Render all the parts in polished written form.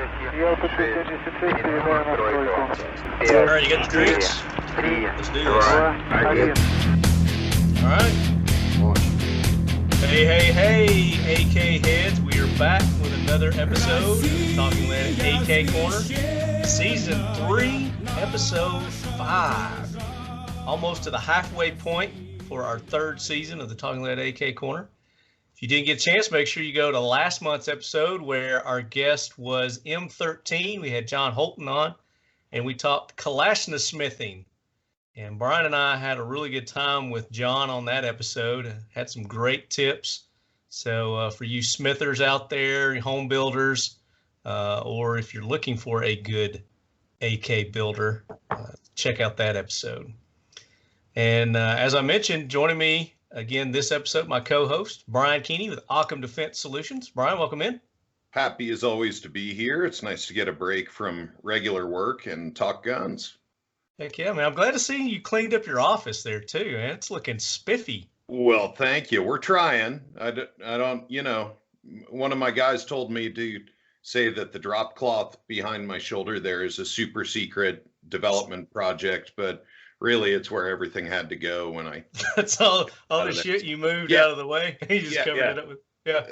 All right, you got the drinks? Let's do this. All right. Hey, AK heads. We are back with another episode of Talking Lead AK Korner. Season 3, episode 5. Almost to the halfway point for our third season of the Talking Lead AK Korner. If you didn't get a chance, make sure you go to last month's episode where our guest was M13. We had John Holton on, and we talked Kalashnikov. And Brian and I had a really good time with John on that episode. Had some great tips. So for you smithers out there, home builders, or if you're looking for a good AK builder, check out that episode. And as I mentioned, joining me again this episode, my co-host, Brian Keeney with Occam Defense Solutions. Brian, welcome in. Happy as always to be here. It's nice to get a break from regular work and talk guns. Heck yeah, man. I'm glad to see you cleaned up your office there too, man. It's looking spiffy. Well, thank you. We're trying. I don't, one of my guys told me to say that the drop cloth behind my shoulder there is a super secret development project, but really it's where everything had to go when I... That's all the shit you moved out of the way. You just covered it up with... Yeah,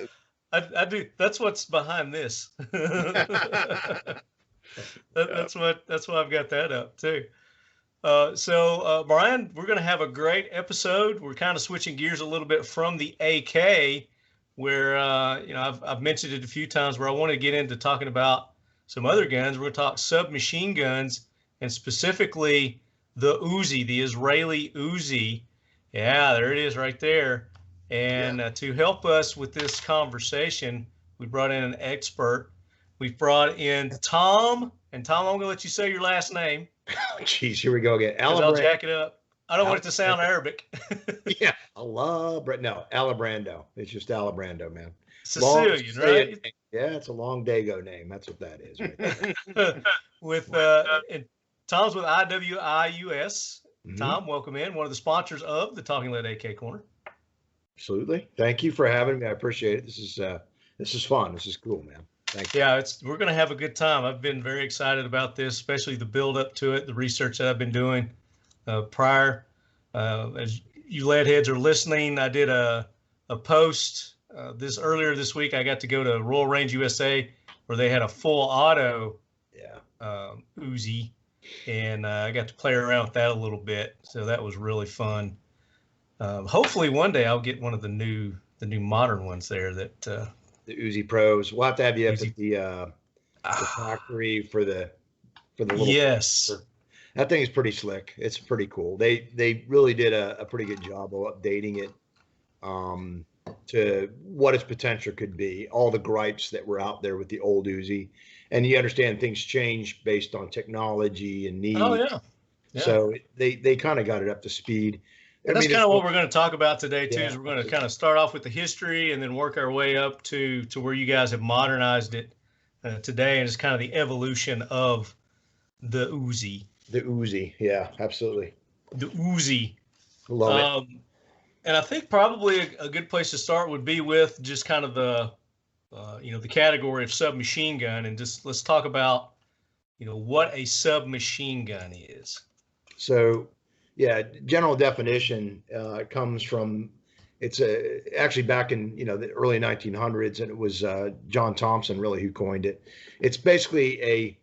I do. That's what's behind this. That's why I've got that up too. So Brian, we're going to have a great episode. We're kind of switching gears a little bit from the AK, where I've mentioned it a few times, where I want to get into talking about some other guns. We're going to talk submachine guns, and specifically the UZI, the Israeli UZI. Yeah, there it is right there. And to help us with this conversation, we brought in an expert. We've brought in Tom. And Tom, I'm going to let you say your last name. Oh, geez, here we go again. I'll jack it up. I don't want it to sound Arabic. Yeah, Alibrando. It's just Alibrando, man. Sicilian, right? Yeah, it's a long Dago name. That's what that is. Right with and Tom's with IWI. Tom, welcome in. One of the sponsors of the Talking Lead AK Korner. Absolutely. Thank you for having me. I appreciate it. This is fun. This is cool, man. Thank you. Yeah, we're going to have a good time. I've been very excited about this, especially the build up to it, the research that I've been doing prior. As you lead heads are listening, I did a post earlier this week. I got to go to Royal Range USA where they had a full auto Uzi, and I got to play around with that a little bit. So that was really fun. Hopefully one day I'll get one of the new modern ones there that the Uzi Pros. We'll have to have you up at the factory for the little. Yes. That thing is pretty slick. It's pretty cool. They really did a pretty good job of updating it to what its potential could be. All the gripes that were out there with the old Uzi, and you understand things change based on technology and need. Oh yeah. So they kind of got it up to speed. And that's kind of what we're going to talk about today too. Is we're going to kind of start off with the history and then work our way up to where you guys have modernized it today, and it's kind of the evolution of the Uzi. The Uzi, yeah, absolutely. The Uzi. Love it. And I think probably a good place to start would be with just kind of the category of submachine gun, and just let's talk about what a submachine gun is. So. Yeah, general definition comes from, it's actually back in the early 1900s, and it was John Thompson really who coined it. It's basically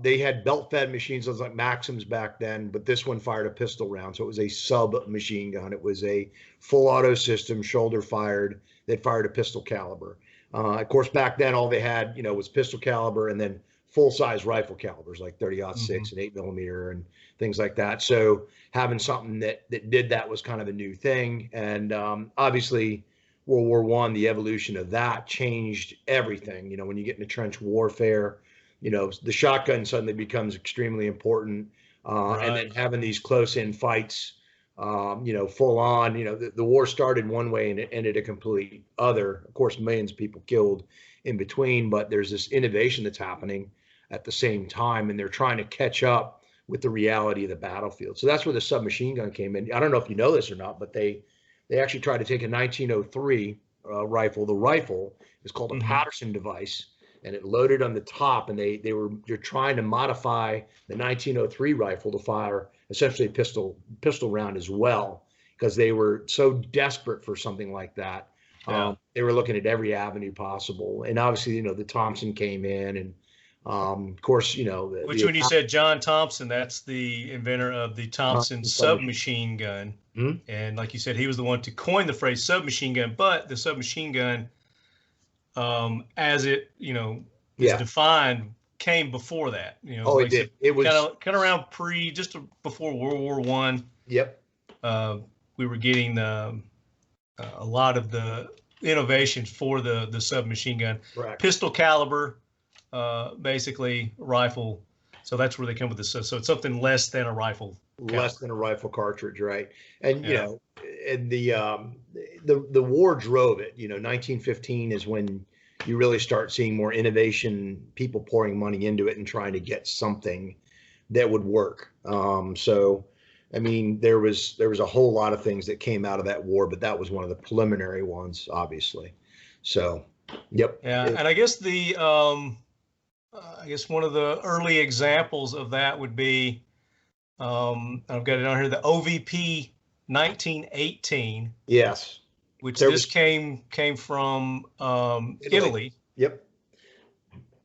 they had belt-fed machines, those like Maxims back then, but this one fired a pistol round, so it was a sub-machine gun. It was a full auto system, shoulder fired, that fired a pistol caliber. Of course, back then all they had was pistol caliber, and then full-size rifle calibers like 30-06 and 8mm and things like that. So having something that did that was kind of a new thing. And obviously World War I, the evolution of that changed everything. When you get into trench warfare, the shotgun suddenly becomes extremely important. Right. And then having these close-in fights, full on, the war started one way and it ended a complete other. Of course, millions of people killed in between, but there's this innovation that's happening at the same time, and they're trying to catch up with the reality of the battlefield. So that's where the submachine gun came in. I don't know if you know this or not, but they actually tried to take a 1903 rifle. The rifle is called a Patterson device, and it loaded on the top, and they're trying to modify the 1903 rifle to fire essentially a pistol round as well, because they were so desperate for something like that. Yeah. They were looking at every avenue possible, and obviously, the Thompson came in, and of course, Which, when you said John Thompson, that's the inventor of the Thompson submachine gun. Mm-hmm. And like you said, he was the one to coin the phrase submachine gun, but the submachine gun, as it, is defined, came before that. It did. It was kind of around just before World War I. Yep. We were getting a lot of the innovations for the submachine gun. Correct. Pistol caliber, basically rifle. So that's where they come with this. So it's something less than a rifle. Less than a rifle cartridge, right? And and the war drove it. 1915 is when you really start seeing more innovation, people pouring money into it and trying to get something that would work. So, I mean, there was a whole lot of things that came out of that war, but that was one of the preliminary ones, obviously. So, yep. Yeah, and I guess one of the early examples of that would be, I've got it on here, the OVP 1918. Yes. Which came from Italy. Yep.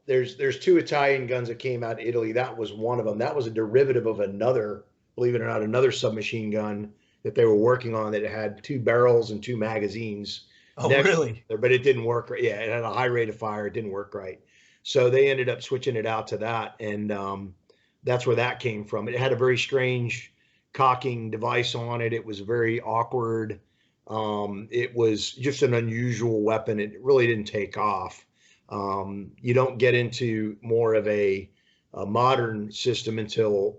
There's two Italian guns that came out of Italy. That was one of them. That was a derivative of another, believe it or not, another submachine gun that they were working on that had 2 barrels and 2 magazines. Oh, really? But it didn't work. Yeah, it had a high rate of fire. It didn't work right. So they ended up switching it out to that, and that's where that came from. It had a very strange cocking device on it. It was very awkward. It was just an unusual weapon. It really didn't take off. You don't get into more of a modern system until,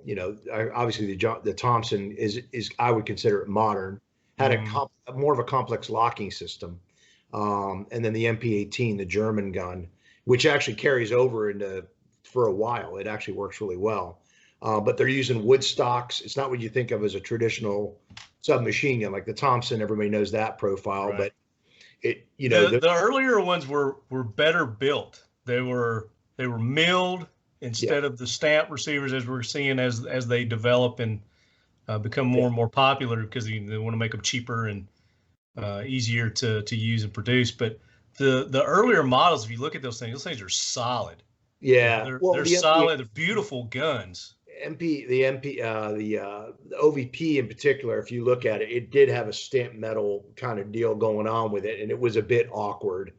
obviously the Thompson is I would consider it modern, had more of a complex locking system. And then the MP18, the German gun, which actually carries over for a while. It actually works really well. But they're using wood stocks. It's not what you think of as a traditional submachine gun, like the Thompson. Everybody knows that profile, right. But the earlier ones were better built. They were milled instead of the stamp receivers, as we're seeing as they develop and become more and more popular, because they want to make them cheaper and easier to use and produce. But the earlier models, if you look at those things are solid. Yeah, they're solid. They're beautiful guns. The OVP in particular, if you look at it, it did have a stamped metal kind of deal going on with it, and it was a bit awkward.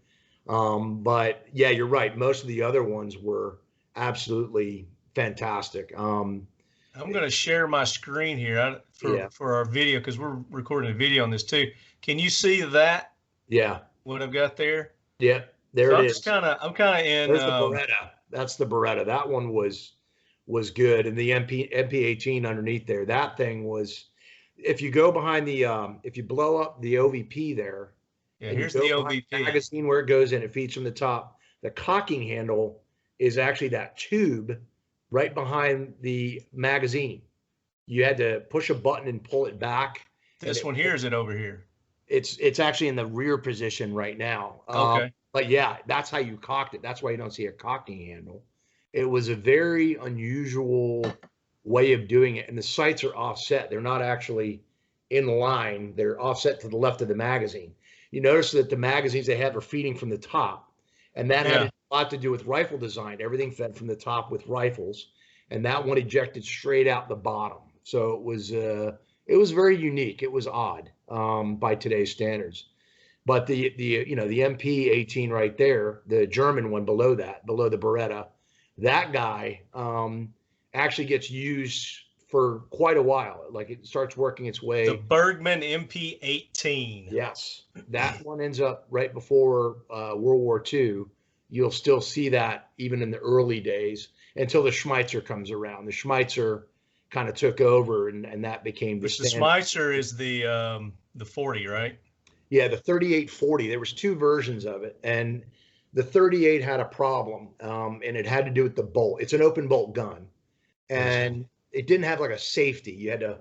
But yeah, you're right. Most of the other ones were absolutely fantastic. I'm going to share my screen here for our video, because we're recording a video on this too. Can you see that? Yeah. What I've got there? Yeah, there it is. I'm kind of in. There's the Beretta. That's the Beretta. That one was good. And the MP18 underneath there, that thing was, if you go behind if you blow up the OVP there, here's the OVP magazine where it goes in, it feeds from the top. The cocking handle is actually that tube right behind the magazine. You had to push a button and pull it back. This one here, is it over here? It's actually in the rear position right now. Okay. But yeah, that's how you cocked it. That's why you don't see a cocking handle. It was a very unusual way of doing it. And the sights are offset. They're not actually in line. They're offset to the left of the magazine. You notice that the magazines they have are feeding from the top. And that had a lot to do with rifle design. Everything fed from the top with rifles. And that one ejected straight out the bottom. So it was very unique. It was odd by today's standards. But the MP18 right there, the German one below that, below the Beretta, that guy actually gets used for quite a while. Like, it starts working its way. The Bergman MP18. Yes, that one ends up right before World War II. You'll still see that even in the early days until the Schmeitzer comes around. The Schmeitzer kind of took over, and that became the standard. The Schmeitzer is the 40, right? Yeah, the 3840. There was 2 versions of it, and the 38 had a problem, and it had to do with the bolt. It's an open bolt gun, and it didn't have like a safety. You had to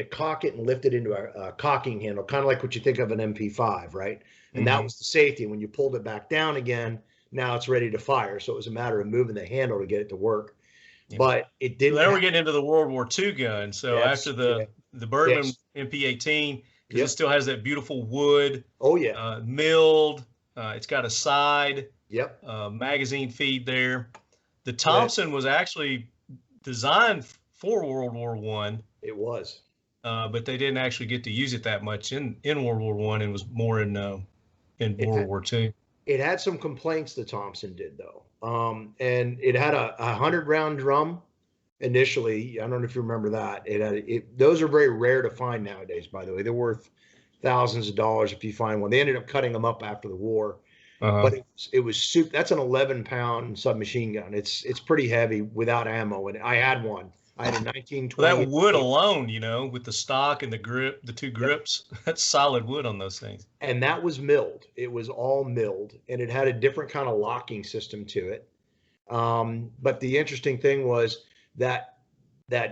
cock it and lift it into a cocking handle, kind of like what you think of an MP5, right? And that was the safety. When you pulled it back down again, Now it's ready to fire. So it was a matter of moving the handle to get it to work. Yeah. But it So didn't. then we're getting into the World War II gun. So Yes, after the Bergman MP18, because it still has that beautiful wood. Oh yeah. Milled. It's got a side. Yep. Magazine feed there. The Thompson was actually designed for World War I. It was. But they didn't actually get to use it that much in World War I, and was more in World War II. It had some complaints, the Thompson did, though. And it had a 100-round drum initially. I don't know if you remember that. Those are very rare to find nowadays, by the way. They're worth thousands of dollars if you find one. They ended up cutting them up after the war. But it was super. That's an 11-pound submachine gun. It's pretty heavy without ammo, and I had one. I had a 1920. Well, that wood alone, with the stock and the grip, the two grips, that's solid wood on those things. And that was milled. It was all milled, and it had a different kind of locking system to it. But the interesting thing was that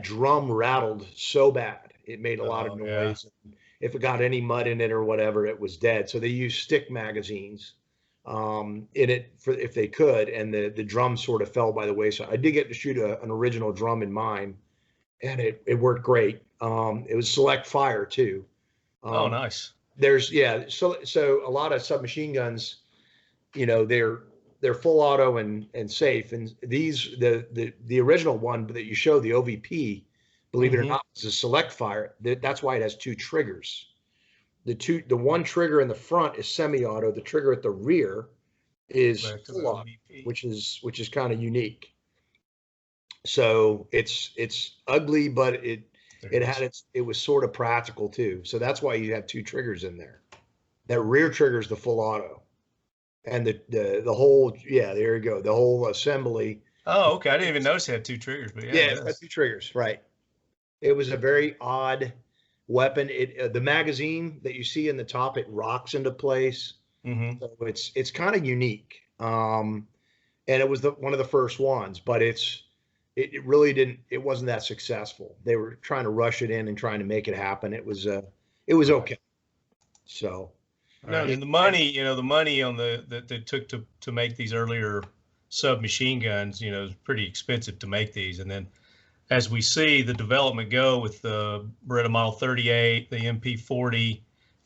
drum rattled so bad. It made a lot of noise. Yeah. If it got any mud in it or whatever, it was dead. So they used stick magazines in it for if they could, and the drum sort of fell by the wayside. I did get to shoot an original drum in mine, and it worked great. It was select fire too. Oh, nice. So a lot of submachine guns, they're full auto and safe. And these the original one that you showed, the OVP, believe it or not, is a select fire. That's why it has two triggers. The one trigger in the front is semi-auto. The trigger at the rear is full auto, which is kind of unique. So it's ugly, but it was sort of practical too. So that's why you have two triggers in there. That rear trigger is the full auto, and the whole there you go, the whole assembly. Oh, okay. I didn't even notice it had two triggers, but it's got two triggers, right? It was a very odd weapon. The magazine that you see in the top, it rocks into place. So it's kind of unique. And it was one of the first ones, but it really didn't. It wasn't that successful. They were trying to rush it in and trying to make it happen. It was okay. So. No, and the money on that they took to make these earlier submachine guns, is pretty expensive to make these. And then as we see the development go with the Beretta Model 38, the MP40,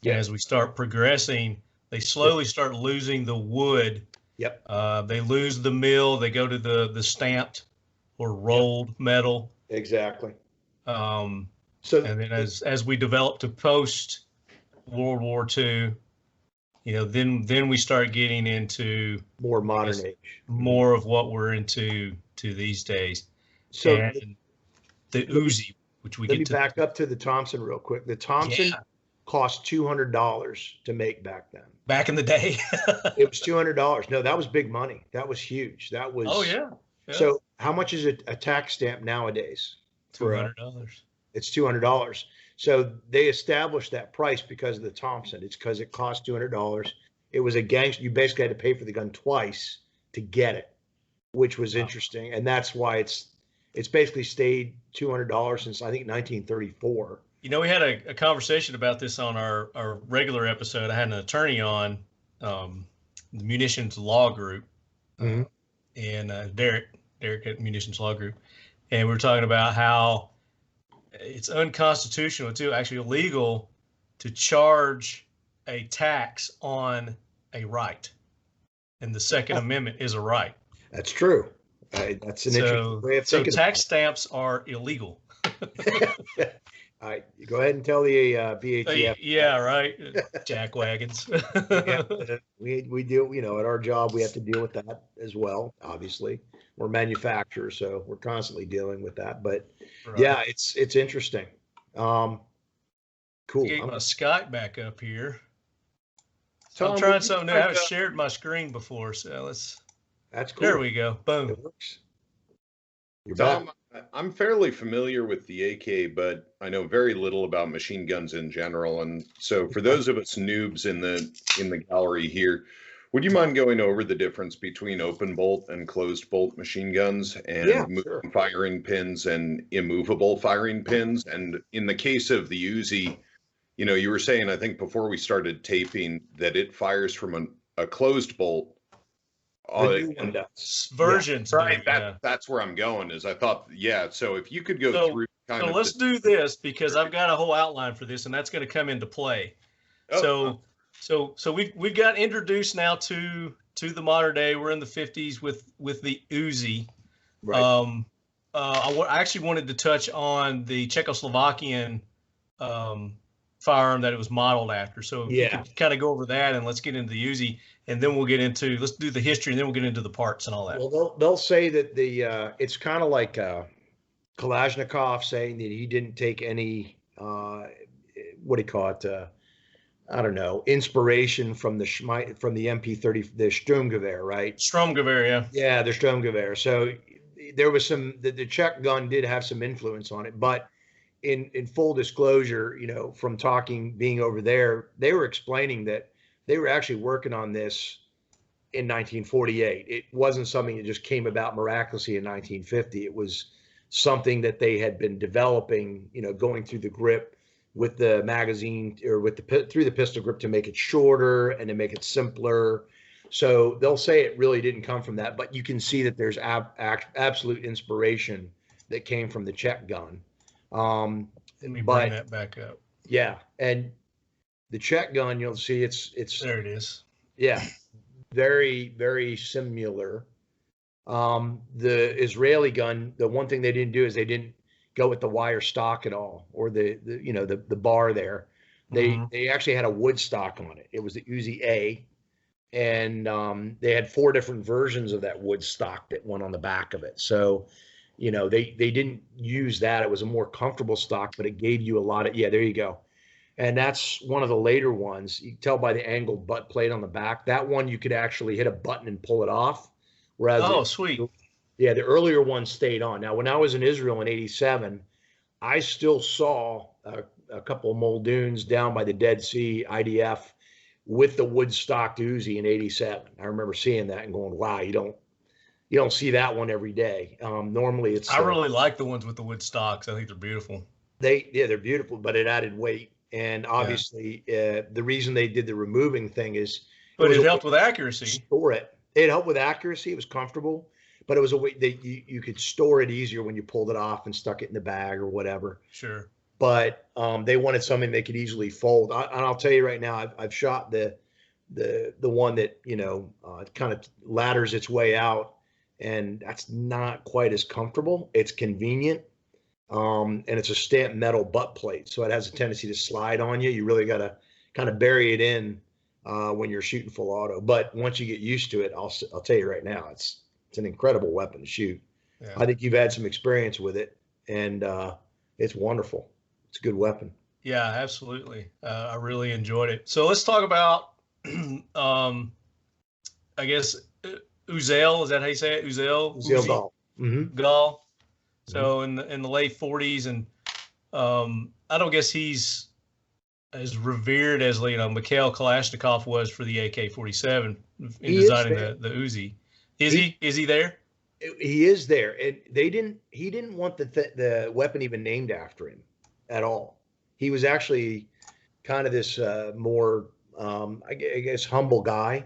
and as we start progressing, they slowly start losing the wood. Yep. They lose the mill. They go to the stamped or rolled metal. Exactly. And then as we develop to post World War II, then we start getting into more modern age, more of what we're into these days. So and the Uzi, which we let me back up to the Thompson real quick. The Thompson cost $200 to make back then. Back in the day, it was $200. No, that was big money. That was huge. That was. Oh yeah. So how much is a tax stamp nowadays? $200. It's $200. So they established that price because of the Thompson. It's because it cost $200. It was a gangster. You basically had to pay for the gun twice to get it, which was interesting. And that's why it's basically stayed $200 since I think 1934. We had a conversation about this on our regular episode. I had an attorney on the Munitions Law Group, and Derek at Munitions Law Group, and we were talking about how it's unconstitutional, actually illegal, to charge a tax on a right, and the Second Amendment is a right. That's true. That's an interesting way of thinking. So tax stamps are illegal. All right, you go ahead and tell the BATF. Yeah, right. Jack wagons. We deal, at our job, we have to deal with that as well. Obviously, we're manufacturers, so we're constantly dealing with that. But yeah, it's interesting. Cool. Get my Skype back up here. Tom, I'm trying something new. I haven't shared my screen before, so let's. That's cool. There we go. Boom. It works. You're Tom, back. I'm fairly familiar with the AK, but I know very little about machine guns in general. And so for those of us noobs in the gallery here, would you mind going over the difference between open bolt and closed bolt machine guns and moving firing pins and immovable firing pins? And in the case of the Uzi, you were saying, I think before we started taping, that it fires from a closed bolt The new one does. Versions. Yeah. Right. Yeah. That's where I'm going is I thought, yeah. So if you could go through kind of. Let's do this because I've got a whole outline for this and that's going to come into play. So we got introduced now to the modern day. We're in the 50s with the UZI. Right. I actually wanted to touch on the Czechoslovakian firearm that it was modeled after. So if you could kind of go over that and let's get into the UZI, and then we'll get into, let's do the history, and then we'll get into the parts and all that. Well, they'll say that it's kind of like Kalashnikov saying that he didn't take any, what do you call it? I don't know, inspiration from the MP30, the Sturmgewehr, right? Sturmgewehr, yeah. Yeah, the Sturmgewehr. So there was the Czech gun did have some influence on it, but in full disclosure, from being over there, they were explaining that they were actually working on this in 1948. It wasn't something that just came about miraculously in 1950. It was something that they had been developing, going through the grip with the magazine or through the pistol grip to make it shorter and to make it simpler. So they'll say it really didn't come from that, but you can see that there's absolute inspiration that came from the Czech gun. Let me bring that back up. Yeah, and the Czech gun, you'll see it's there. It is. Yeah, very, very similar. The Israeli gun, the one thing they didn't do is they didn't go with the wire stock at all, or the bar there. They actually had a wood stock on it. It was the UZI A, and they had 4 different versions of that wood stock that went on the back of it. So, they didn't use that. It was a more comfortable stock, but it gave you a lot of, there you go. And that's one of the later ones. You can tell by the angled butt plate on the back. That one you could actually hit a button and pull it off. Whereas sweet. Yeah, the earlier one stayed on. Now, when I was in Israel in '87, I still saw a couple of Muldoons down by the Dead Sea, IDF, with the wood stocked Uzi in '87. I remember seeing that and going, "Wow, you don't see that one every day." Normally, it's. I really like the ones with the wood stocks. I think they're beautiful. They're beautiful, but it added weight, and obviously, the reason they did the removing thing is. But it helped with accuracy. Store it. It helped with accuracy. It was comfortable. But it was a way that you could store it easier when you pulled it off and stuck it in the bag or whatever. Sure. But they wanted something they could easily fold. And I'll tell you right now, I've shot the one that kind of ladders its way out, and that's not quite as comfortable. It's convenient, and it's a stamped metal butt plate, so it has a tendency to slide on you. You really got to kind of bury it in when you're shooting full auto. But once you get used to it, I'll tell you right now, it's an incredible weapon to shoot. Yeah. I think you've had some experience with it, and it's wonderful. It's a good weapon. Yeah, absolutely. I really enjoyed it. So let's talk about, I guess, Uziel. Is that how you say it? Uziel? Uziel Gall. Mm-hmm. Gall. So in the late 40s, and I don't guess he's as revered as Mikhail Kalashnikov was for the AK-47 in designing the Uzi. Is he there? He is there, and he didn't want the weapon even named after him at all. He was actually kind of this more I guess humble guy.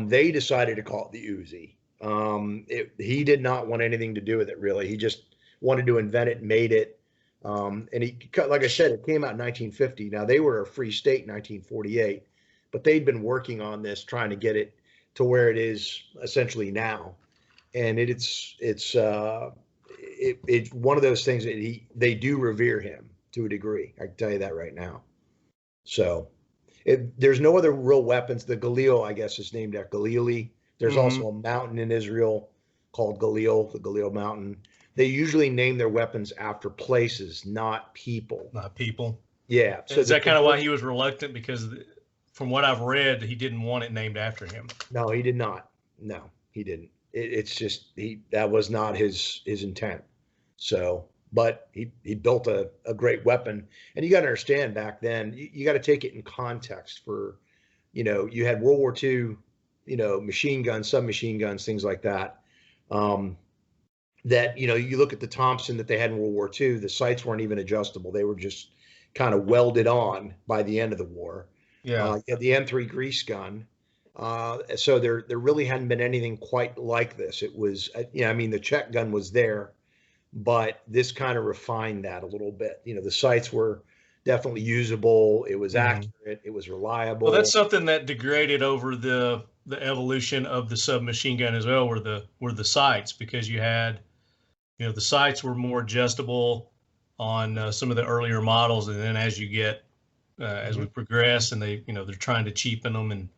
They decided to call it the Uzi. He did not want anything to do with it, really. He just wanted to invent it, made it, and like I said, it came out in 1950. Now, they were a free state in 1948, but they'd been working on this, trying to get it to where it is essentially now. And it's one of those things that they do revere him to a degree. I can tell you that right now. So there's no other real weapons. The Galil, I guess, is named after Galili. There's also a mountain in Israel called Galil, the Galil Mountain. They usually name their weapons after places, not people. Not people. Yeah. So is that kind of why he was reluctant? Because from what I've read, he didn't want it named after him. No, he did not. No, he didn't. It's just that was not his intent. So, but he built a great weapon, and you got to understand back then, you got to take it in context. For, you had World War II, machine guns, submachine guns, things like that. That you look at the Thompson that they had in World War II, the sights weren't even adjustable; they were just kind of welded on by the end of the war. Yeah, you had the M3 grease gun. So there really hadn't been anything quite like this. It was, I mean, the Czech gun was there, but this kind of refined that a little bit. The sights were definitely usable. It was accurate. It was reliable. Well, that's something that degraded over the evolution of the submachine gun as well, were the sights, because you had, the sights were more adjustable on some of the earlier models, and then as you get as we progress, and they're trying to cheapen them and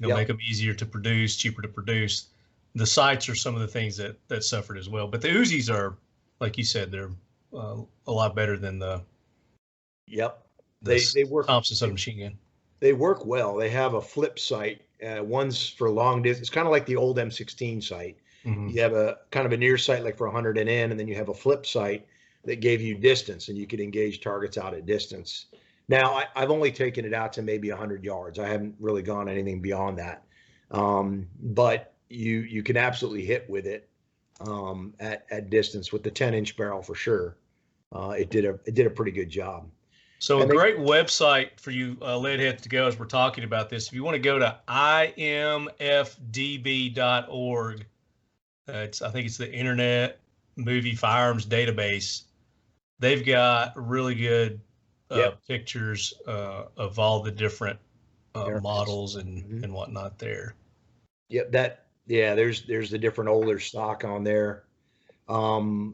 make them easier to produce, cheaper to produce. The sights are some of the things that suffered as well. But the Uzis are, like you said, they're a lot better than the they work Thompson submachine gun. They work well. They have a flip sight. One's for long distance. It's kind of like the old M16 sight. You have a kind of a near sight like for 100 and in, and then you have a flip sight that gave you distance, and you could engage targets out at distance. Now, I've only taken it out to maybe 100 yards. I haven't really gone anything beyond that. But you can absolutely hit with it at distance with the 10-inch barrel for sure. It did a pretty good job. So a great website for you lead heads to go as we're talking about this. If you want to go to imfdb.org, I think it's the Internet Movie Firearms Database. They've got really good pictures of all the different models and whatnot there. Yep, there's the different older stock on there. That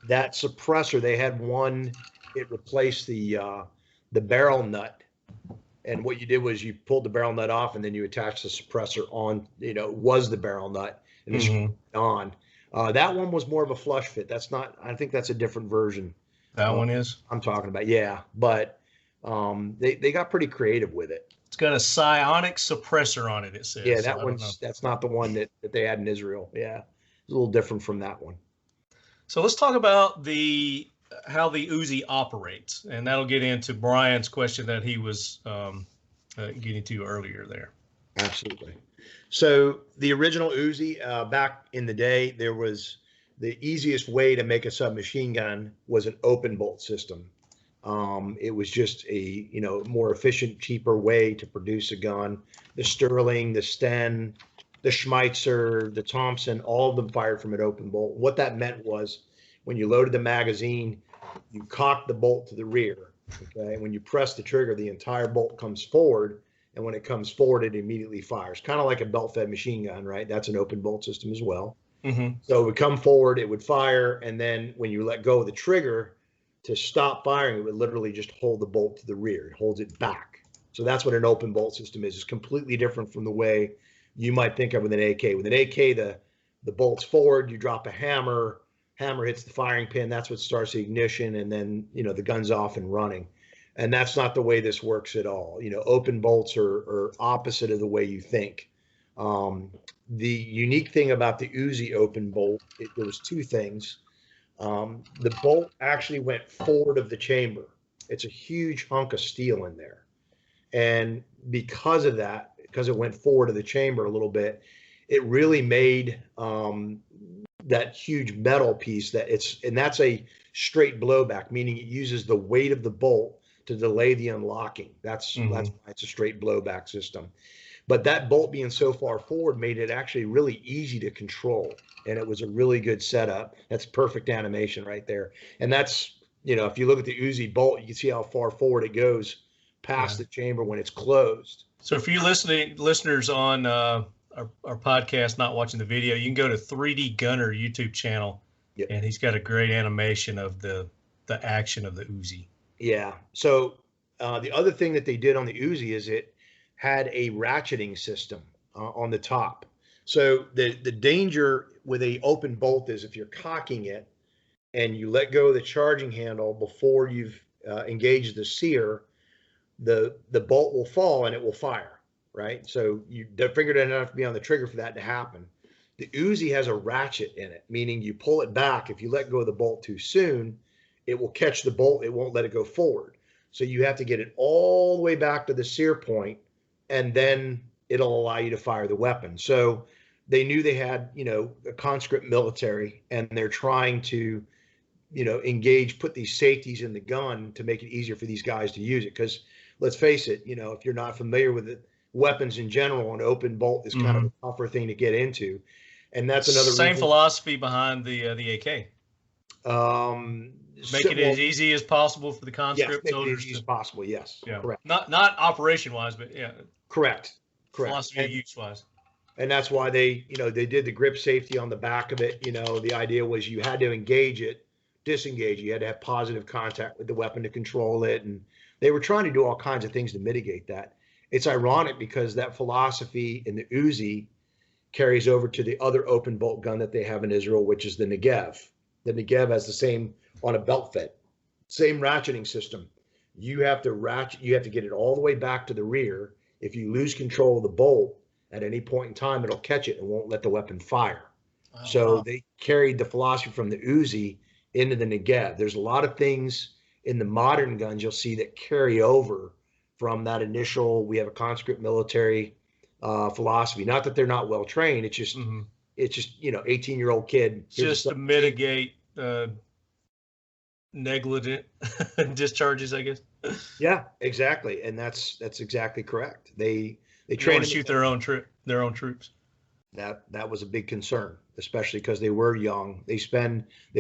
suppressor, they had one. It replaced the barrel nut, and what you did was you pulled the barrel nut off, and then you attached the suppressor on. Was the barrel nut, and it's on. That one was more of a flush fit. That's not. I think that's a different version. That one is. I'm talking about, but they got pretty creative with it. It's got a psionic suppressor on it. It says. Yeah, that's not the one that they had in Israel. Yeah, it's a little different from that one. So let's talk about how the Uzi operates, and that'll get into Brian's question that he was getting to earlier there. Absolutely. So the original Uzi, back in the day, there was the easiest way to make a submachine gun was an open bolt system. It was just a more efficient, cheaper way to produce a gun. The Sterling, the Sten, the Schmeitzer, the Thompson, all of them fired from an open bolt. What that meant was when you loaded the magazine, you cocked the bolt to the rear. Okay, and when you press the trigger, the entire bolt comes forward, and when it comes forward, it immediately fires. Kind of like a belt-fed machine gun, right? That's an open bolt system as well. So it would come forward, it would fire, and then when you let go of the trigger to stop firing, it would literally just hold the bolt to the rear. It holds it back. So that's what an open bolt system is. It's completely different from the way you might think of with an AK. With an AK, the bolt's forward, you drop a hammer hits the firing pin, that's what starts the ignition, and then the gun's off and running. And that's not the way this works at all. Open bolts are opposite of the way you think. The unique thing about the Uzi open bolt, there was two things. The bolt actually went forward of the chamber. It's a huge hunk of steel in there. And because of that, because it went forward of the chamber a little bit, it really made that huge metal piece and that's a straight blowback, meaning it uses the weight of the bolt to delay the unlocking. That's why it's a straight blowback system. But that bolt being so far forward made it actually really easy to control. And it was a really good setup. That's perfect animation right there. And that's, if you look at the Uzi bolt, you can see how far forward it goes past the chamber when it's closed. So for you listeners on our podcast, not watching the video, you can go to 3D Gunner YouTube channel, and he's got a great animation of the action of the Uzi. Yeah. So the other thing that they did on the Uzi is it had a ratcheting system on the top. So the danger with a open bolt is if you're cocking it and you let go of the charging handle before you've engaged the sear, the bolt will fall and it will fire, right? So the finger doesn't have to be on the trigger for that to happen. The Uzi has a ratchet in it, meaning you pull it back. If you let go of the bolt too soon, it will catch the bolt. It won't let it go forward. So you have to get it all the way back to the sear point, and then it'll allow you to fire the weapon. So they knew they had, a conscript military, and they're trying to, engage, put these safeties in the gun to make it easier for these guys to use it. Because let's face it, if you're not familiar with it, weapons in general, an open bolt is kind of a tougher thing to get into. And that's another same reason. philosophy behind the AK. Make it as easy as possible for the conscript make soldiers. It as easy as possible. Yes. Yeah. Correct. Not operation wise, but yeah. Correct. Philosophy of use wise. And that's why they did the grip safety on the back of it. The idea was you had to engage it, disengage. You had to have positive contact with the weapon to control it. And they were trying to do all kinds of things to mitigate that. It's ironic because that philosophy in the Uzi carries over to the other open bolt gun that they have in Israel, which is the Negev. The Negev has the same on a belt fit, same ratcheting system. You have to get it all the way back to the rear. If you lose control of the bolt at any point in time, it'll catch it and won't let the weapon fire. Oh, so they carried the philosophy from the Uzi into the Negev. There's a lot of things in the modern guns you'll see that carry over from that initial, we have a conscript military philosophy. Not that they're not well trained. It's just, 18-year-old kid. Just to mitigate negligent discharges, I guess. Yeah, exactly, and that's exactly correct. They train to shoot their own troops. That was a big concern, especially because they were young. They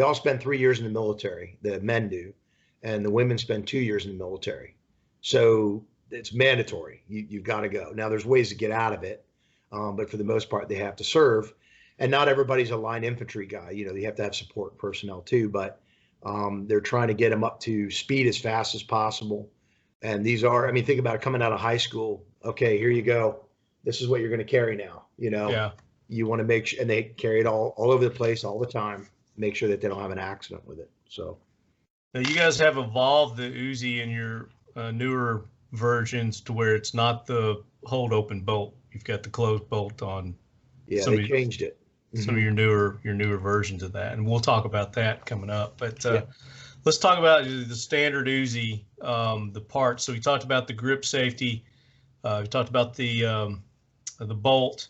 all spend 3 years in the military. The men do, and the women spend 2 years in the military. So it's mandatory. You've got to go. Now there's ways to get out of it, but for the most part they have to serve. And not everybody's a line infantry guy. They have to have support personnel too. But they're trying to get them up to speed as fast as possible. And these are, think about it, coming out of high school. Okay, here you go. This is what you're going to carry now. Yeah. You want to make sure, and they carry it all over the place all the time. Make sure that they don't have an accident with it. So now you guys have evolved the Uzi in your newer versions to where it's not the hold open bolt. You've got the closed bolt on. Yeah, they changed it. Some of your newer versions of that, and we'll talk about that coming up. But let's talk about the standard Uzi, the parts. So we talked about the grip safety. We talked about the bolt.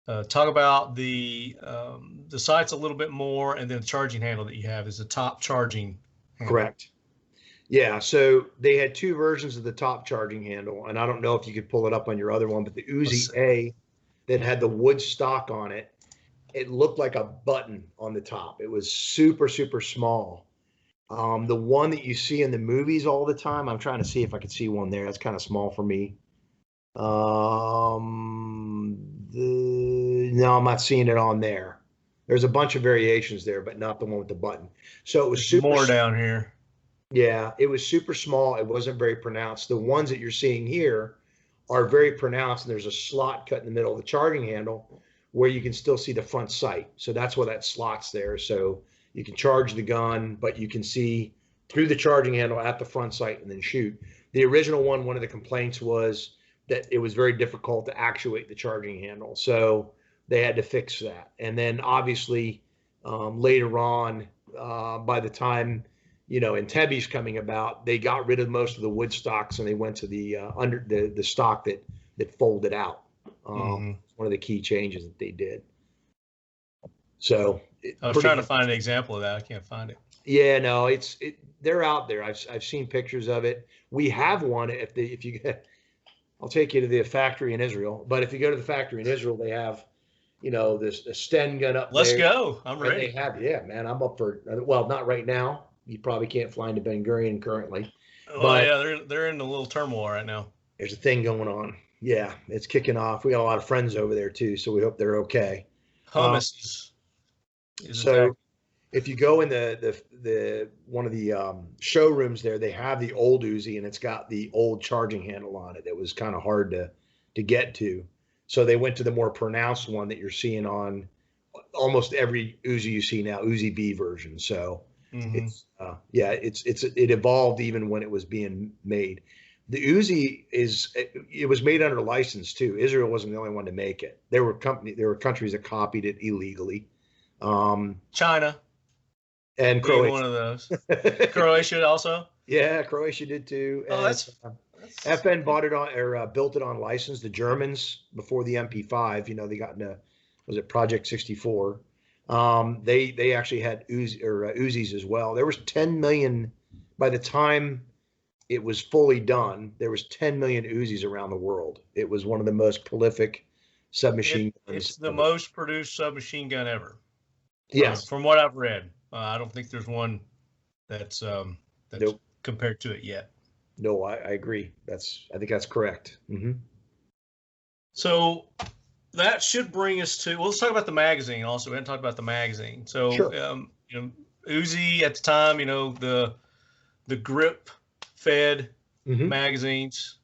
Talk about the sights a little bit more, and then the charging handle that you have is the top charging handle. Correct. Yeah, so they had two versions of the top charging handle, and I don't know if you could pull it up on your other one, but the Uzi A that had the wood stock on it, it looked like a button on the top. It was super, super small. The one that you see in the movies all the time, I'm trying to see if I could see one there. That's kind of small for me. No, I'm not seeing it on there. There's a bunch of variations there, but not the one with the button. So it was super more down here. Yeah, it was super small. It wasn't very pronounced. The ones that you're seeing here are very pronounced, and there's a slot cut in the middle of the charging handle where you can still see the front sight. So that's why that slot's there. So you can charge the gun, but you can see through the charging handle at the front sight and then shoot. The original one of the complaints was that it was very difficult to actuate the charging handle. So they had to fix that. And then obviously later on, by the time, Entebbe's coming about, they got rid of most of the wood stocks and they went to the the stock that folded out. One of the key changes that they did. So I was trying to find an example of that. I can't find it. Yeah, no, they're out there. I've seen pictures of it. We have one. I'll take you to the factory in Israel. But if you go to the factory in Israel, they have, this Sten gun up there. Let's go. I'm ready. They have, yeah, man. I'm up for. Well, not right now. You probably can't fly into Ben Gurion currently. Oh, but yeah, they're in a little turmoil right now. There's a thing going on. Yeah, it's kicking off. We got a lot of friends over there too, so we hope they're okay. Hummus. So if you go in the one of the showrooms there, they have the old Uzi and it's got the old charging handle on it. That was kind of hard to get to. So they went to the more pronounced one that you're seeing on almost every Uzi you see now, Uzi B version. So it evolved even when it was being made. The Uzi it was made under license too. Israel wasn't the only one to make it. There were countries that copied it illegally. China and Croatia. One of those. Croatia also. Yeah, Croatia did too. Oh, that's FN bought it on or built it on license. The Germans before the MP5, they got into, was it Project 64? They actually had Uzis as well. There was 10 million by the time it was fully done, there was 10 million Uzis around the world. It was one of the most prolific submachine guns. It's the ever. most produced submachine gun ever. Yes. From what I've read, I don't think there's one that's Nope. compared to it yet. No, I agree. I think that's correct. So that should bring us to, well, let's talk about the magazine also. We haven't talked about the magazine. So, Sure. You know, Uzi at the time, you know, the grip fed magazines.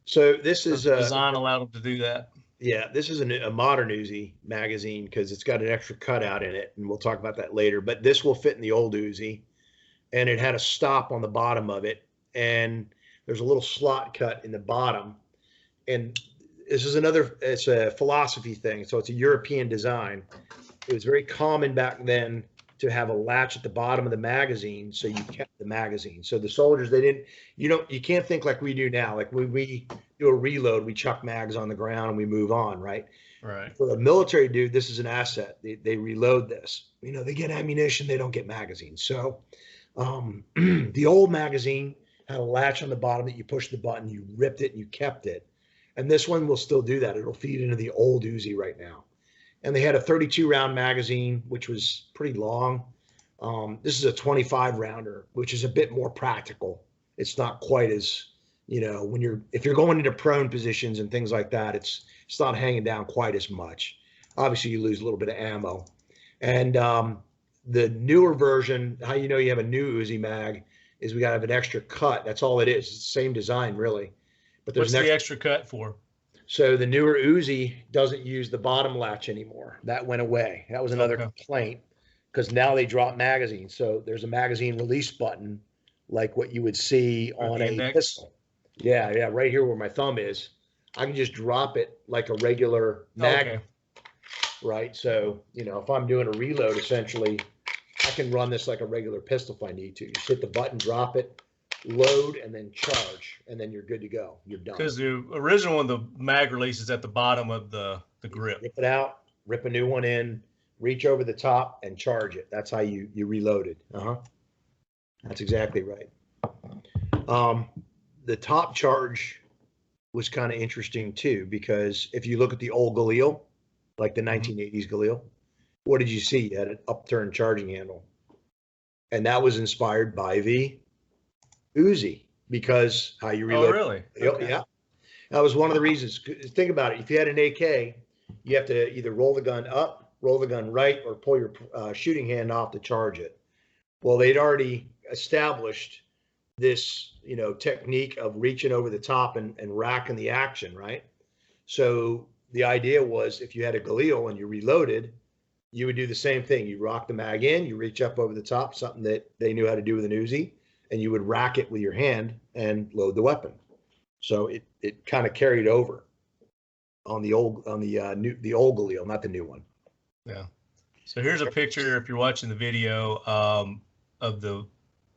So this is design allowed them to do that. Yeah, this is a modern Uzi magazine because it's got an extra cutout in it, and we'll talk about that later. But this will fit in the old Uzi, and it had a stop on the bottom of it, and there's a little slot cut in the bottom. And this is it's a philosophy thing, so it's a European design. It was very common back then to have a latch at the bottom of the magazine, so you kept the magazine. So the soldiers, you can't think like we do now. Like when we do a reload, we chuck mags on the ground and we move on, right? Right. For a military dude, this is an asset. They reload this. You know, they get ammunition, they don't get magazines. So the old magazine had a latch on the bottom that you push the button, you ripped it and you kept it. And this one will still do that. It'll feed into the old Uzi right now. And they had a 32 round magazine, which was pretty long. This is a 25 rounder, which is a bit more practical. It's not quite as, you know, if you're going into prone positions and things like that, it's not hanging down quite as much. Obviously you lose a little bit of ammo. And the newer version, how you know you have a new Uzi mag is we got to have an extra cut. That's all it is. It's the same design really. But there's What's the extra cut for? So the newer Uzi doesn't use the bottom latch anymore. That went away. That was another complaint because now they drop magazines. So there's a magazine release button like what you would see on a pistol. Yeah, right here where my thumb is. I can just drop it like a regular mag, right? So, you know, if I'm doing a reload, essentially, I can run this like a regular pistol if I need to. You just hit the button, drop it, load, and then charge, and then you're good to go. You're done. Because the original one, the mag release is at the bottom of the grip. Rip it out, rip a new one in, reach over the top, and charge it. That's how you reload it. That's exactly right. The top charge was kind of interesting too, because if you look at the old Galil, like the 1980s Galil, what did you see? You had an upturned charging handle. And that was inspired by the Uzi, because how you reload. Oh, really? Okay. Yeah. That was one of the reasons. Think about it. If you had an AK, you have to either roll the gun up, roll the gun right, or pull your shooting hand off to charge it. Well, they'd already established this, you know, technique of reaching over the top and racking the action, right? So the idea was if you had a Galil and you reloaded, you would do the same thing. You rock the mag in, you reach up over the top, something that they knew how to do with an Uzi, and you would rack it with your hand and load the weapon. So it kind of carried over on the old Galil, not the new one. Yeah. So here's a picture, if you're watching the video, of the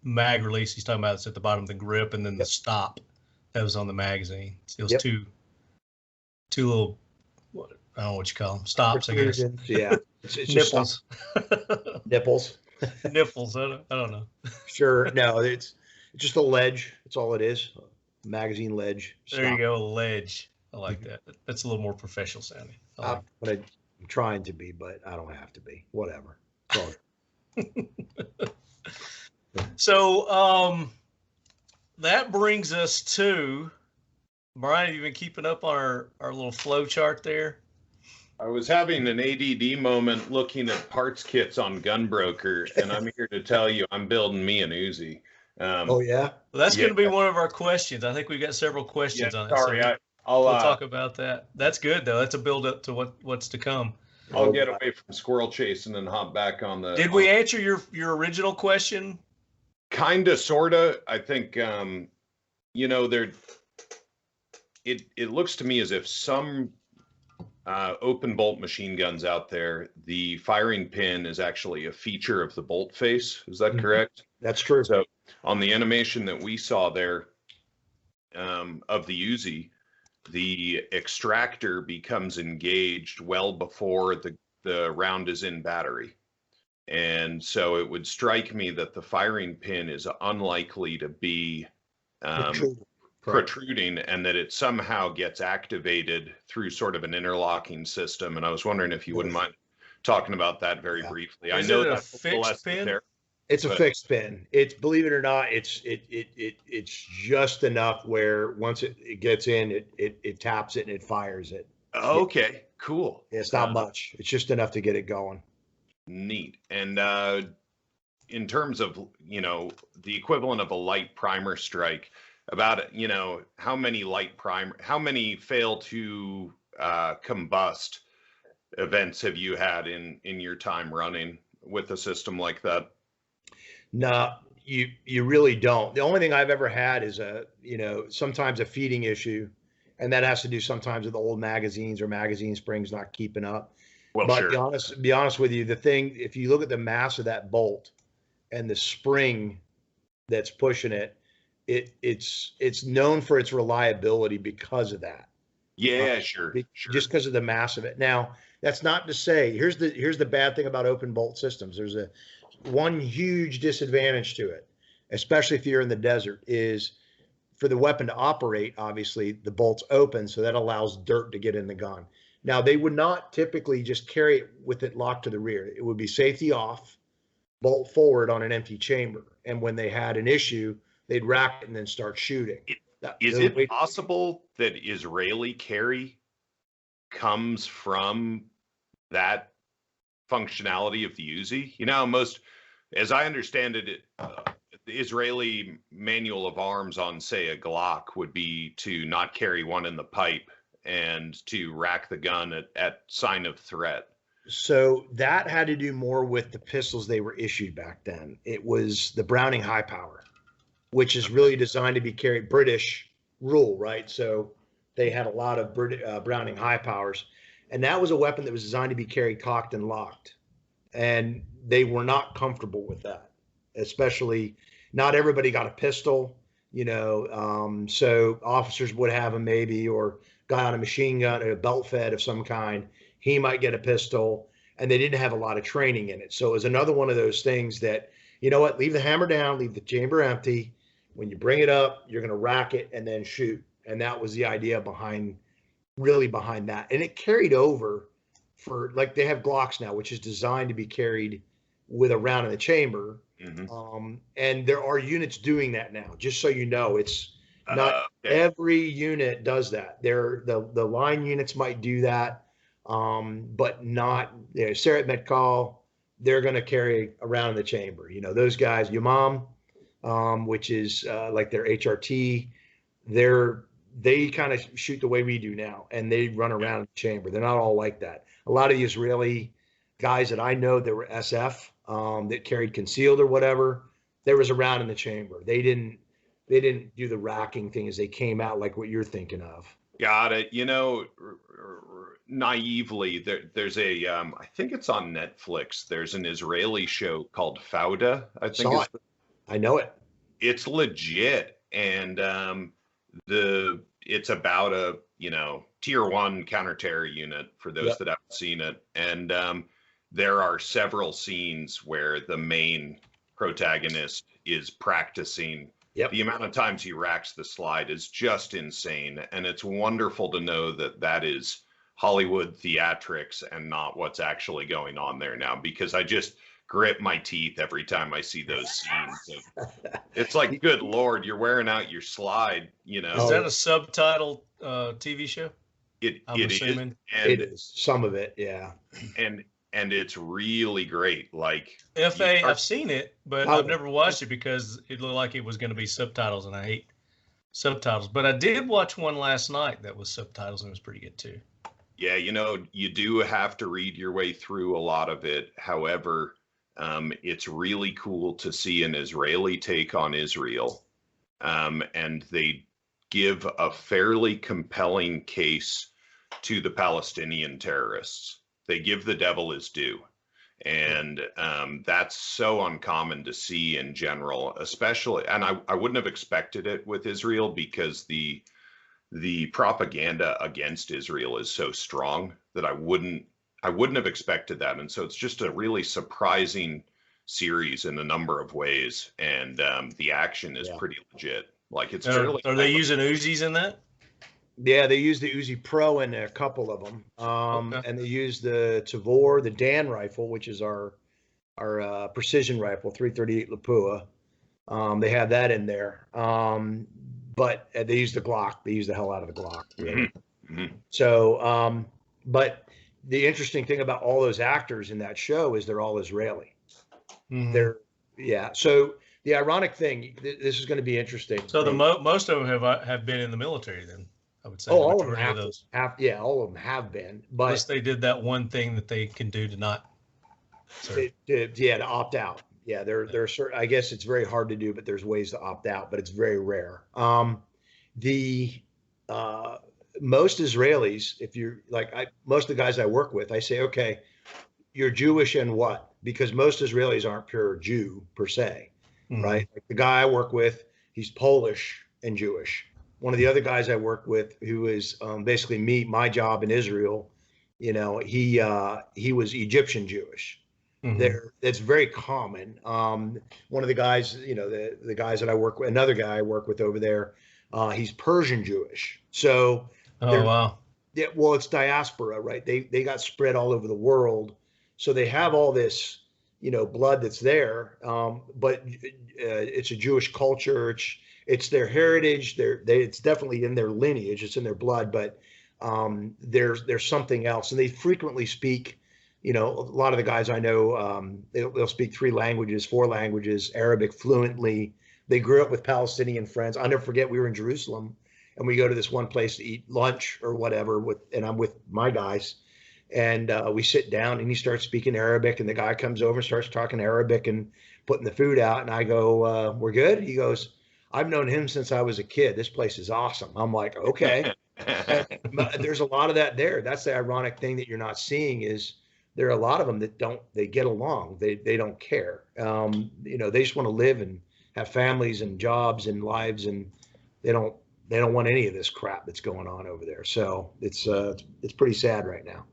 mag release he's talking about. It's at the bottom of the grip, and then the stop that was on the magazine. It was two little, I don't know what you call them, stops, I guess. Yeah. It's nipples. Nipples. Nipples. I don't know. Sure. No, it's just a ledge. That's all it is. Magazine ledge. Stop. There you go. A ledge. I like that. That's a little more professional sounding. But I'm trying to be, but I don't have to be. Whatever. So that brings us to, Brian, have you been keeping up on our little flow chart there? I was having an ADD moment looking at parts kits on Gunbroker, and I'm here to tell you I'm building me an Uzi. Oh, yeah? Well, that's going to be one of our questions. I think we've got several questions on it. Sorry, so we'll talk about that. That's good, though. That's a build up to what's to come. I'll get away from squirrel chasing and hop back on the... Did we answer your original question? Kinda, sorta. I think, you know, it looks to me as if some open bolt machine guns out there, the firing pin is actually a feature of the bolt face. Is that correct? That's true. So on the animation that we saw there of the Uzi, the extractor becomes engaged well before the round is in battery. And so it would strike me that the firing pin is unlikely to be protruding, and that it somehow gets activated through sort of an interlocking system. And I was wondering if you wouldn't mind talking about that very briefly. I know that's a fixed pin. It's a fixed pin. It's, believe it or not, it's just enough where once it gets in, it taps it and it fires it. Okay, cool. Yeah, it's not much. It's just enough to get it going. Neat. And in terms of, the equivalent of a light primer strike, about, how many fail to combust events have you had in your time running with a system like that? No, you really don't. The only thing I've ever had is sometimes a feeding issue, and that has to do sometimes with old magazines or magazine springs not keeping up. Well, but sure. Be honest with you, the thing, if you look at the mass of that bolt and the spring that's pushing it, it's known for its reliability because of that. Yeah, sure. Just because of the mass of it. Now, that's not to say, here's the bad thing about open bolt systems. There's one huge disadvantage to it, especially if you're in the desert, is for the weapon to operate, obviously the bolt's open, so that allows dirt to get in the gun. Now, they would not typically just carry it with it locked to the rear. It would be safety off, bolt forward on an empty chamber. And when they had an issue, they'd rack it and then start shooting. Is it possible that Israeli carry comes from that functionality of the UZI? As I understand it, the Israeli manual of arms on, say, a Glock would be to not carry one in the pipe and to rack the gun at sign of threat. So that had to do more with the pistols they were issued back then. It was the Browning high power, which is really designed to be carried, British rule, right? So they had a lot of Browning high powers, and that was a weapon that was designed to be carried cocked and locked, and they were not comfortable with that. Especially, not everybody got a pistol, so officers would have them maybe, or guy on a machine gun or a belt fed of some kind, he might get a pistol, and they didn't have a lot of training in it. So it was another one of those things that, leave the hammer down, leave the chamber empty. When you bring it up, you're going to rack it and then shoot. And that was the idea behind that. And it carried over for, like, they have Glocks now, which is designed to be carried with a round in the chamber. Mm-hmm. And there are units doing that now, just so you know. It's not every unit does that. The line units might do that, but not, Sarah Metcalf, they're going to carry around in the chamber. Those guys, UMAM, which is like their HRT, they kind of shoot the way we do now, and they run around in the chamber. They're not all like that. A lot of the Israeli guys that I know that were SF, that carried concealed or whatever, there was around in the chamber. They didn't do the racking thing as they came out, like what you're thinking of. Got it. Naively, there's a, I think it's on Netflix. There's an Israeli show called Fauda. I know it. It's legit. And it's about a, tier 1 counter-terror unit for those that haven't seen it. And there are several scenes where the main protagonist is practicing. Yep. The amount of times he racks the slide is just insane. And it's wonderful to know that is Hollywood theatrics and not what's actually going on there now, because I just grit my teeth every time I see those scenes. It's like, good Lord, you're wearing out your slide, Is that a subtitle TV show? I'm assuming. It is. Some of it, yeah. And it's really great. Like FA, I've seen it, but I've never watched it because it looked like it was going to be subtitles, and I hate subtitles. But I did watch one last night that was subtitles, and it was pretty good too. Yeah, you do have to read your way through a lot of it. However, it's really cool to see an Israeli take on Israel, and they give a fairly compelling case to the Palestinian terrorists. They give the devil his due. And that's so uncommon to see in general, especially, and I wouldn't have expected it with Israel, because the propaganda against Israel is so strong that I wouldn't have expected that. And so it's just a really surprising series in a number of ways. And the action is pretty legit. Like it's Are fairly. they using Uzis in that? Yeah, they use the Uzi Pro in a couple of them, Okay. and they use the Tavor, the Dan rifle, which is our precision rifle, 338 Lapua. They have that in there, but they use the Glock. They use the hell out of the Glock, really. Mhm. So, but the interesting thing about all those actors in that show is they're all Israeli. Mhm. They're yeah. So the ironic thing, this is going to be interesting. So the most of them have been in the military then, I would say. Oh, the all of them majority of those. yeah, all of them have been, but Unless they did that one thing that they can do to not serve. to opt out. Yeah, there are certain. I guess it's very hard to do, but there's ways to opt out, but it's very rare. The most Israelis, if you're like most of the guys I work with, I say, okay, you're Jewish and what? Because most Israelis aren't pure Jew per se, right? Like the guy I work with, he's Polish and Jewish. One of the other guys I work with, who is basically my job in Israel, you know, he was Egyptian Jewish. That's very common. One of the guys, you know, the guys that I work with, another guy I work with over there, he's Persian Jewish. So, wow. Yeah, well, it's diaspora, right? They got spread all over the world, so they have all this, you know, blood that's there. But it's a Jewish culture. It's their heritage. It's definitely in their lineage. It's in their blood. But there's something else, and they frequently speak. You know, a lot of the guys I know, they'll speak 3 languages, 4 languages, Arabic fluently. They grew up with Palestinian friends. I'll never forget, we were in Jerusalem, and we go to this one place to eat lunch or whatever, and I'm with my guys, and we sit down, and he starts speaking Arabic, and the guy comes over and starts talking Arabic and putting the food out, and I go, we're good? He goes, I've known him since I was a kid. This place is awesome. I'm like, okay. There's a lot of that there. That's the ironic thing that you're not seeing is, there are a lot of them that they get along. They don't care. You know, they just want to live and have families and jobs and lives, and they don't want any of this crap that's going on over there. So it's pretty sad right now.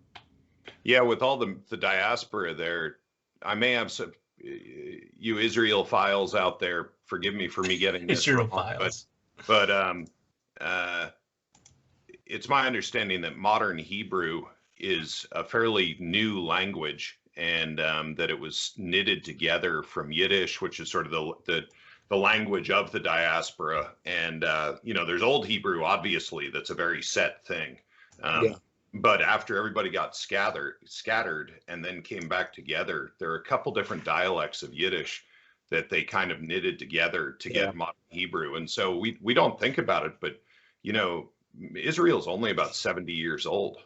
Yeah, with all the diaspora there, I may have some you Israel files out there. Forgive me for me getting this Israel wrong, files. but it's my understanding that modern Hebrew is a fairly new language, and that it was knitted together from Yiddish, which is sort of the language of the diaspora. And you know, there's Old Hebrew, obviously, that's a very set thing. But after everybody got scattered and then came back together, there are a couple different dialects of Yiddish that they kind of knitted together to get modern Hebrew. And so we don't think about it, but you know, Israel's only about 70 years old.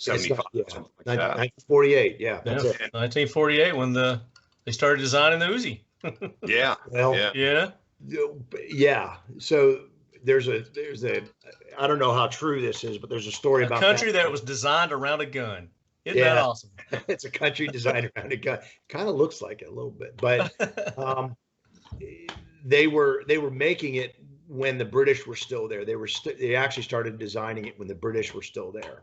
75, something like that. 1948, yeah. That's it. 1948 when they started designing the Uzi. Yeah. Well, yeah. So there's a I don't know how true this is, but there's a story about a country that was designed around a gun. Isn't that awesome? It's a country designed around a gun. Kind of looks like it a little bit, but they were making it when the British were still there. They actually started designing it when the British were still there.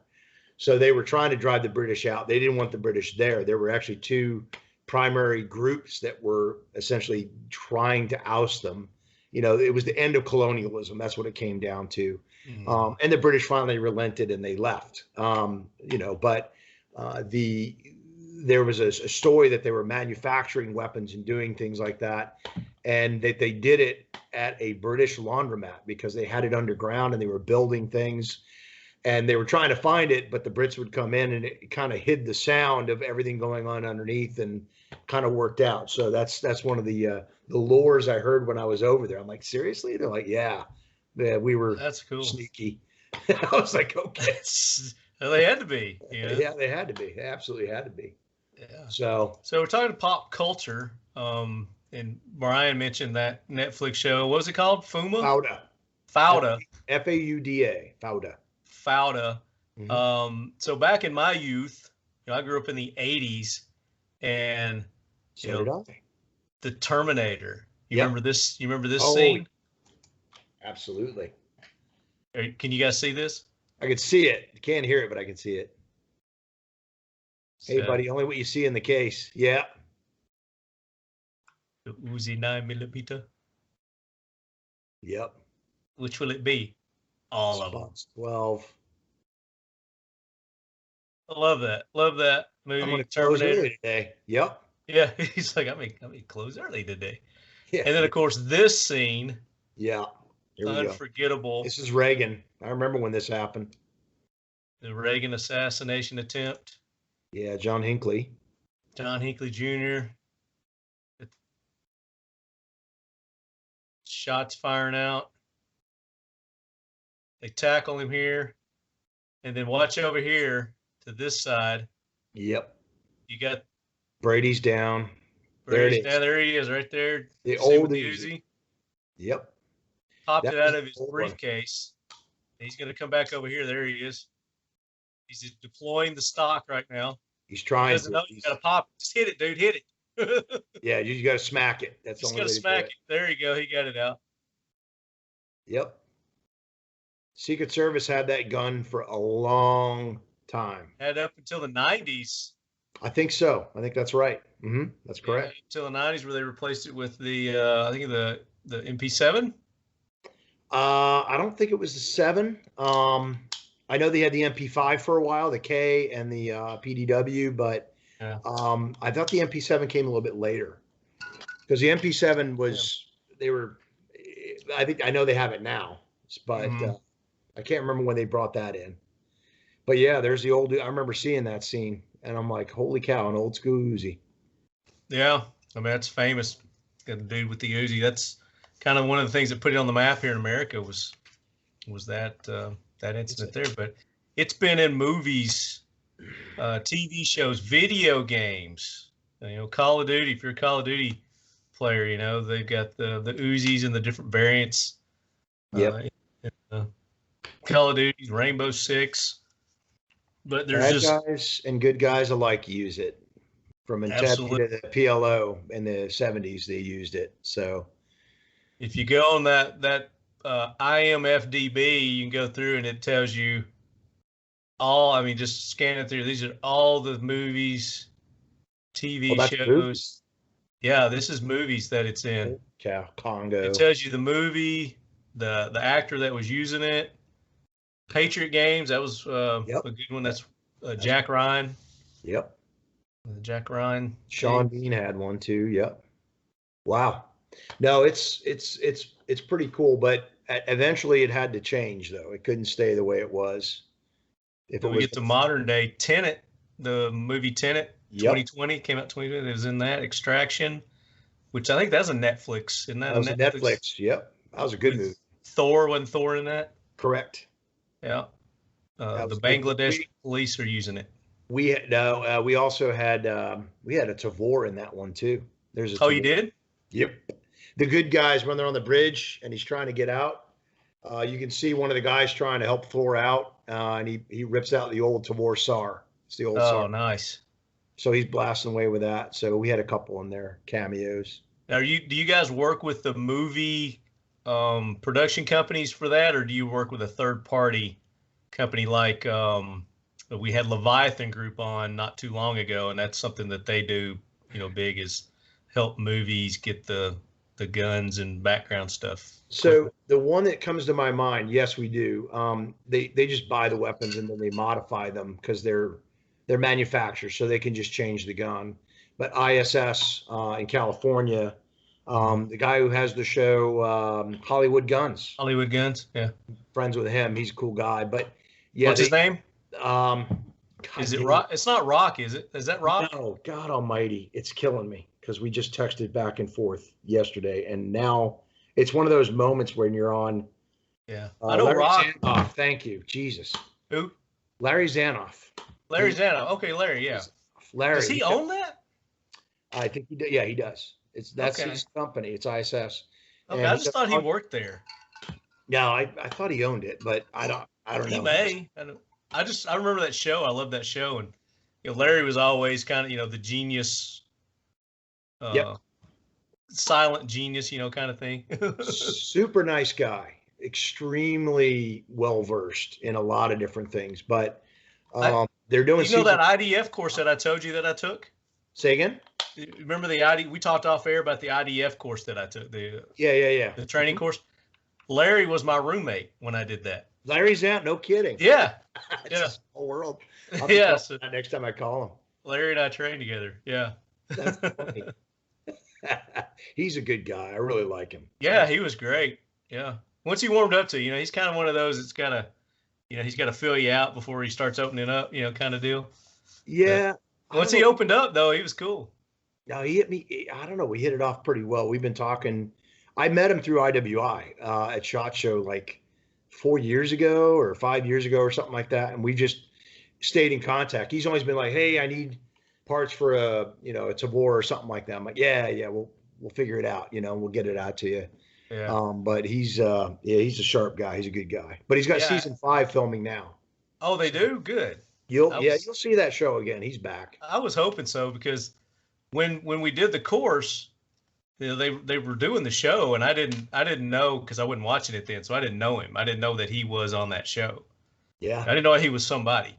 So they were trying to drive the British out. They didn't want the British there. There were actually 2 primary groups that were essentially trying to oust them. You know, it was the end of colonialism. That's what it came down to. And the British finally relented and they left. You know, but there was a story that they were manufacturing weapons and doing things like that, and that they did it at a British laundromat because they had it underground and they were building things. And they were trying to find it, but the Brits would come in and it kind of hid the sound of everything going on underneath, and kind of worked out. So that's one of the lures I heard when I was over there. I'm like, seriously? They're like, yeah, we were. That's cool. Sneaky. I was like, okay. Well, they had to be. Yeah, they had to be. They absolutely had to be. Yeah. So we're talking pop culture. And Brian mentioned that Netflix show. What was it called? Fauda. Fauda. Fauda. Fauda. Fauda. So back in my youth, you know, I grew up in the 80s, and the Terminator. You remember this? You remember this scene? Absolutely. Can you guys see this? I can see it. You can't hear it, but I can see it. Hey, buddy, only what you see in the case. Yeah. The Uzi 9mm. Yep. Which will it be? All of them. Spots 12. I love that. Love that movie. I'm going to close early today. Yep. Yeah, he's like, I may close early today. Yeah. And then, of course, this scene. Yeah. Here we unforgettable. Go. This is Reagan. I remember when this happened. The Reagan assassination attempt. Yeah, John Hinckley. John Hinckley Jr. Shots firing out. They tackle him here. And then watch over here to this side. Yep. You got Brady's down. Brady's down. There he is, right there. The old Uzi. Yep. Popped it out of his briefcase. He's going to come back over here. There he is. He's deploying the stock right now. He's trying to. You got to pop. Just hit it, dude. Hit it. Yeah, you got to smack it. That's the only way to smack it. There you go. He got it out. Yep. Secret Service had that gun for a long time. Had up until the 90s. I think so. I think that's right. That's correct. Yeah, until the 90s, where they replaced it with the I think the MP7. I don't think it was the 7. I know they had the MP5 for a while, the K and the PDW, but yeah. I thought the MP7 came a little bit later because the MP7 was they were. I know they have it now, but I can't remember when they brought that in. But yeah, there's the old. I remember seeing that scene, and I'm like, holy cow, an old school Uzi. Yeah, I mean that's famous. Got the dude with the Uzi. That's kind of one of the things that put it on the map here in America was that that incident there. But it's been in movies, TV shows, video games. You know, Call of Duty. If you're a Call of Duty player, you know they've got the Uzis and the different variants. Yep. Call of Duty, Rainbow Six. But there's bad guys and good guys alike use it. From Entebbe to the PLO in the 70s, they used it. So if you go on that IMFDB, you can go through and it tells you all. I mean, just scan it through. These are all the movies, TV shows. Movies. Yeah, this is movies that it's in. Congo. It tells you the movie, the actor that was using it. Patriot Games, that was a good one. That's Jack Ryan. Yep. Jack Ryan. Sean Bean had one too. Yep. Wow. No, it's pretty cool, but eventually it had to change though. It couldn't stay the way it was. If we get to modern day, Tenet, the movie Tenet, 2020 came out 2020. It was in that Extraction, which I think that's a Netflix. Isn't that was a Netflix? Yep. That was a good movie. Thor, wasn't Thor in that? Correct. Yeah. The Bangladesh police are using it. We also had we had a Tavor in that one too. There's a Tavor. You did? Yep. The good guys when they're on the bridge and he's trying to get out, you can see one of the guys trying to help Thor out, and he rips out the old Tavor SAR. It's the old SAR. Oh, nice. So he's blasting away with that. So we had a couple in there, cameos. Now, do you guys work with the movie production companies for that, or do you work with a third party company like we had Leviathan Group on not too long ago, and that's something that they do, big is help movies get the guns and background stuff. So the one that comes to my mind, yes, we do. They just buy the weapons and then they modify them because they're manufacturers, so they can just change the gun. But ISS in California, the guy who has the show Hollywood Guns. Hollywood Guns, yeah. Friends with him. He's a cool guy. But yeah, what's his name? Is it Rock? It's not Rock, is it? Is that Rock? No, God Almighty, it's killing me because we just texted back and forth yesterday, and now it's one of those moments when you're on. Yeah, I know Larry Rock. Zanoff, thank you, Jesus. Who? Larry Zanoff. Larry Zanoff. Okay, Larry. Yeah. Larry. Does he own that? I think he does. Yeah, he does. That's his company. It's ISS. Okay, I just thought he worked there. No, I thought he owned it, but I don't know. He may. I remember that show. I love that show, and Larry was always kind of the genius, silent genius, kind of thing. Super nice guy, extremely well versed in a lot of different things. But they're doing. That IDF course that I told you that I took? Say again. Remember the we talked off air about the IDF course that I took. The The training course. Larry was my roommate when I did that. Larry's out. No kidding. Yeah. It's Yeah. a small world. Yeah. So, next time I call him. Larry and I trained together. Yeah. That's funny. He's a good guy. I really like him. Yeah, he was great. Yeah. Once he warmed up to, he's kind of one of those that's got to, he's got to fill you out before he starts opening up, kind of deal. Yeah. But once he opened up, though, he was cool. No, he hit me. I don't know. We hit it off pretty well. We've been talking. I met him through IWI at SHOT Show like 4 years ago or 5 years ago or something like that. And we just stayed in contact. He's always been like, hey, I need parts for a Tavor or something like that. I'm like, yeah, we'll figure it out. We'll get it out to you. Yeah. But he's a sharp guy. He's a good guy. But he's got season 5 filming now. Oh, they do? Good. You'll see that show again. He's back. I was hoping so, because when we did the course, they were doing the show, and I didn't know, because I wasn't watching it then, so I didn't know him. I didn't know that he was on that show. Yeah. I didn't know he was somebody.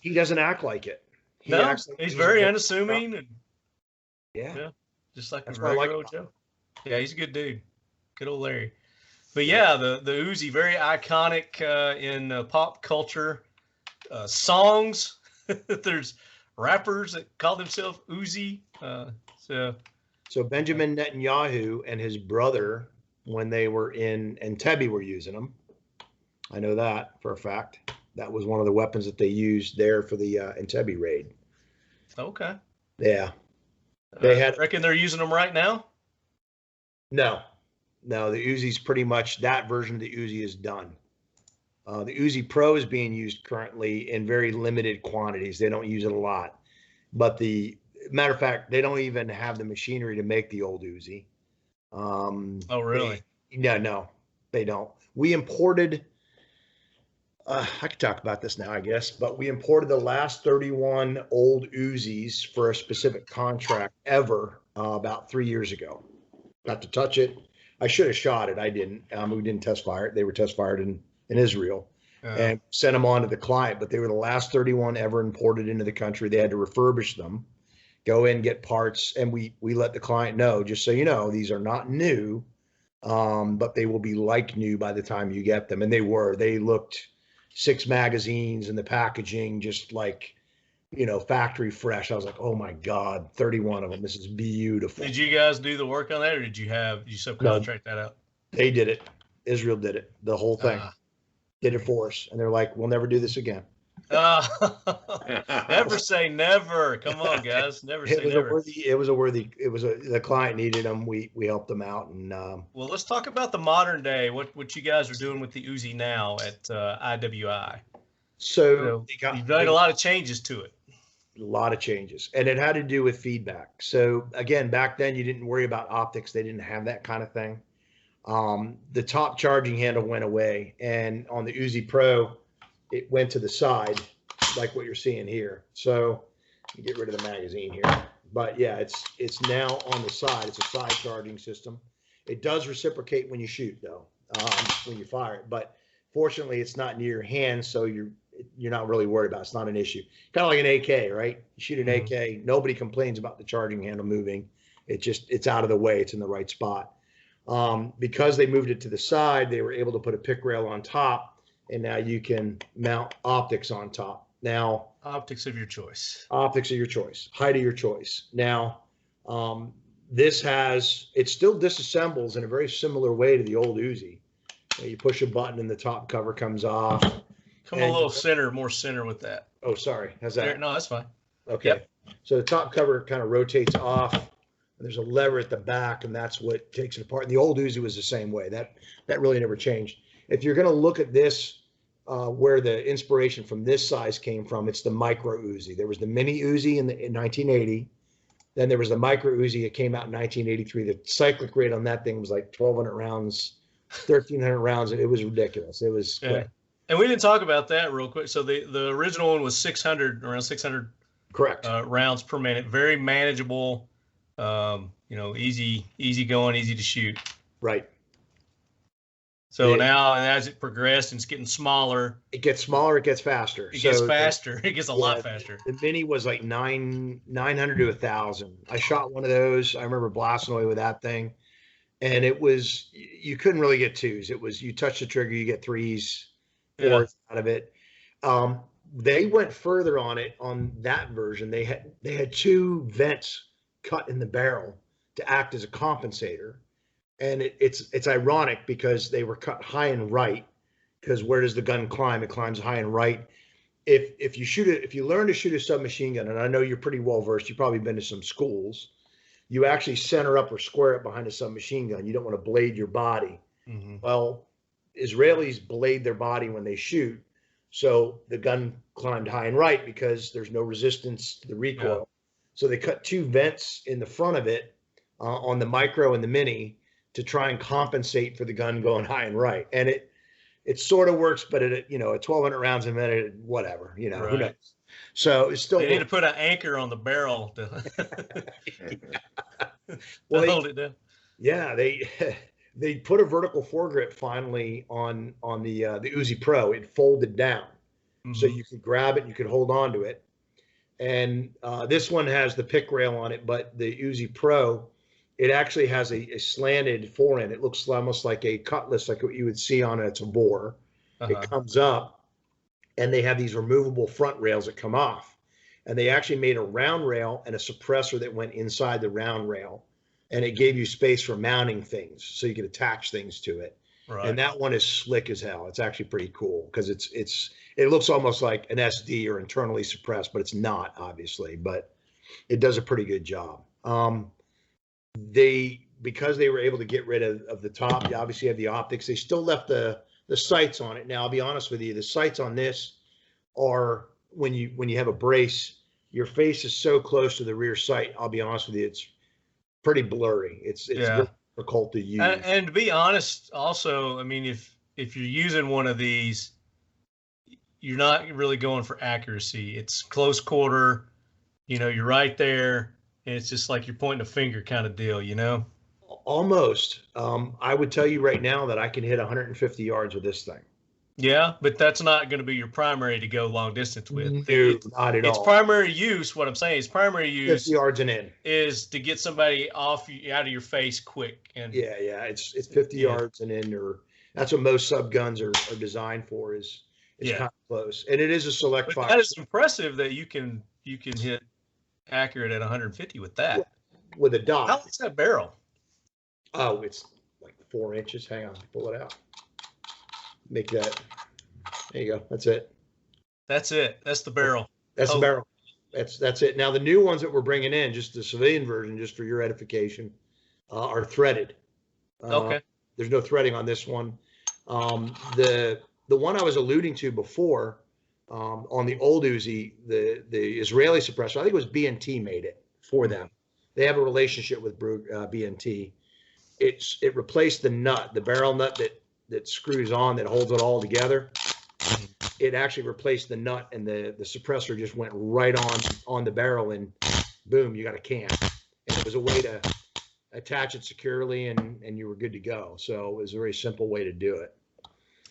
He doesn't act like it. He's very unassuming. And, yeah. Just like That's a what I like regular Joe. Yeah, he's a good dude. Good old Larry. But yeah, the Uzi, very iconic in pop culture. Songs. There's rappers that call themselves Uzi. So Benjamin Netanyahu and his brother, when they were in Entebbe, were using them. I know that for a fact. That was one of the weapons that they used there for the Entebbe raid. Okay. Yeah. Reckon they're using them right now? No, the Uzi's pretty much, that version of the Uzi is done. The Uzi Pro is being used currently in very limited quantities. They don't use it a lot. But matter of fact, they don't even have the machinery to make the old Uzi. Oh, really? No, they don't. We imported, I could talk about this now, I guess, but we imported the last 31 old Uzis for a specific contract ever about 3 years ago. Got to touch it. I should have shot it. I didn't. We didn't test fire it. They were test fired in Israel and sent them on to the client. But they were the last 31 ever imported into the country. They had to refurbish them, go in, get parts, and we let the client know, just so you know, these are not new, but they will be like new by the time you get them. And they were. They looked 6 magazines and the packaging just like, factory fresh. I was like, oh my God, 31 of them. This is beautiful. Did you guys do the work on that, or did you subcontract that out? They did it. Israel did it. The whole thing. Did it for us. And they're like, we'll never do this again. Never say never. Come on, guys. Never say never. The client needed them. We helped them out. And well, let's talk about the modern day. What you guys are doing with the Uzi now at IWI. So you've made a lot of changes to it. A lot of changes, and it had to do with feedback. So again, back then you didn't worry about optics. They didn't have that kind of thing. The top charging handle went away, and on the Uzi Pro, it went to the side, like what you're seeing here. So you get rid of the magazine here, but yeah, it's now on the side. It's a side charging system. It does reciprocate when you shoot, though, when you fire it, but fortunately it's not near your hand, so you're not really worried about it. It's not an issue. Kind of like an AK, right? You shoot an AK, nobody complains about the charging handle moving. It's out of the way. It's in the right spot. Because they moved it to the side, they were able to put a pick rail on top, and now you can mount optics on top. Now, optics of your choice. Optics of your choice. Height of your choice. Now, it still disassembles in a very similar way to the old Uzi. You push a button and the top cover comes off. Come a little more center with that. Oh, sorry. How's that? No, that's fine. Okay. Yep. So the top cover kind of rotates off, and there's a lever at the back, and that's what takes it apart. And the old Uzi was the same way. That really never changed. If you're going to look at this, where the inspiration from this size came from, it's the micro Uzi. There was the mini Uzi in 1980. Then there was the micro Uzi. It came out in 1983. The cyclic rate on that thing was like 1,200 rounds, 1,300 rounds. It was ridiculous. It was quick. And we didn't talk about that real quick. So the original one was around 600 correct rounds per minute. Very manageable, easy going, easy to shoot. Right. So now, as it progressed and it's getting smaller. It gets smaller, it gets faster. It gets faster. It gets a lot faster. The mini was like 900 to 1,000. I shot one of those. I remember blasting away with that thing. and you couldn't really get twos. It was you touch the trigger, you get threes, Yeah. fours out of it. They went further on it on that version. They had two vents cut in the barrel to act as a compensator, and it's ironic because they were cut high and right. Because where does the gun climb? It climbs high and right. If you learn to shoot a submachine gun, and I know you're pretty well versed, you've probably been to some schools. You actually center up or square it behind a submachine gun. You don't want to blade your body. Mm-hmm. Well, Israelis blade their body when they shoot, so the gun climbed high and right because there's no resistance to the recoil. Yeah. So they cut two vents in the front of it on the micro and the mini to try and compensate for the gun going high and right. And it sort of works, but at 1,200 rounds a minute, whatever, who Right. knows? So it's still. They need to put an anchor on the barrel to, Well, hold it down. Yeah, they put a vertical foregrip finally on the Uzi Pro. It folded down, so Mhm. you could grab it, you could hold on to it. And this one has the pick rail on it, but the Uzi Pro, it actually has a slanted fore end. It looks almost like a cutlass, like what you would see on a bore. Uh-huh. It comes up, and they have these removable front rails that come off. And they actually made a round rail and a suppressor that went inside the round rail, and it gave you space for mounting things, so you could attach things to it. Right. And that one is slick as hell. It's actually pretty cool because it looks almost like an SD or internally suppressed, but it's not, obviously. But it does a pretty good job. Because they were able to get rid of the top, you obviously have the optics. They still left the sights on it. Now, I'll be honest with you, the sights on this are when you have a brace, your face is so close to the rear sight. I'll be honest with you, it's pretty blurry. It's very difficult to use. And to be honest, also, I mean, if you're using one of these, you're not really going for accuracy. It's close quarter, you're right there, and it's just like you're pointing a finger kind of deal, Almost. I would tell you right now that I can hit 150 yards with this thing. Yeah, but that's not going to be your primary to go long distance with. No, not at all. Its primary use, what I'm saying is primary use 50 yards and in is to get somebody out of your face quick. And yeah, it's 50 yards and in, or that's what most sub guns are designed for. Is kind of close, and it is a select fire. That is impressive that you can hit accurate at 150 with that. With a dot. How long's that barrel? Oh, it's like 4 inches. Hang on, pull it out. Make that. There you go. That's it. That's it. That's the barrel. That's the barrel. That's it. Now the new ones that we're bringing in, just the civilian version, just for your edification, are threaded. Okay. There's no threading on this one. The one I was alluding to before, on the old Uzi, the Israeli suppressor, I think it was B&T made it for them. They have a relationship with B&T. It replaced the nut, the barrel nut that screws on, that holds it all together. It actually replaced the nut, and the suppressor just went right on the barrel, and boom, you got a can. And it was a way to attach it securely, and you were good to go. So it was a very simple way to do it.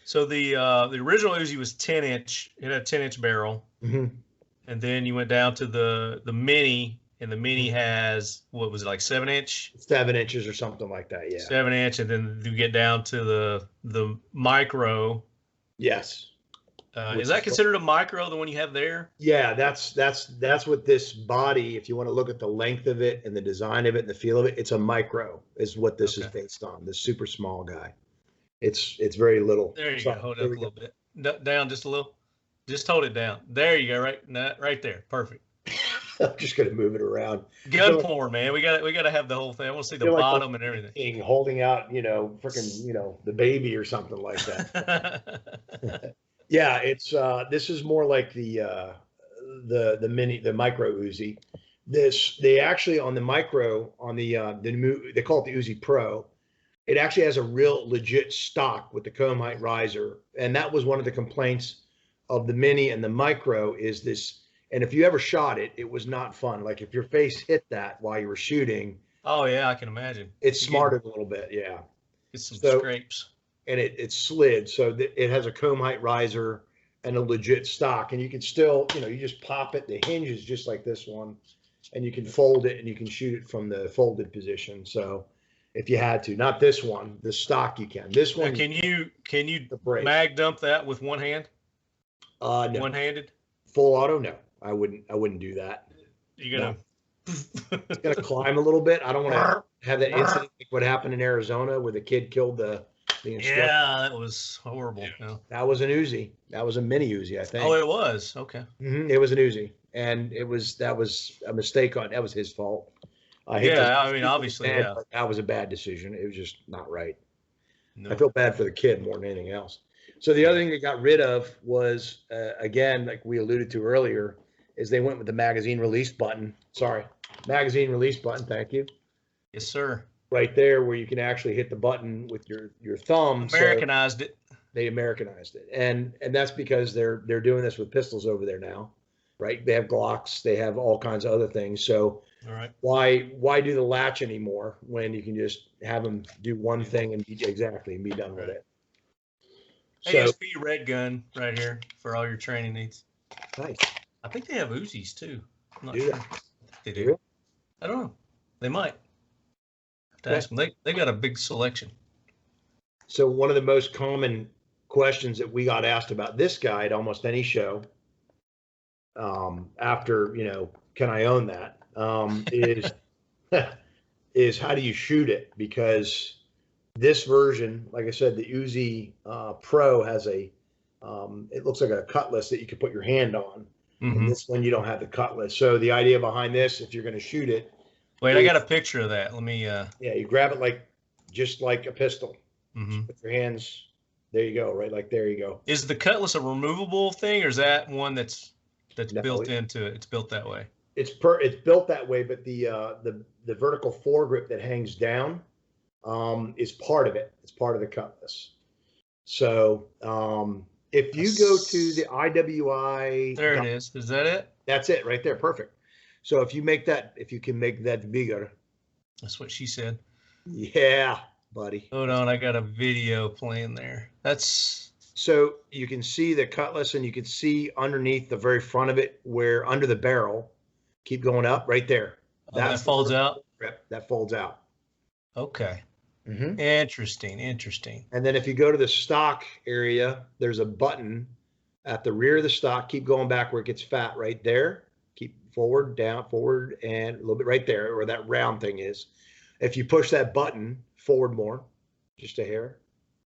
So the original Uzi was 10-inch. It had a 10-inch barrel, and then you went down to the mini, and the mini has, what was it, like 7-inch? 7 inches or something like that, yeah. 7-inch, and then you get down to the micro. Yes. Is that considered a micro, the one you have there? Yeah, that's what this body, if you want to look at the length of it and the design of it and the feel of it, it's a micro is what this is based on, this super small guy. It's very little. There you go. Hold it up a little bit. Down just a little. Just hold it down. There you go. Right there. Perfect. I'm just gonna move it around. Gun porn, man. We got to have the whole thing. I want to see the bottom and everything. Holding out, freaking, the baby or something like that. Yeah, it's this is more like the micro Uzi. They actually on the micro on they call it the Uzi Pro. It actually has a real legit stock with the comb height riser, and that was one of the complaints of the mini and the micro is this. And if you ever shot it, it was not fun. Like if your face hit that while you were shooting. Oh yeah, I can imagine. It smarted a little bit, yeah. It's some scrapes. And it slid, so it has a comb height riser and a legit stock, and you can still, you just pop it. The hinge is just like this one, and you can fold it and you can shoot it from the folded position. So if you had to. Not this one. The stock you can. This one. Can you the brace. mag dump that with one hand? No. One-handed? Full auto? No, I wouldn't do that. You're gonna. No. It's gonna climb a little bit. I don't want to have that incident like what happened in Arizona where the kid killed the instructor. Yeah, that was horrible. Yeah. That was an Uzi. That was a mini Uzi, I think. Oh, it was. Okay. It was an Uzi, and that was a mistake that was his fault. I mean, obviously, bad, but that was a bad decision. It was just not right. No. I feel bad for the kid more than anything else. So the other thing they got rid of was, again, like we alluded to earlier, is they went with the magazine release button. Sorry, magazine release button. Thank you. Yes, sir. Right there, where you can actually hit the button with your thumb. Americanized it. They Americanized it, and that's because they're doing this with pistols over there now, right? They have Glocks, they have all kinds of other things. So all right, why do the latch anymore when you can just have them do one thing and be done with it? So, ASP red gun right here for all your training needs. Nice. I think they have Uzis too. I'm not Do sure. they? They do. Really? I don't know. They might. Have to ask them. They got a big selection. So one of the most common questions that we got asked about this guy at almost any show, after can I own that? Is is how do you shoot it? Because this version, like I said, the UZI Pro has it looks like a cutlass that you can put your hand on. Mm-hmm. And this one, you don't have the cutlass. So the idea behind this, if you're going to shoot it. Wait, I got a picture of that. Let me. Yeah, you grab it just like a pistol. Mm-hmm. With your hands. There you go. Right, like there you go. Is the cutlass a removable thing, or is that one that's No, built into it? It's built that way. It's built that way, but the vertical foregrip that hangs down is part of it. It's part of the cutlass. So if you go to the IWI, there it is. Is that it? That's it right there. Perfect. So if you can make that bigger. That's what she said. Yeah, buddy. Hold on, I got a video playing there. That's so you can see the cutlass, and you can see underneath the very front of it, where under the barrel. Keep going up right there. That folds out. That folds out. Okay. Mm-hmm. Interesting. And then if you go to the stock area, there's a button at the rear of the stock. Keep going back where it gets fat right there. Keep forward, down, forward, and a little bit right there where that round thing is. If you push that button forward more, just a hair,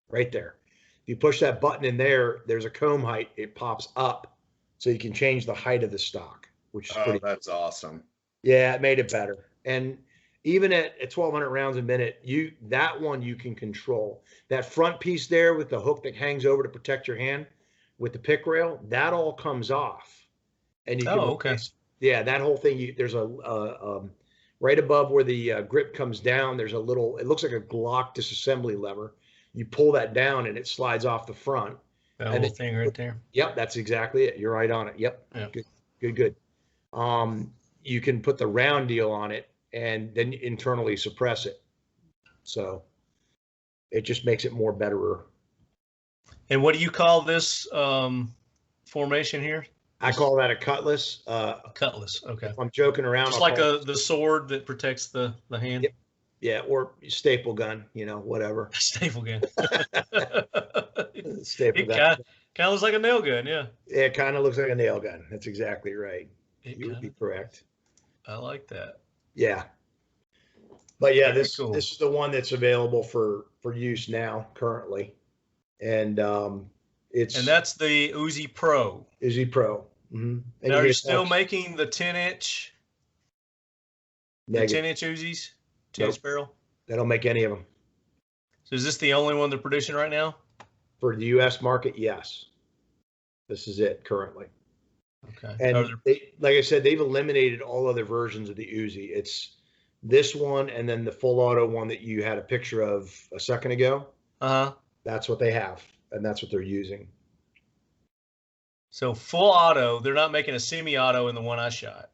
right there. If you push that button in there, there's a comb height. It pops up so you can change the height of the stock, which is pretty. That's awesome. Yeah, it made it better. And even at 1,200 rounds a minute, that one you can control. That front piece there with the hook that hangs over to protect your hand with the pick rail, that all comes off. And you can, okay. Yeah, that whole thing. There's a right above where the grip comes down. There's a little. It looks like a Glock disassembly lever. You pull that down and it slides off the front. That little thing right there. Yep, that's exactly it. You're right on it. Yep. Yeah. Good. You can put the round deal on it and then internally suppress it. So it just makes it more betterer. And what do you call this formation here? I call that a cutlass. A cutlass. Okay. If I'm joking around. Just like the sword that protects the hand. Yep. Yeah, or staple gun, whatever. Staple gun. Staple gun. Kind of looks like a nail gun, yeah. It kind of looks like a nail gun. That's exactly right. You would be correct. I like that. Yeah. But yeah, Very cool. This is the one that's available for use now currently. And that's the UZI Pro. UZI Pro. Mm-hmm. Now, are you still making the 10-inch? The 10-inch Uzis? 10-inch barrel? They don't make any of them. So is this the only one they're producing right now? For the U.S. market, yes. This is it currently. Okay. And like I said, they've eliminated all other versions of the Uzi. It's this one and then the full auto one that you had a picture of a second ago. Uh-huh. That's what they have, and that's what they're using. So full auto, they're not making a semi-auto in the one I shot.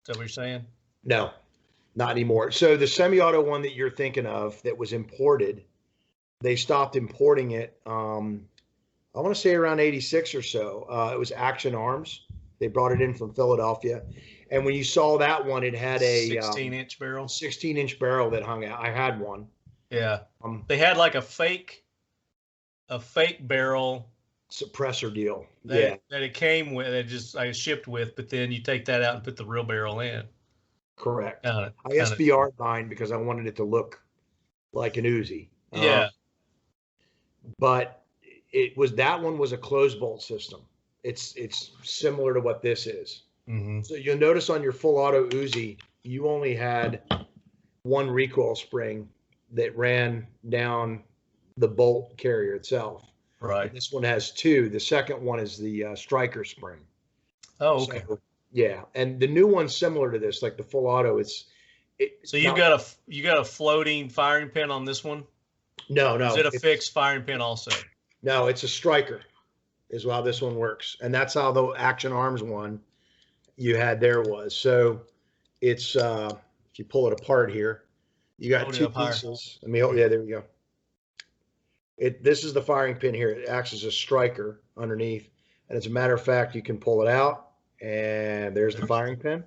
Is that what you're saying? No, not anymore. So the semi-auto one that you're thinking of that was imported, they stopped importing it. I want to say around 86 or so. It was Action Arms. They brought it in from Philadelphia. And when you saw that one, it had a 16-inch barrel. 16-inch barrel that hung out. I had one. Yeah. They had like a fake barrel suppressor deal. That it came with, I shipped with, but then you take that out and put the real barrel in. Correct. I SBR'd mine because I wanted it to look like an Uzi. Yeah. But that one was a closed bolt system. It's similar to what this is. Mm-hmm. So you'll notice on your full auto Uzi, you only had one recoil spring that ran down the bolt carrier itself. Right. And this one has two. The second one is the striker spring. Oh, okay. So, yeah, and the new one's similar to this, like the full auto. So you got a floating firing pin on this one? No. Is it a fixed firing pin also? No, it's a striker, is how this one works, and that's how the Action Arms one you had there was. So it's if you pull it apart here, you got two pieces. Let me hold. Yeah, there we go. This is the firing pin here. It acts as a striker underneath, and as a matter of fact, you can pull it out, and there's the firing pin.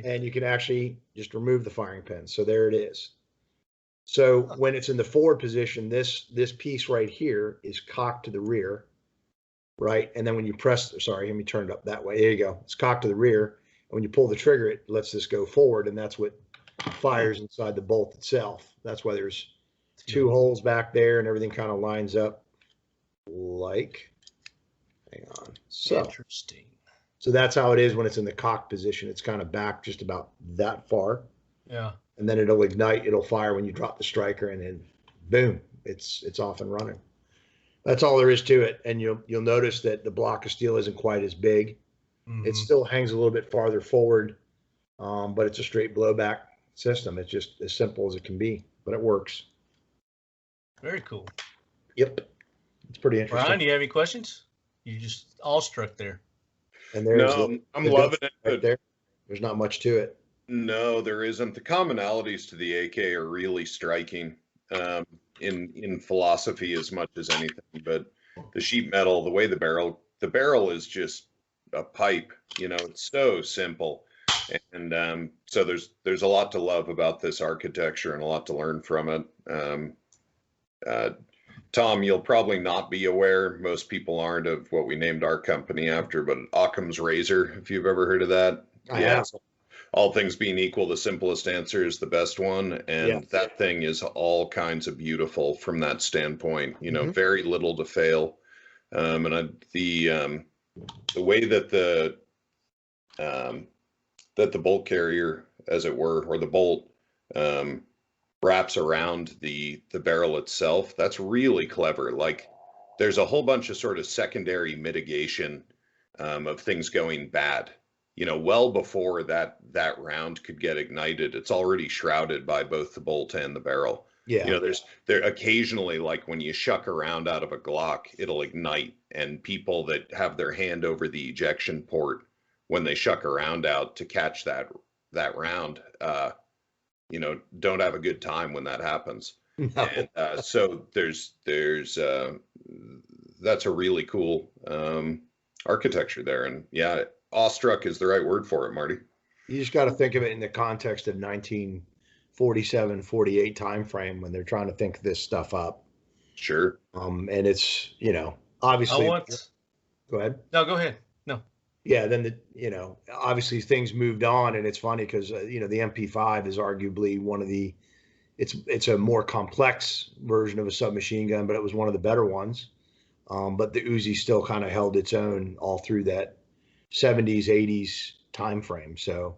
And you can actually just remove the firing pin. So there it is. So when it's in the forward position, this piece right here is cocked to the rear, right? And then when you press, sorry, let me turn it up that way. There you go. It's cocked to the rear. And when you pull the trigger, it lets this go forward, and that's what fires inside the bolt itself. That's why there's two holes back there, and everything kind of lines up like, hang on. So interesting. So that's how it is when it's in the cocked position. It's kind of back just about that far. Yeah. And then it'll ignite, it'll fire when you drop the striker, and then boom, it's off and running. That's all there is to it. And you'll notice that the block of steel isn't quite as big. Mm-hmm. It still hangs a little bit farther forward, but it's a straight blowback system. It's just as simple as it can be, but it works. Very cool. Yep. It's pretty interesting. Brian, do you have any questions? You just awestruck there. And there's I'm loving it. Right there. There's not much to it. No, there isn't. The commonalities to the AK are really striking in philosophy as much as anything. But the sheet metal, the way the barrel is just a pipe. It's so simple, and so there's a lot to love about this architecture and a lot to learn from it. Tom, you'll probably not be aware, most people aren't, of what we named our company after, but Occam's razor, if you've ever heard of that. I have. All things being equal, the simplest answer is the best one. And that thing is all kinds of beautiful from that standpoint, very little to fail. And the way that the bolt carrier, as it were, or the bolt, wraps around the barrel itself, that's really clever. Like, there's a whole bunch of sort of secondary mitigation of things going bad. Well before that round could get ignited, it's already shrouded by both the bolt and the barrel. Yeah. There occasionally, like when you shuck a round out of a Glock, it'll ignite, and people that have their hand over the ejection port when they shuck a round out to catch that round, don't have a good time when that happens. No. And so that's a really cool architecture there. And yeah, awestruck is the right word for it, Marty. You just got to think of it in the context of 1947, 48 time frame when they're trying to think this stuff up. Sure. And it's, obviously. Go ahead. No, go ahead. No. Yeah, then obviously things moved on, and it's funny because the MP5 is arguably one of the, it's a more complex version of a submachine gun, but it was one of the better ones. But the Uzi still kind of held its own all through that 70s, 80s time frame. So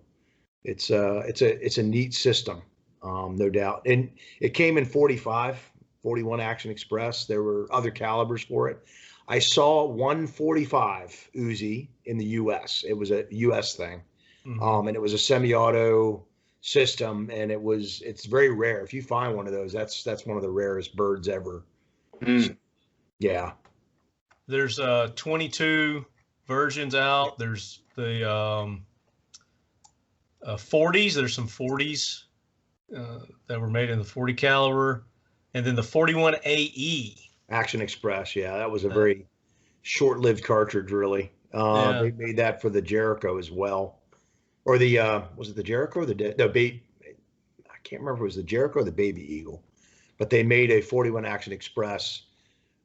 it's a neat system, no doubt. And it came in 45, 41 Action Express. There were other calibers for it. I saw 145 Uzi in the U.S. It was a U.S. thing, and it was a semi-auto system, and it's very rare. If you find one of those, that's one of the rarest birds ever. So, yeah. There's 22 versions out. There's the 40s. There's some 40s that were made in the 40 caliber, and then the 41 AE. Action Express, yeah, that was a very short-lived cartridge, really. They made that for the Jericho as well. Or the was it the Jericho or I can't remember if it was the Jericho or the Baby Eagle, but they made a 41 Action Express,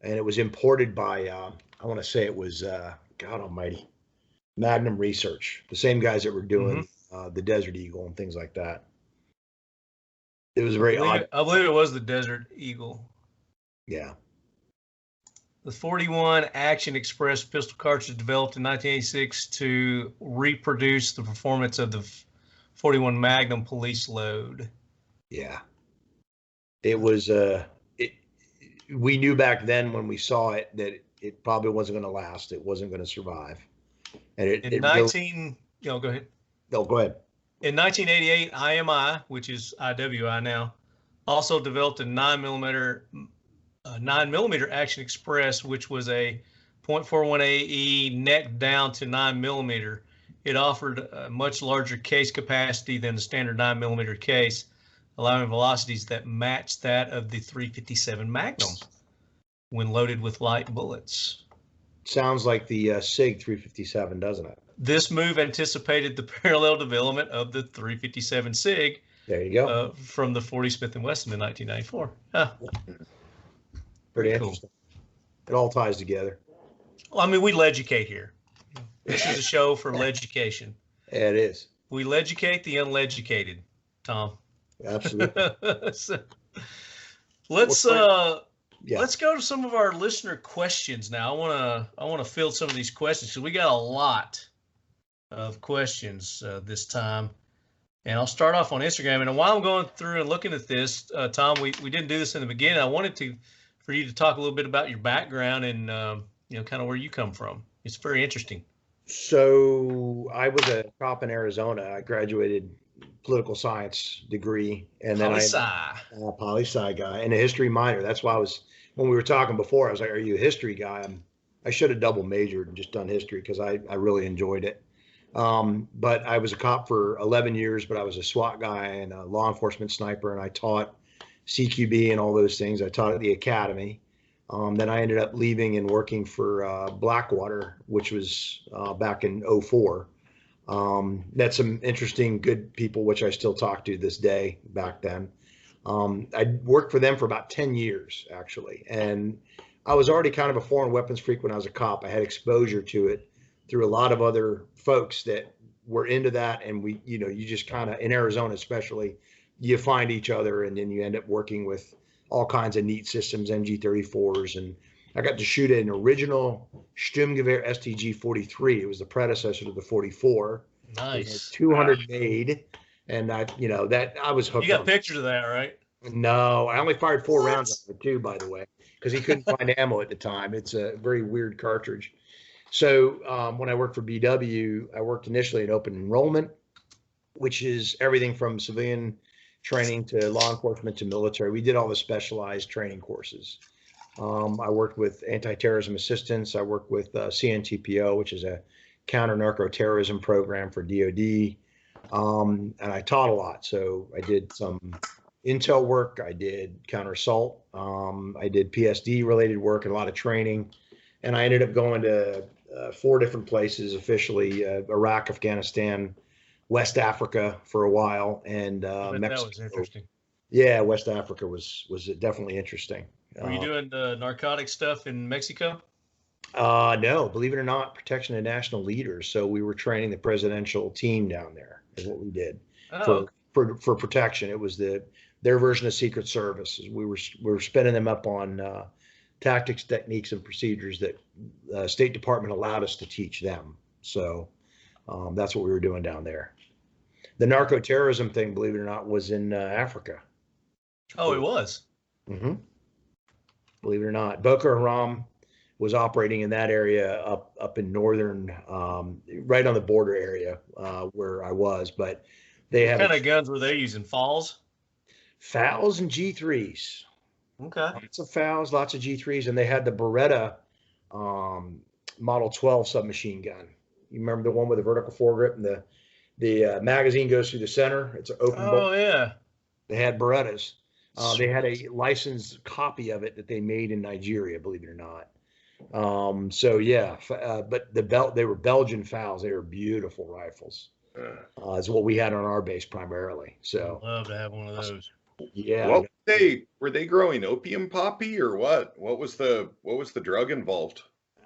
and it was imported by I want to say it was God Almighty, Magnum Research, the same guys that were doing the Desert Eagle and things like that. It was very odd. I believe it was the Desert Eagle. Yeah. The 41 Action Express pistol cartridge developed in 1986 to reproduce the performance of the 41 Magnum police load. Yeah. It was, we knew back then when we saw it that it probably wasn't going to last. It wasn't going to survive. And go ahead. No, go ahead. In 1988, IMI, which is IWI now, also developed a 9mm Action Express, which was a .41 AE neck down to 9mm. It offered a much larger case capacity than the standard 9mm case, allowing velocities that matched that of the .357 Magnum when loaded with light bullets. Sounds like the SIG 357, doesn't it? This move anticipated the parallel development of the .357 SIG. There you go. From the 40 Smith & Wesson in 1994. Huh. Pretty interesting. It all ties together. Well, I mean, we leducate here. This is a show for leducation. Yeah, it is. We leducate the unleducated, Tom. Absolutely. So, let's go to some of our listener questions now. I want to field some of these questions because we got a lot of questions this time. And I'll start off on Instagram. And while I'm going through and looking at this, Tom, we didn't do this in the beginning. I wanted for you to talk a little bit about your background and kind of where you come from. It's very interesting. So I was a cop in Arizona. I graduated political science degree, and then poli-sci guy and a history minor. That's why when we were talking before, I was like, "Are you a history guy?" I should have double majored and just done history because I really enjoyed it. But I was a cop for 11 years, but I was a SWAT guy and a law enforcement sniper, and I taught CQB and all those things. I taught at the academy. Then I ended up leaving and working for Blackwater, which was back in 2004. That's some interesting, good people, which I still talk to this day back then. I worked for them for about 10 years, actually. And I was already kind of a foreign weapons freak when I was a cop. I had exposure to it through a lot of other folks that were into that. And you just kind of, in Arizona especially, you find each other and then you end up working with all kinds of neat systems, MG34s. And I got to shoot an original Sturmgewehr STG-43. It was the predecessor to the 44. Nice. 200 made. And I was hooked. You got pictures of that, right? No, I only fired 4 rounds of it too, by the way, because he couldn't find ammo at the time. It's a very weird cartridge. So when I worked for BW, I worked initially in open enrollment, which is everything from civilian training to law enforcement to military. We did all the specialized training courses. I worked with anti-terrorism assistance. I worked with CNTPO, which is a counter narco-terrorism program for DOD. And I taught a lot. So I did some intel work. I did counter assault. I did PSD related work and a lot of training. And I ended up going to 4 different places officially, Iraq, Afghanistan, West Africa for a while, and Mexico. That was interesting. Yeah, West Africa was definitely interesting. Were you doing narcotic stuff in Mexico? No, believe it or not, protection of national leaders. So we were training the presidential team down there is what we did for protection. It was their version of Secret Service. We were spinning them up on tactics, techniques, and procedures that State Department allowed us to teach them. So that's what we were doing down there. The narco-terrorism thing, believe it or not, was in Africa. Oh, it was? Mm-hmm. Believe it or not. Boko Haram was operating in that area up in northern, right on the border area where I was. But they had... What kind of guns were they using? FALs? FALs and G3s. Okay. Lots of FALs, lots of G3s, and they had the Beretta Model 12 submachine gun. You remember the one with the vertical foregrip and the magazine goes through the center? It's an open bolt. Oh, yeah. They had Berettas. They had a licensed copy of it that they made in Nigeria, believe it or not. So yeah, but they were Belgian FALs. They were beautiful rifles. is what we had on our base primarily. So Love to have one of those. yeah. What were they growing opium poppy or what? What was the drug involved?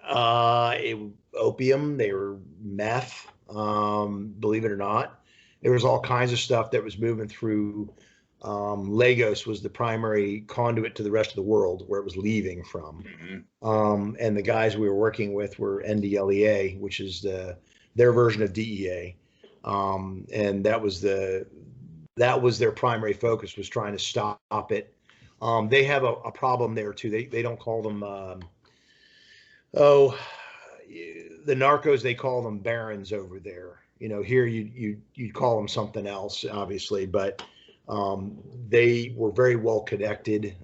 Opium, they were meth, believe it or not. There was all kinds of stuff that was moving through. Lagos was the primary conduit to the rest of the world where it was leaving from. And the guys we were working with were NDLEA, which is their version of DEA. And that was their primary focus, was trying to stop it. They have a problem there too. They don't call them, the narcos, they call them barons over there. Here you'd call them something else, obviously, but they were very well connected.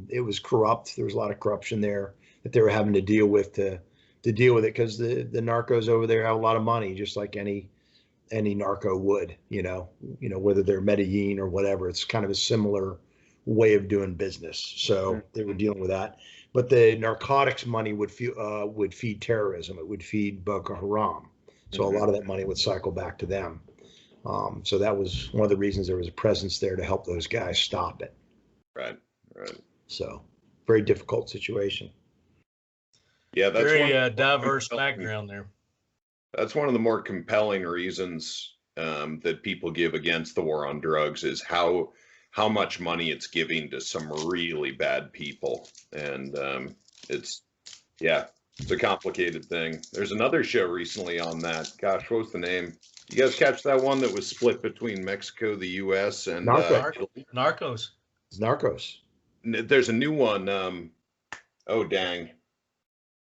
It was corrupt. There was a lot of corruption there that they were having to deal with to deal with it, because the narcos over there have a lot of money, just like any narco would, whether they're Medellin or whatever. It's kind of a similar way of doing business. So they were dealing with that. But the narcotics money would feed terrorism. It would feed Boko Haram. So a lot of that money would cycle back to them. So that was one of the reasons there was a presence there to help those guys stop it. Right. So very difficult situation. Yeah, that's very diverse background there. That's one of the more compelling reasons that people give against the war on drugs, is how much money it's giving to some really bad people. And it's a complicated thing. There's another show recently on that. Gosh, what was the name? You guys catch that one that was split between Mexico, the U.S., and Narcos? It's Narcos. There's a new one. Oh, dang.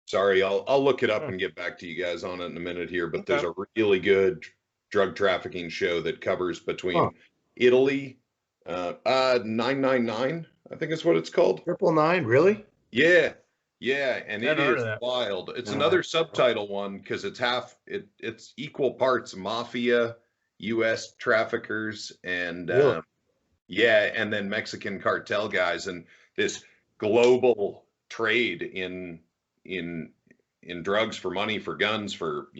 Sorry, I'll look it up and get back to you guys on it in a minute here. But there's a really good drug trafficking show that covers between Italy, 999, I think is what it's called. 999, really? Yeah, and it is wild. It's another subtitle one because it's equal parts mafia, U.S. traffickers, and and then Mexican cartel guys, and this global trade in drugs, for money, for guns, for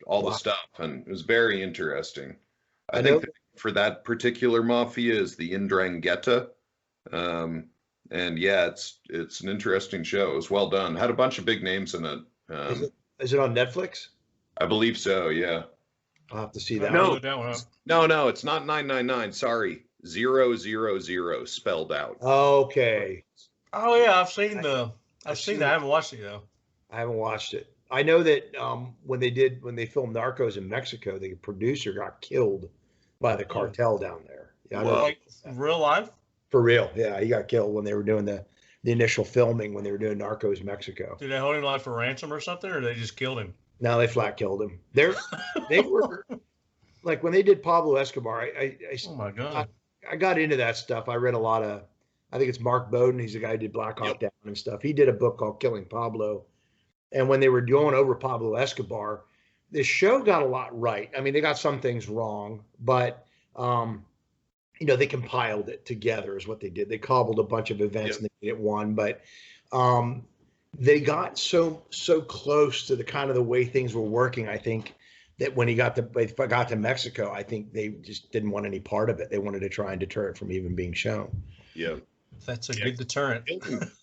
all the stuff. And it was very interesting. I think for that particular mafia is the Ndrangheta. And it's an interesting show. It was well done. Had a bunch of big names in it. Is it on Netflix? I believe so, yeah. I'll have to see that. No, it's not 999. Sorry, 000 spelled out. Okay. Oh yeah, I've seen that. I haven't watched it though. I haven't watched it. I know that when they filmed Narcos in Mexico, the producer got killed by the cartel down there. Yeah, like real life? For real, yeah, he got killed when they were doing the initial filming, when they were doing Narcos Mexico. Did they hold him like for ransom or something, or they just killed him? No, they flat killed him. They were like, when they did Pablo Escobar. Oh my God! I got into that stuff. I read a lot of. I think it's Mark Bowden. He's the guy who did Black Hawk Down and stuff. He did a book called Killing Pablo, and when they were going over Pablo Escobar, this show got a lot right. I mean, they got some things wrong, but they compiled it together is what they did. They cobbled a bunch of events and they made it one, but they got so close to the kind of the way things were working. I think that when they got to Mexico, I think they just didn't want any part of it. They wanted to try and deter it from even being shown. Yeah. That's a good deterrent.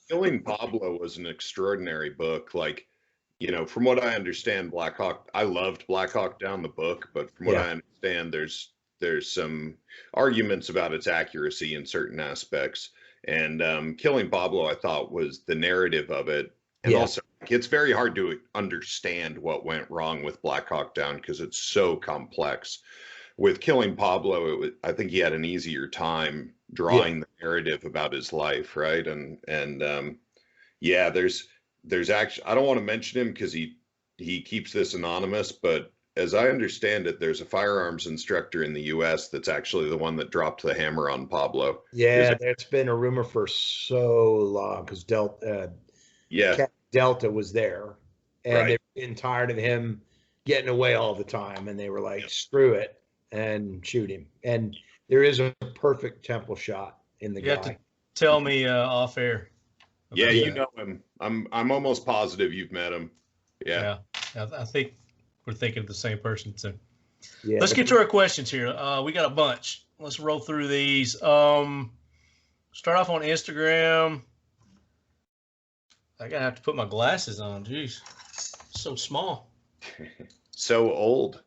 Killing Pablo was an extraordinary book. Like, from what I understand, I loved Black Hawk Down, the book, but from what I understand, there's some arguments about its accuracy in certain aspects. And Killing Pablo, I thought, was the narrative of it. And also, it's very hard to understand what went wrong with Black Hawk Down because it's so complex. With Killing Pablo, I think he had an easier time drawing the narrative about his life, right? And there's actually, I don't want to mention him because he keeps this anonymous, but as I understand it, there's a firearms instructor in the U.S. that's actually the one that dropped the hammer on Pablo. Yeah, that's been a rumor for so long because Delta was there, and they were getting tired of him getting away all the time, and they were like, "Screw it," and shoot him. And there is a perfect temple shot in the guy. You have to tell me off air. Yeah, you know him. I'm almost positive you've met him. Yeah. I think we're thinking of the same person too. Yeah. Let's get to our questions here. We got a bunch. Let's roll through these. Start off on Instagram. I gotta have to put my glasses on. Jeez, so small. So old.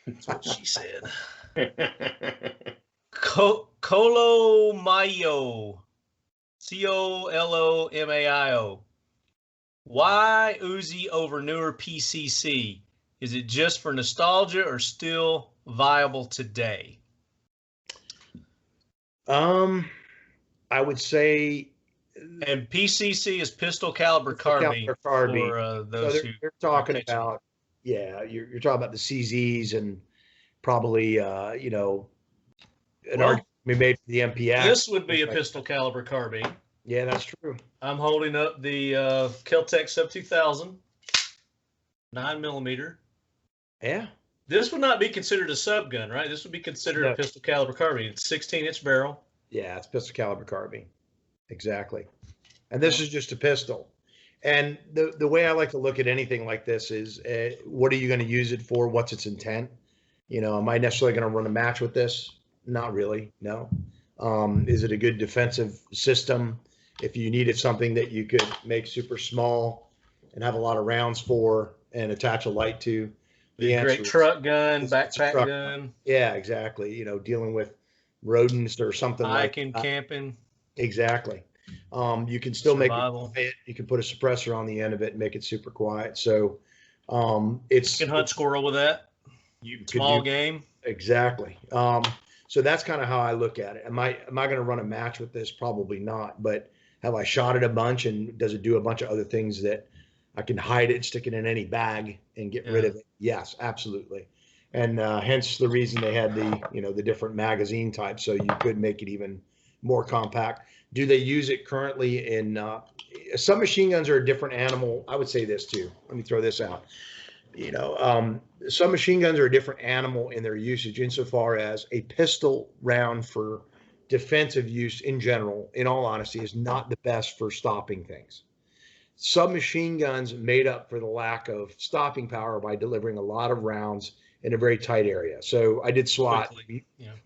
That's what she said. Colo Mayo, COLOMAIO. Why Uzi over newer PCC? Is it just for nostalgia or still viable today? I would say. And PCC is pistol caliber carbine. For those so they're talking about, yeah, you're talking about the CZs and probably, you know, an argument we made for the MPX. This would be a pistol caliber carbine. Yeah, that's true. I'm holding up the Kel-Tec Sub 2000, 9mm. Yeah. This would not be considered a sub gun, right? This would be considered a pistol caliber carbine. It's 16-inch barrel. Yeah, it's pistol caliber carbine. Exactly. And this is just a pistol. And the way I like to look at anything like this is, what are you going to use it for? What's its intent? You know, am I necessarily going to run a match with this? Not really, no. Is it a good defensive system? If you needed something that you could make super small and have a lot of rounds for and attach a light to, the answer great truck gun, backpack gun. Yeah, exactly. You know, dealing with rodents or something like hiking, camping. Exactly. You can still Survival. make it quiet. You can put a suppressor on the end of it and make it super quiet. So it's You can hunt squirrel with that. Small game. Exactly. So that's kind of how I look at it. Am I going to run a match with this? Probably not. But have I shot it a bunch, and does it do a bunch of other things that I can hide it, stick it in any bag, and get rid of it? Yes, absolutely. And hence the reason they had the different magazine types, so you could make it even more compact. Do they use it currently in submachine guns? Are a different animal. I would say this too. Let me throw this out. You know, submachine guns are a different animal in their usage insofar as a pistol round for defensive use in general, in all honesty, is not the best for stopping things. Submachine guns made up for the lack of stopping power by delivering a lot of rounds in a very tight area. So I did SWAT.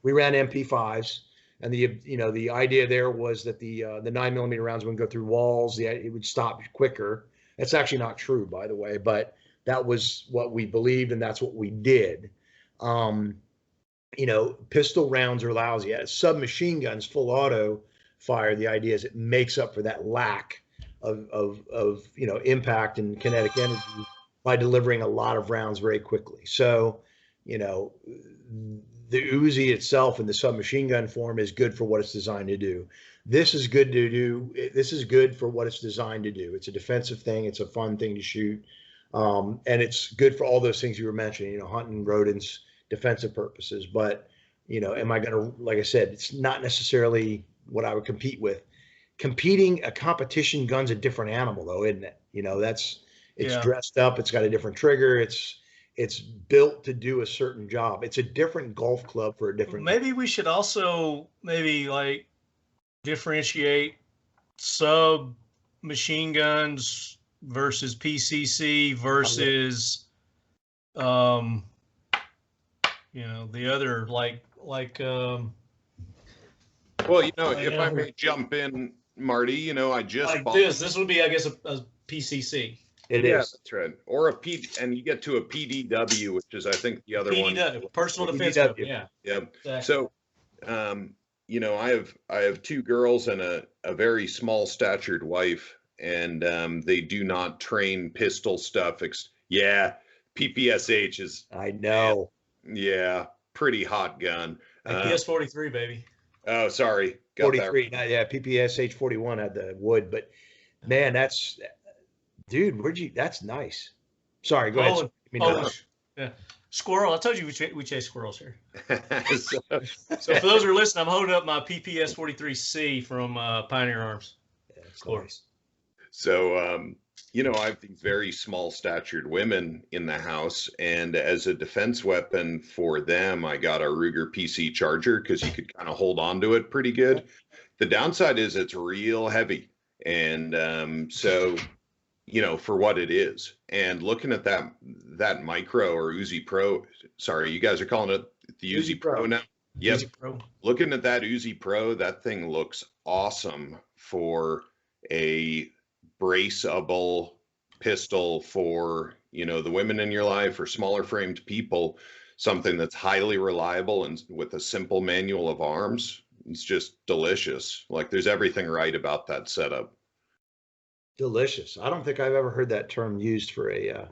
We ran MP5s. And the idea there was that the 9mm rounds wouldn't go through walls. It would stop quicker. That's actually not true, by the way, but that was what we believed, and that's what we did. Pistol rounds are lousy. Submachine guns, full auto fire. The idea is it makes up for that lack of impact and kinetic energy by delivering a lot of rounds very quickly. So, the Uzi itself in the submachine gun form is good for what it's designed to do. This is good for what it's designed to do. It's a defensive thing. It's a fun thing to shoot. And it's good for all those things you were mentioning, hunting, rodents, defensive purposes. But, am I going to, like I said, it's not necessarily what I would compete with. A competition gun's a different animal though, isn't it? It's dressed up. It's got a different trigger. It's built to do a certain job. It's a different golf club for a different. Maybe we should also differentiate submachine guns versus PCC versus, the other Well, if I may jump in, Marty, I just bought this would be, I guess, a PCC. It is. That's right. Or and you get to a PDW, which is, I think, the other one. Personal defense weapon. Yeah. Yeah. Exactly. So, I have two girls and a very small statured wife, and they do not train pistol stuff. PPSH is. I know. Yeah, pretty hot gun. PS43, baby. Oh, sorry. Got 43. PPSH 41 had the wood, but man, dude, that's nice. Sorry, go ahead. Yeah. Squirrel. I told you we chase squirrels here. So for those who are listening, I'm holding up my PPS 43C from Pioneer Arms. Yeah, of course. So, I have these very small statured women in the house, and as a defense weapon for them, I got a Ruger PC Charger because you could kind of hold on to it pretty good. The downside is it's real heavy. And so, for what it is. And looking at that micro or Uzi Pro, sorry, you guys are calling it the Uzi Pro now? Yep. Uzi Pro. Looking at that Uzi Pro, that thing looks awesome for a braceable pistol for, the women in your life or smaller framed people, something that's highly reliable and with a simple manual of arms. It's just delicious. Like, there's everything right about that setup. Delicious. I don't think I've ever heard that term used for an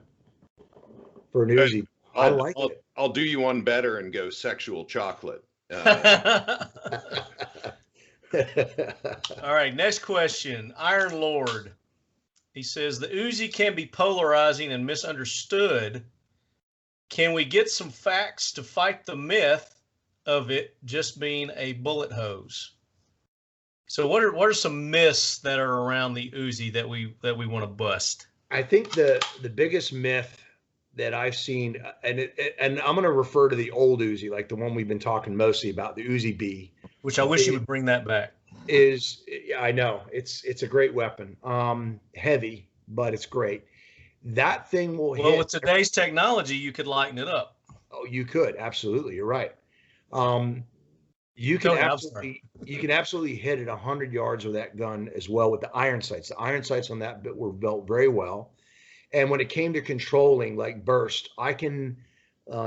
Uzi. I like it. I'll do you one better and go sexual chocolate. All right, next question. Iron Lord. He says the Uzi can be polarizing and misunderstood. Can we get some facts to fight the myth of it just being a bullet hose? So what are some myths that are around the Uzi that we want to bust? I think the biggest myth that I've seen, and I'm going to refer to the old Uzi, like the one we've been talking mostly about, the Uzi B, which I wish you would bring that back. I know it's a great weapon. Heavy, but it's great. That thing will hit. Well, with today's technology, you could lighten it up. Oh, you could. Absolutely. You're right. You can absolutely hit it 100 yards with that gun as well with the iron sights. The iron sights on that bit were built very well. And when it came to controlling like burst, I can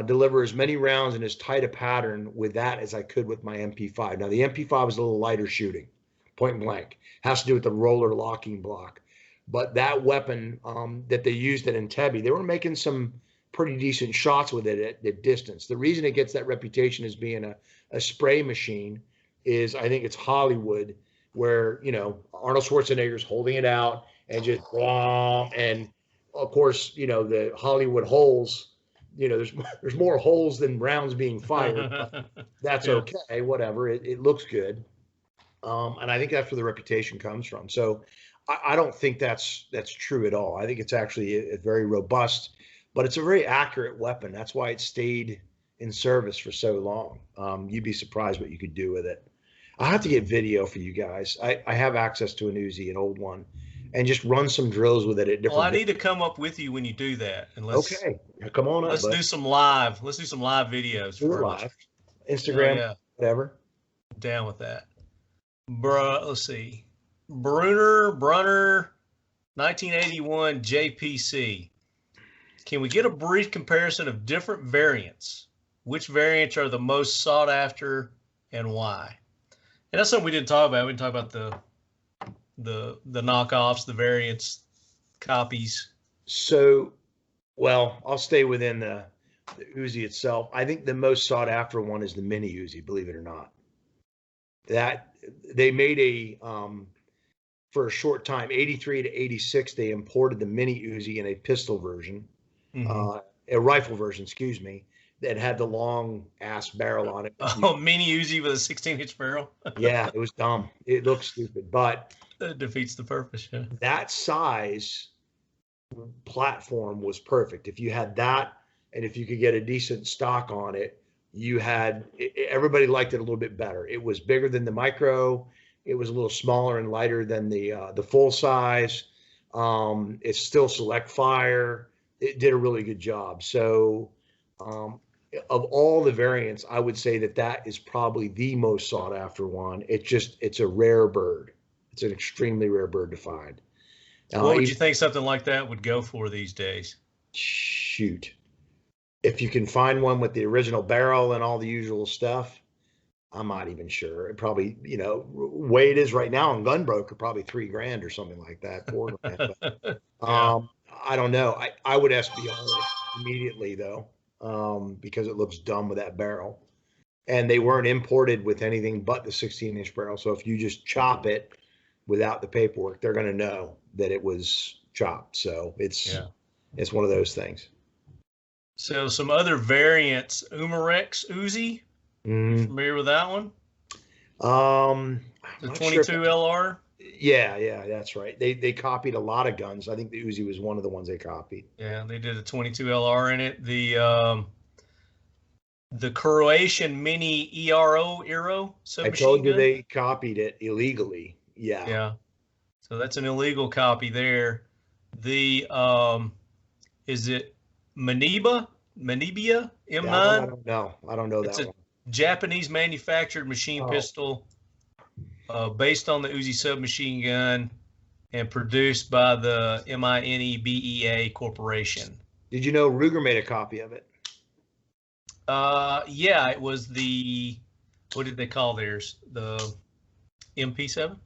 deliver as many rounds in as tight a pattern with that as I could with my MP5. Now, the MP5 is a little lighter shooting, point blank. Has to do with the roller locking block. But that weapon that they used at Entebbe, they were making some pretty decent shots with it at the distance. The reason it gets that reputation as being a spray machine is I think it's Hollywood, where, Arnold Schwarzenegger's holding it out and just and of course, the Hollywood holes, there's more holes than rounds being fired. But that's okay, whatever. It looks good. And I think that's where the reputation comes from. So I don't think that's true at all. I think it's actually a very robust, but it's a very accurate weapon. That's why it stayed in service for so long. You'd be surprised what you could do with it. I'll have to get video for you guys. I have access to an Uzi, an old one, and just run some drills with it at different. Well, I need to come up with you when you do that. And okay, come on up. Let's do some live. Let's do some live videos. Do it live. Instagram, whatever. Down with that. Let's see. Brunner, 1981 JPC. Can we get a brief comparison of different variants? Which variants are the most sought after and why? And that's something we didn't talk about. We didn't talk about the knockoffs, the variants, copies. So, well, I'll stay within the Uzi itself. I think the most sought after one is the mini Uzi, believe it or not. That they made for a short time, 83 to 86, they imported the mini Uzi in a pistol version, a rifle version, excuse me, that had the long ass barrel on it. Oh, mini Uzi with a 16-inch barrel. Yeah, it was dumb. It looked stupid, but that defeats the purpose. Yeah. That size platform was perfect. If you had that, and if you could get a decent stock on it, everybody liked it a little bit better. It was bigger than the micro. It was a little smaller and lighter than the full size. It's still select fire. It did a really good job. So of all the variants, I would say that is probably the most sought after one. It's a rare bird. It's an extremely rare bird to find. What would you think something like that would go for these days? Shoot. If you can find one with the original barrel and all the usual stuff, I'm not even sure. It probably, way it is right now on Gunbroker, probably $3,000 or something like that, $4,000. But, I don't know. I would SBR it immediately though, because it looks dumb with that barrel. And they weren't imported with anything but the 16-inch barrel. So if you just chop it without the paperwork, they're going to know that it was chopped. So it's one of those things. So some other variants, Umarex Uzi. Familiar with that one? The 22 LR. Yeah, that's right. They copied a lot of guns. I think the Uzi was one of the ones they copied. Yeah, they did a 22 LR in it. The Croatian Mini Aero submachine I told you gun. They copied it illegally. Yeah. So that's an illegal copy there. The is it Manibia M9? That one I don't know. I don't know It's that a one. Japanese manufactured machine pistol based on the Uzi submachine gun and produced by the MINEBEA Corporation. Did you know Ruger made a copy of it? Yeah, it was the, what did they call theirs? The MP7?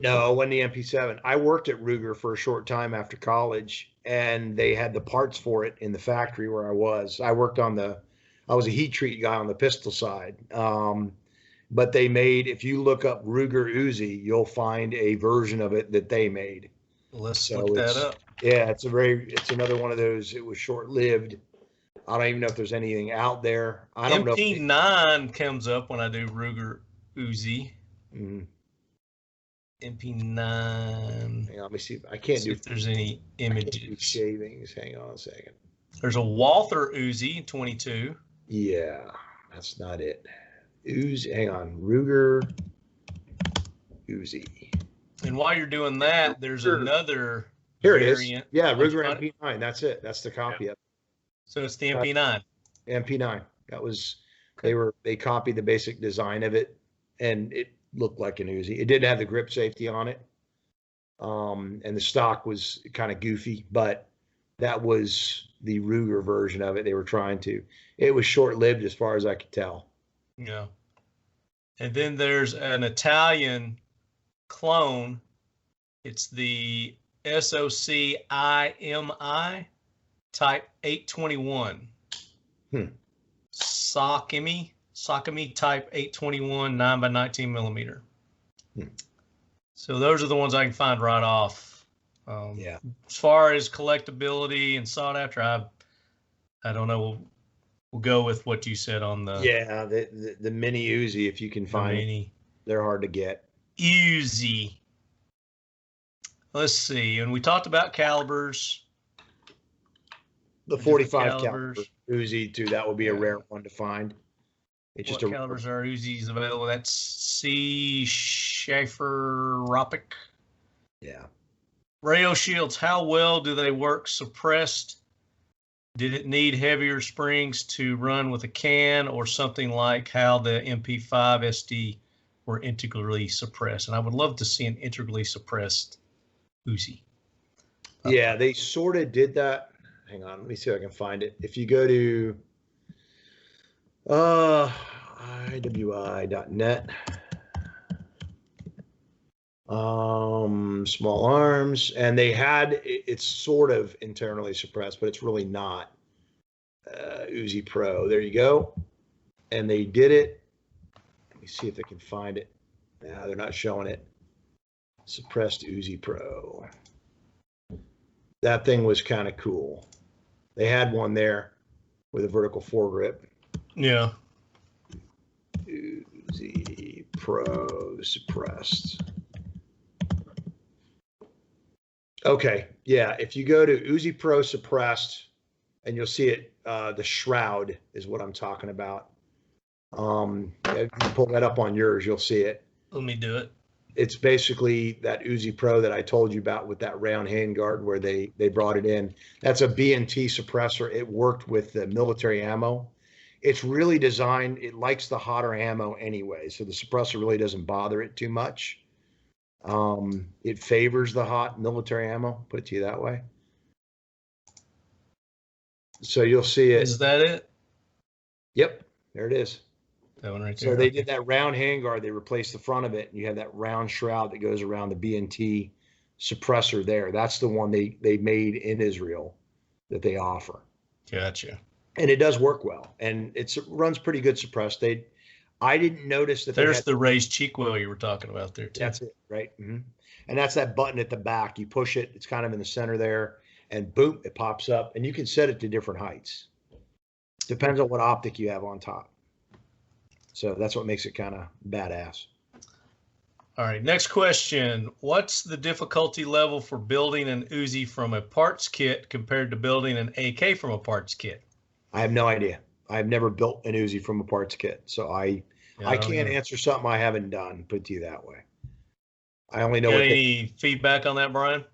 No, it wasn't the MP7. I worked at Ruger for a short time after college, and they had the parts for it in the factory where I was. I was a heat treat guy on the pistol side. But they made, if you look up Ruger Uzi, you'll find a version of it that they made. Let's look that up. Yeah, it's another one of those. It was short-lived. I don't even know if there's anything out there. I don't know. MP9 comes up when I do Ruger Uzi. Mm. MP9. Hang on, let me see. I can't do if there's any images. Shavings. Hang on a second. There's a Walther Uzi 22. Yeah, that's not it. Uzi, hang on. Ruger Uzi. And while you're doing that, there's another Here variant. It is. Yeah, Ruger MP9. That's it. That's the copy of it. So it's the MP9. MP9. That was, they copied the basic design of it, and it looked like an Uzi. It didn't have the grip safety on it. And the stock was kind of goofy, but that was the Ruger version of it. They were trying to. It was short-lived as far as I could tell. Yeah. And then there's an Italian clone. It's the SOCIMI Type 821. Sakimi Type 821 9x19 millimeter. So those are the ones I can find right off. Yeah. As far as collectability and sought after, I don't know. We'll go with what you said on the the mini Uzi, if you can find it. They're hard to get. Uzi. Let's see. And we talked about calibers. The 45 caliber Uzi too. That would be a rare one to find. It's what just calibers are Uzis available? That's C. Schaefer Ropic. Yeah. Rail shields. How well do they work suppressed? Did it need heavier springs to run with a can, or something like how the MP5 SD were integrally suppressed? And I would love to see an integrally suppressed Uzi. Yeah, they sort of did that. Hang on, let me see if I can find it. If you go to IWI.net, small arms, and they had it's sort of internally suppressed, but it's really not. Uzi Pro, there you go. And they did it. Let me see if they can find it. No, they're not showing it. Suppressed Uzi Pro. That thing was kind of cool. They had one there with a vertical foregrip. Yeah. Uzi Pro suppressed. Okay, yeah, if you go to Uzi Pro suppressed, and you'll see it, the shroud is what I'm talking about. If you pull that up on yours, you'll see it. Let me do it. It's basically that Uzi Pro that I told you about with that round handguard where they brought it in. That's a B&T suppressor. It worked with the military ammo. It's really designed, it likes the hotter ammo anyway, so the suppressor really doesn't bother it too much. It favors the hot military ammo, put it to you that way. So you'll see it. Is that it? Yep, there it is. That one right there. So they did that round handguard. They replaced the front of it, and you have that round shroud that goes around the B&T suppressor there. That's the one they made in Israel that they offer. Gotcha. And it does work well, and it runs pretty good suppressed. I didn't notice that. There's the raised cheek well you were talking about there too. That's it, right? Mm-hmm. And that's that button at the back. You push it. It's kind of in the center there, and boom, it pops up. And you can set it to different heights. Depends on what optic you have on top. So that's what makes it kind of badass. All right, next question. What's the difficulty level for building an Uzi from a parts kit compared to building an AK from a parts kit? I have no idea. I've never built an Uzi from a parts kit, so I can't answer something I haven't done, put it to you that way. I only know any feedback on that, Brian?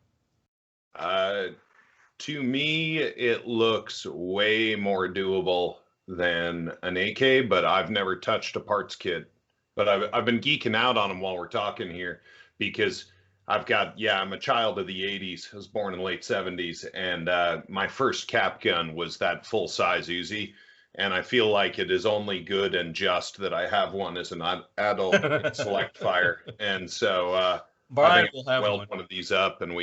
To me, it looks way more doable than an AK, but I've never touched a parts kit. But I've been geeking out on them while we're talking here because I'm a child of the 80s. I was born in the late 70s, and my first cap gun was that full-size Uzi. And I feel like it is only good and just that I have one as an adult in select fire. And so Brian I think will I'll have weld one of these up, and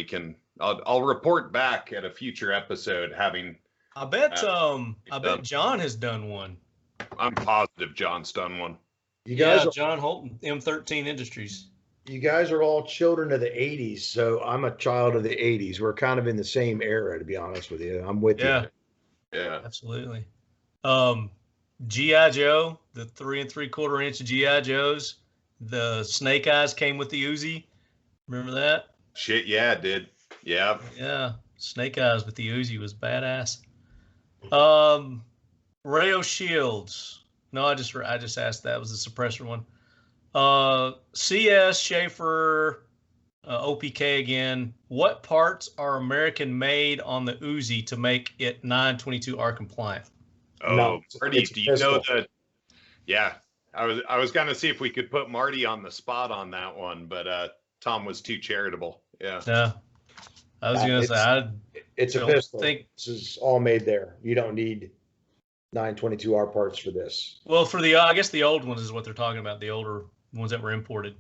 I'll report back at a future episode having. I bet John has done one. I'm positive John's done one. You guys, John Holton, M13 Industries. you guys are all children of the '80s, so I'm a child of the '80s. We're kind of in the same era, to be honest with you. I'm with you. Yeah, absolutely. G.I. Joe, the 3 3/4 inch G.I. Joes, the snake eyes came with the Uzi. Remember that? Shit, yeah, it did. Yeah. Yeah, snake eyes with the Uzi was badass. Rayo shields. No, I just asked that. It was the suppressor one. CS Schaefer, OPK again. What parts are American made on the Uzi to make it 922R compliant? Oh, No, Marty, do you know pistol. that? Yeah, I was gonna see if we could put Marty on the spot on that one, but Tom was too charitable. Yeah. Yeah, I was gonna say It's a don't pistol. think- This is all made there. You don't need 922R parts for this. well, for the I guess the old ones is what they're talking about, the older ones that were imported.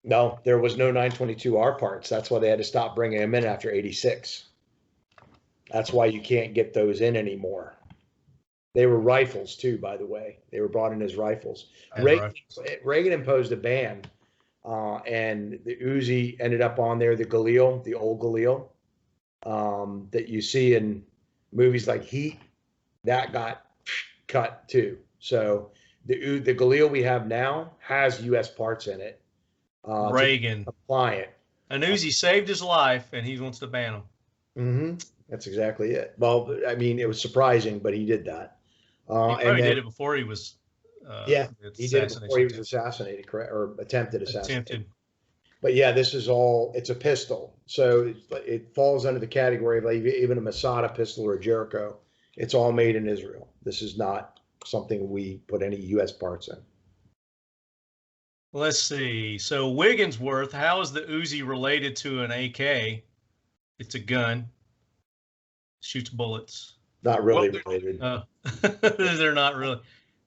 No, there was no 922R parts. That's why they had to stop bringing them in after '86. That's why you can't get those in anymore. They were rifles too, by the way. They were brought in as rifles. And Reagan imposed a ban, and the Uzi ended up on there. The Galil, the old Galil, that you see in movies like Heat, that got cut too. So the Galil we have now has U.S. parts in it. Reagan Compliant. An Uzi saved his life, and he wants to ban them. Mm-hmm. That's exactly it. Well, I mean, it was surprising, but he did that. He probably did it before he was. He did it before he was assassinated, correct, or attempted assassination. Attempted. But yeah, this is all. It's a pistol, so it falls under the category of like even a Masada pistol or a Jericho. It's all made in Israel. This is not something we put any U.S. parts in. Let's see. So Wigginsworth, how is the Uzi related to an AK? It's a gun. Shoots bullets. Not really related. They're not really.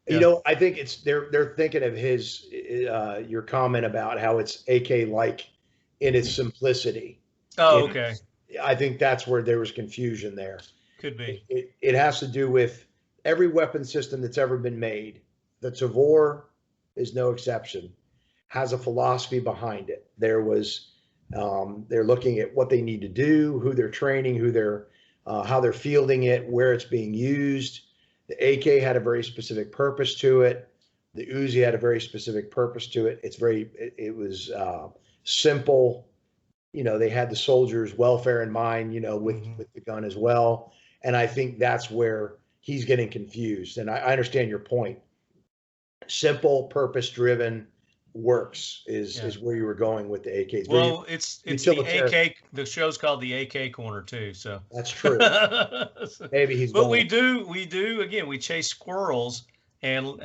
Yeah. You know, I think it's they're thinking of his your comment about how it's AK-like in its simplicity. Oh, okay. I think that's where there was confusion there. Could be. It has to do with every weapon system that's ever been made. The Tavor is no exception. Has a philosophy behind it. There was they're looking at what they need to do, who they're training, who they're how they're fielding it, where it's being used. The AK had a very specific purpose to it. The Uzi had a very specific purpose to it. It was simple. You know, they had the soldiers' welfare in mind, you know, with the gun as well. And I think that's where he's getting confused. And I understand your point. Simple, purpose-driven works is where you were going with the AKs. Well, it's the AK. The show's called the AK Korner too, so that's true. Maybe he's. But we do again. We chase squirrels, and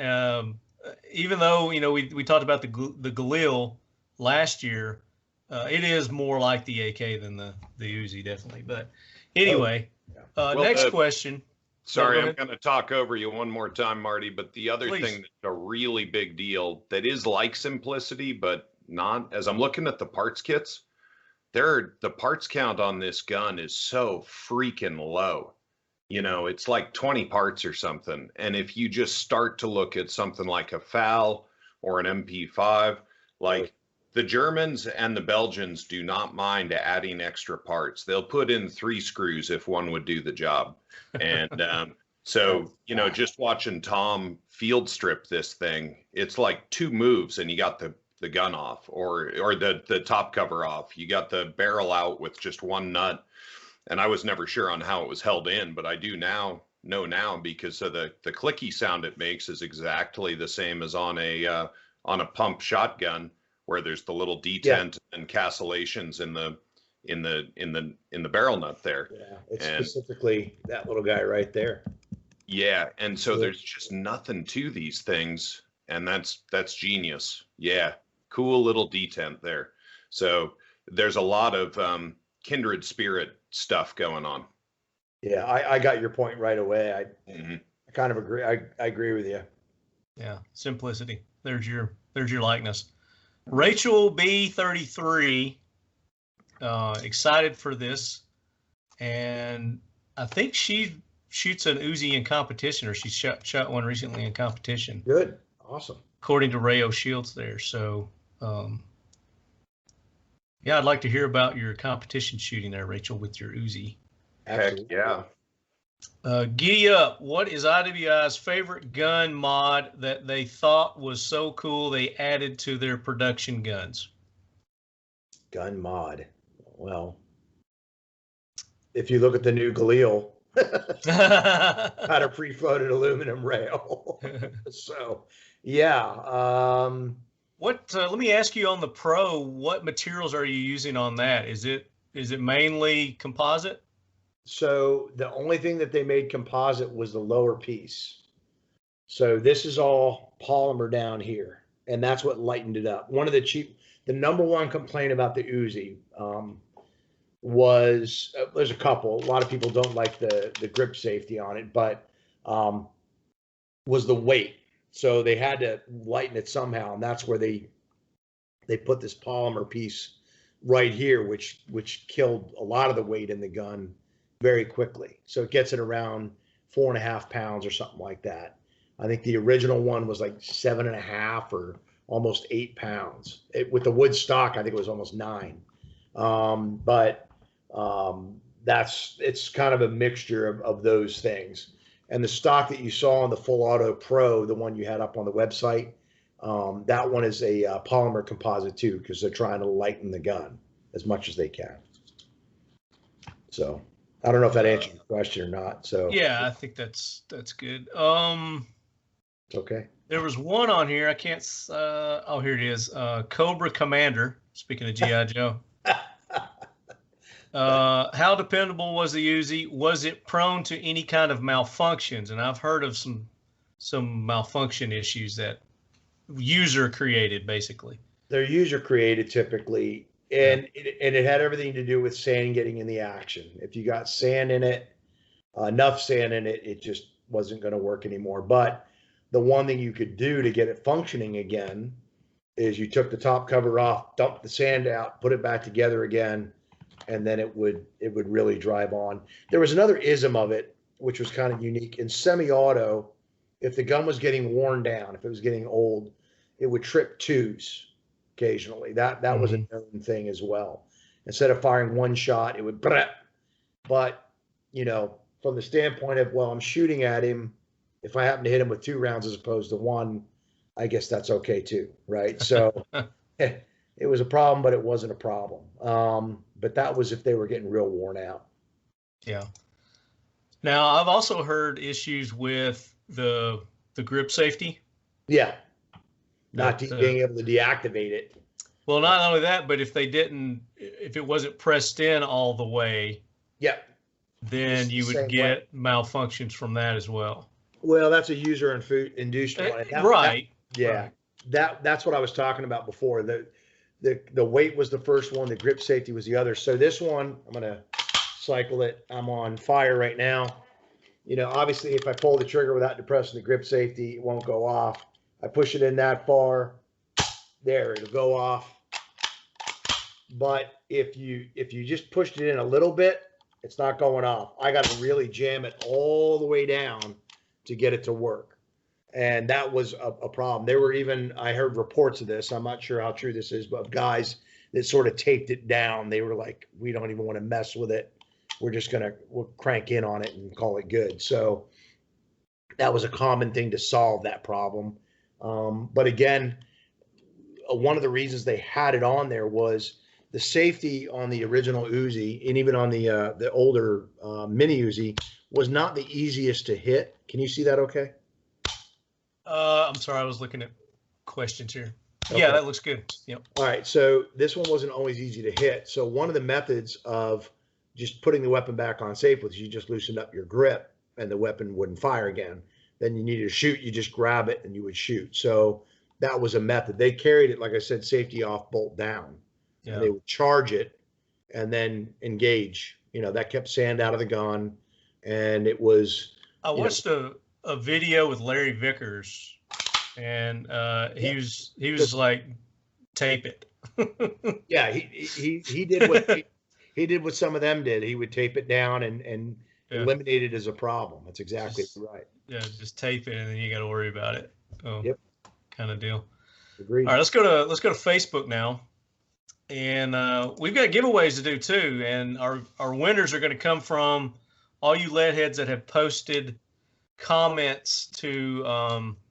even though we talked about the Galil last year, it is more like the AK than the Uzi, definitely. But anyway, next question. Sorry, I'm going to talk over you one more time, Marty, but the other thing that's a really big deal that is like simplicity, but not, as I'm looking at the parts kits, the parts count on this gun is so freaking low. You know, it's like 20 parts or something. And if you just start to look at something like a FAL or an MP5, like the Germans and the Belgians do not mind adding extra parts. They'll put in 3 screws if one would do the job. And so, just watching Tom field strip this thing, it's like 2 moves and you got the gun off or the top cover off. You got the barrel out with just 1 nut. And I was never sure on how it was held in, but I do know now because of the clicky sound it makes is exactly the same as on a pump shotgun, where there's the little detent and castellations in in the barrel nut there. Yeah, it's And specifically that little guy right there. yeah, and so there's just nothing to these things, and that's genius. Yeah, cool little detent there. So there's a lot of kindred spirit stuff going on. Yeah, I got your point right away. Mhm. I kind of agree. I agree with you. Yeah, simplicity. There's your likeness. Rachel B33, excited for this, and I think she shoots an Uzi in competition, or she shot one recently in competition. Good, awesome. According to Rayo Shields there. So, yeah, I'd like to hear about your competition shooting there, Rachel, with your Uzi. Heck yeah. Giddy Up, what is IWI's favorite gun mod that they thought was so cool they added to their production guns? Gun mod. Well, if you look at the new Galil, had a pre-floated aluminum rail. So, yeah. Let me ask you on the Pro, what materials are you using on that? Is it mainly composite? So the only thing that they made composite was the lower piece. So this is all polymer down here, and that's what lightened it up. The number one complaint about the Uzi was, there's a couple. A lot of people don't like the grip safety on it, but was the weight. So they had to lighten it somehow, and that's where they put this polymer piece right here, which killed a lot of the weight in the gun very quickly. So it gets it around 4.5 pounds or something like that. I think the original one was like 7.5 or almost 8 pounds. With the wood stock, I think it was almost 9. It's kind of a mixture of those things. And the stock that you saw on the Full Auto Pro, the one you had up on the website, that one is a polymer composite too, because they're trying to lighten the gun as much as they can. So I don't know if that answers your question or not. So yeah, I think that's good. Okay. There was one on here. I can't. Oh, here it is. Cobra Commander. Speaking of GI Joe. How dependable was the Uzi? Was it prone to any kind of malfunctions? And I've heard of some malfunction issues that user created, basically. They're user created typically, and it had everything to do with sand getting in the action. If you got sand in it, enough sand in it, it just wasn't going to work anymore. But the one thing you could do to get it functioning again is you took the top cover off, dumped the sand out, put it back together again, and then it would really drive on. There was another ism of it, which was kind of unique. In semi-auto, if the gun was getting worn down, if it was getting old, it would trip twos occasionally. That was a known thing as well. Instead of firing one shot, it would brrrt. But, from the standpoint of, well, I'm shooting at him, if I happen to hit him with 2 rounds as opposed to 1, I guess that's okay too, right? So it was a problem, but it wasn't a problem. But that was if they were getting real worn out. Yeah. Now, I've also heard issues with the grip safety. Yeah. Not being able to deactivate it. Well, not only that, but if it wasn't pressed in all the way, yep, then you would get malfunctions from that as well. Well, that's a user-induced one. Right. That's what I was talking about before. The weight was the first one. The grip safety was the other. So this one, I'm going to cycle it. I'm on fire right now. Obviously, if I pull the trigger without depressing the grip safety, it won't go off. I push it in that far, there, it'll go off. But if you just pushed it in a little bit, it's not going off. I got to really jam it all the way down to get it to work. And that was a problem. There were I heard reports of this. I'm not sure how true this is, but guys that sort of taped it down, they were like, we don't even want to mess with it. We'll crank in on it and call it good. So that was a common thing to solve that problem. But again, one of the reasons they had it on there was the safety on the original Uzi, and even on the older mini Uzi, was not the easiest to hit. Can you see that okay? I'm sorry, I was looking at questions here. Yeah, that looks good. Yep. All right, so this one wasn't always easy to hit. So one of the methods of just putting the weapon back on safely is you just loosened up your grip and the weapon wouldn't fire again. Then you needed to shoot, you just grab it and you would shoot. So that was a method. They carried it, like I said, safety off, bolt down. Yeah. And they would charge it and then engage. You know, that kept sand out of the gun. And it was... I watched a video with Larry Vickers, and he was like, tape it. Yeah, he did what he did what some of them did. He would tape it down and eliminate it as a problem. That's exactly right. Yeah, just tape it and then you got to worry about it. Yep. Kind of deal. Agreed. All right, let's go to Facebook now. And we've got giveaways to do too, and our winners are going to come from all you lead heads that have posted comments to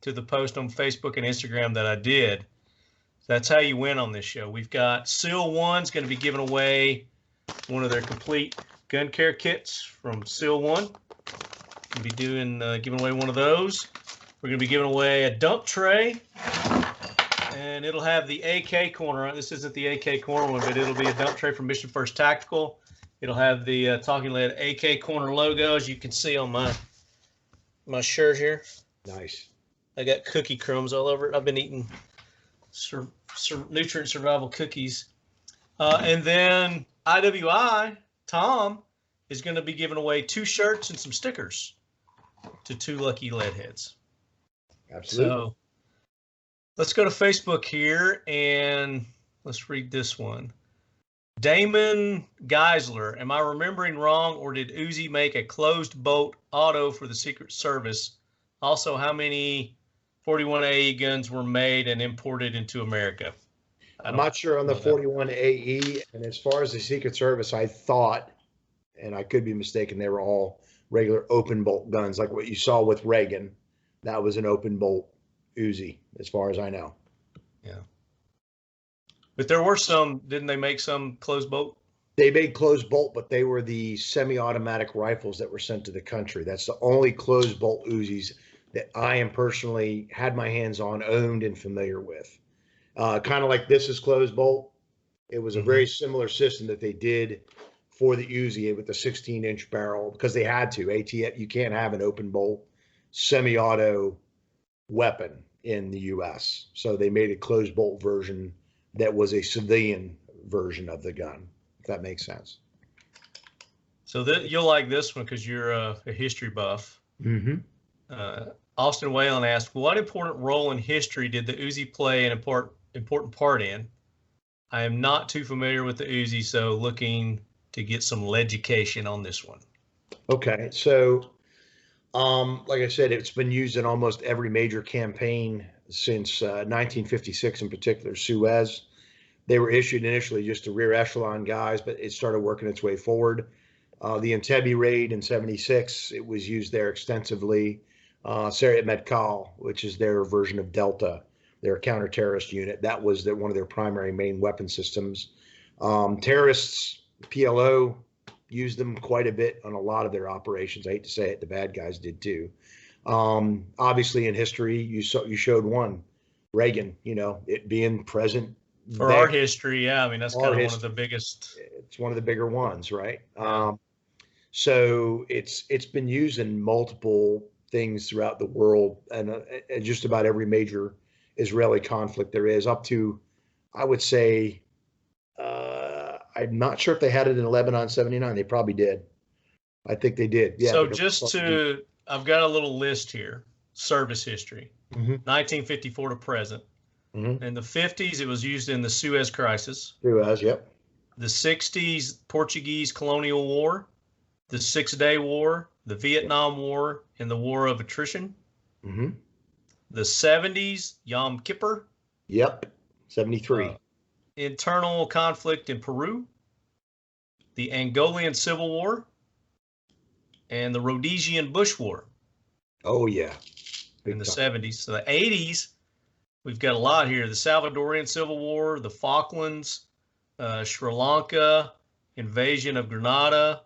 the post on Facebook and Instagram that I did. So that's how you win on this show. We've got Seal One's going to be giving away one of their complete gun care kits from Seal One. We'll be doing giving away one of those. We're going to be giving away a dump tray, and it'll have the AK Korner. This isn't the AK Korner one, but it'll be a dump tray from Mission First Tactical. It'll have the Talking Lead AK Korner logo, as you can see on my shirt here. Nice. I got cookie crumbs all over it. I've been eating nutrient survival cookies. And then IWI, Tom, is going to be giving away 2 shirts and some stickers to 2 lucky lead heads. Absolutely. So let's go to Facebook here and let's read this one. Damon Geisler, am I remembering wrong, or did Uzi make a closed bolt auto for the Secret Service? Also, how many 41 AE guns were made and imported into America? I'm not sure on the 41 AE, and as far as the Secret Service, I thought, and I could be mistaken, they were all regular open bolt guns, like what you saw with Reagan. That was an open bolt Uzi, as far as I know. Yeah. But there were some, didn't they make some closed bolt? They made closed bolt, but they were the semi-automatic rifles that were sent to the country. That's the only closed bolt Uzis that I am personally had my hands on, owned, and familiar with. Kind of like this is closed bolt. It was a very similar system that they did for the Uzi with the 16-inch barrel, because they had to. ATF, you can't have an open bolt semi-auto weapon in the U.S. So they made a closed bolt version that was a civilian version of the gun, if that makes sense. So you'll like this one because you're a history buff. Austin Whalen asked, what important role in history did the Uzi play an important part in? I am not too familiar with the Uzi, so looking to get some legication on this one. Okay, so like I said, it's been used in almost every major campaign since 1956, in particular, Suez. They were issued initially just to rear echelon guys, but it started working its way forward. The Entebbe raid in '76, it was used there extensively. Sayeret Matkal, which is their version of Delta, their counter-terrorist unit, that was one of their primary main weapon systems. Terrorists, PLO, used them quite a bit on a lot of their operations. I hate to say it, the bad guys did too. Obviously, in history, you showed one, Reagan. You know, it being present for our history. Yeah, I mean that's kind of one of the biggest. It's one of the bigger ones, right? So it's been used in multiple things throughout the world, and just about every major Israeli conflict there is, up to, I would say, I'm not sure if they had it in Lebanon '79. They probably did. I think they did. Yeah. So I've got a little list here. Service history, 1954 to present. In the 50s, it was used in the Suez Crisis. Suez, yep. The 60s, Portuguese Colonial War. The 6-Day War, the Vietnam War, and the War of Attrition. The 70s, Yom Kippur. Yep, 73. Internal conflict in Peru, the Angolan Civil War, and the Rhodesian Bush War. Oh, yeah. In the 70s. So the 80s, we've got a lot here. The Salvadorian Civil War, the Falklands, Sri Lanka, invasion of Grenada,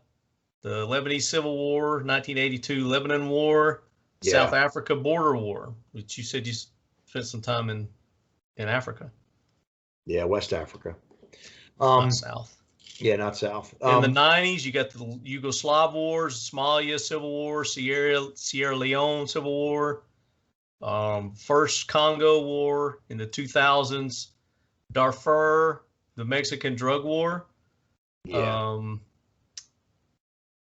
the Lebanese Civil War, 1982 Lebanon War, South Africa Border War, which you said you spent some time in in Africa. Yeah, West Africa. Not South. Yeah, not South. In the 90s, you got the Yugoslav Wars, Somalia Civil War, Sierra Leone Civil War, first Congo War in the 2000s, Darfur, the Mexican Drug War,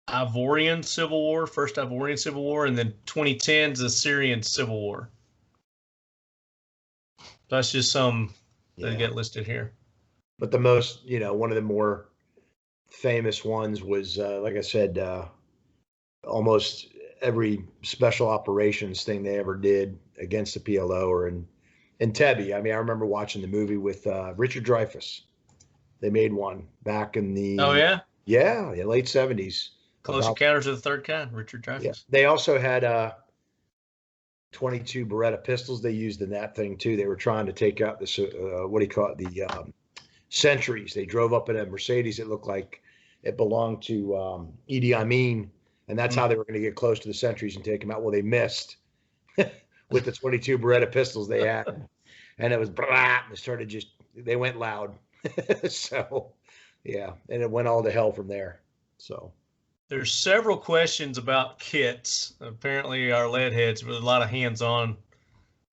Ivorian Civil War, first Ivorian Civil War, and then 2010s, the Syrian Civil War. That's just some that get listed here. But the most, one of the more famous ones was, like I said, almost every special operations thing they ever did against the PLO or in Entebbe. I mean, I remember watching the movie with Richard Dreyfuss. They made one back in the late 70s. Close Encounters of the Third Kind, Richard Dreyfuss. Yeah. They also had 22 Beretta pistols they used in that thing too. They were trying to take out this the Sentries. They drove up in a Mercedes. It looked like it belonged to Idi Amin, and that's how they were going to get close to the Sentries and take them out. Well, they missed with the 22 Beretta pistols they had, and it was they went loud. So, yeah, and it went all to hell from there. So. There's several questions about kits. Apparently, our lead heads, with a lot of hands-on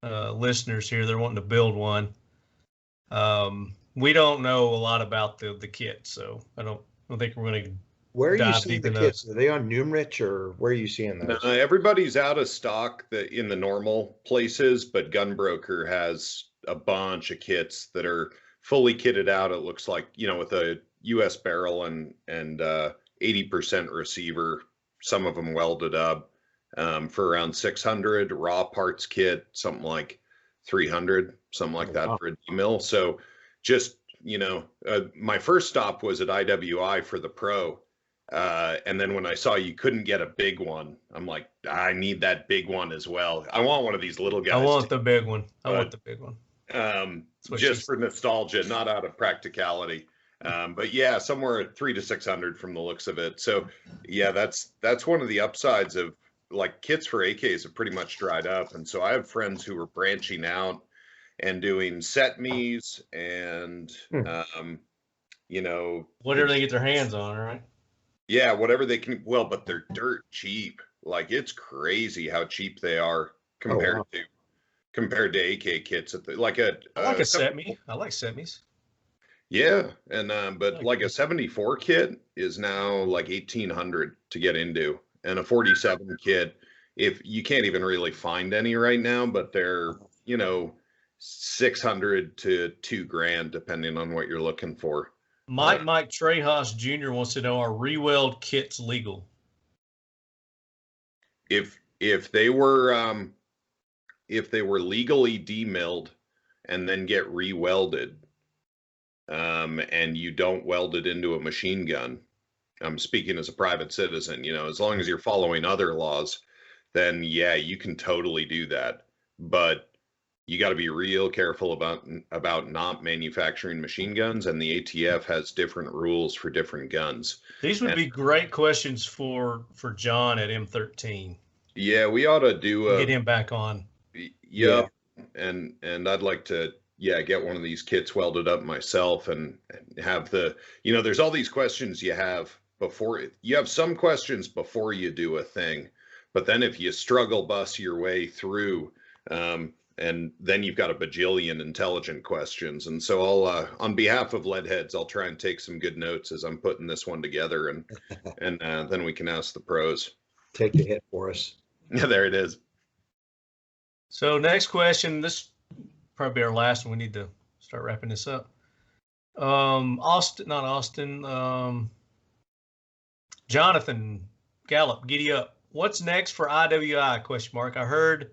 listeners here, they're wanting to build one. We don't know a lot about the kit, so I don't think we're going to. Where are you seeing the kits? Are they on Numrich, or where are you seeing those? No, everybody's out of stock in the normal places, but Gunbroker has a bunch of kits that are fully kitted out. It looks like, with a U.S. barrel and 80% receiver, some of them welded up, for around 600. Raw parts kit, something like 300, something like that for a D-mill. So just, my first stop was at IWI for the Pro. And then when I saw you couldn't get a big one, I'm like, I need that big one as well. I want one of these little guys. I want the big one. Just for nostalgia, not out of practicality. But yeah, somewhere at 300 to 600 from the looks of it. So yeah, that's one of the upsides of, like, kits for AKs have pretty much dried up. And so I have friends who are branching out and doing set me's and, whatever they get their hands on, right? Yeah, whatever they can. Well, but they're dirt cheap. Like, it's crazy how cheap they are compared to AK kits. I like a set me. I like set me's. Yeah, and but like a 74 kit is now like 1,800 to get into, and a 47 kit, if you can't even really find any right now, but they're 600 to $2,000 depending on what you're looking for. Mike Trejas Jr. wants to know, are re-weld kits legal? If they were legally demilled and then get re-welded, and you don't weld it into a machine gun, I'm speaking as a private citizen, as long as you're following other laws, then yeah, you can totally do that. But you got to be real careful about not manufacturing machine guns, and the ATF has different rules for different guns. These would be great questions for John at M13. Yeah, we ought to get him back on. Yeah, and I'd like to get one of these kits welded up myself and have there's all these questions you have before. You have some questions before you do a thing, but then if you struggle bus your way through, and then you've got a bajillion intelligent questions. And so I'll, on behalf of Leadheads, I'll try and take some good notes as I'm putting this one together, and then we can ask the pros. Take the hit for us. Yeah, there it is. So next question, this probably our last one. We need to start wrapping this up. Jonathan Gallup, giddy up. What's next for IWI? I heard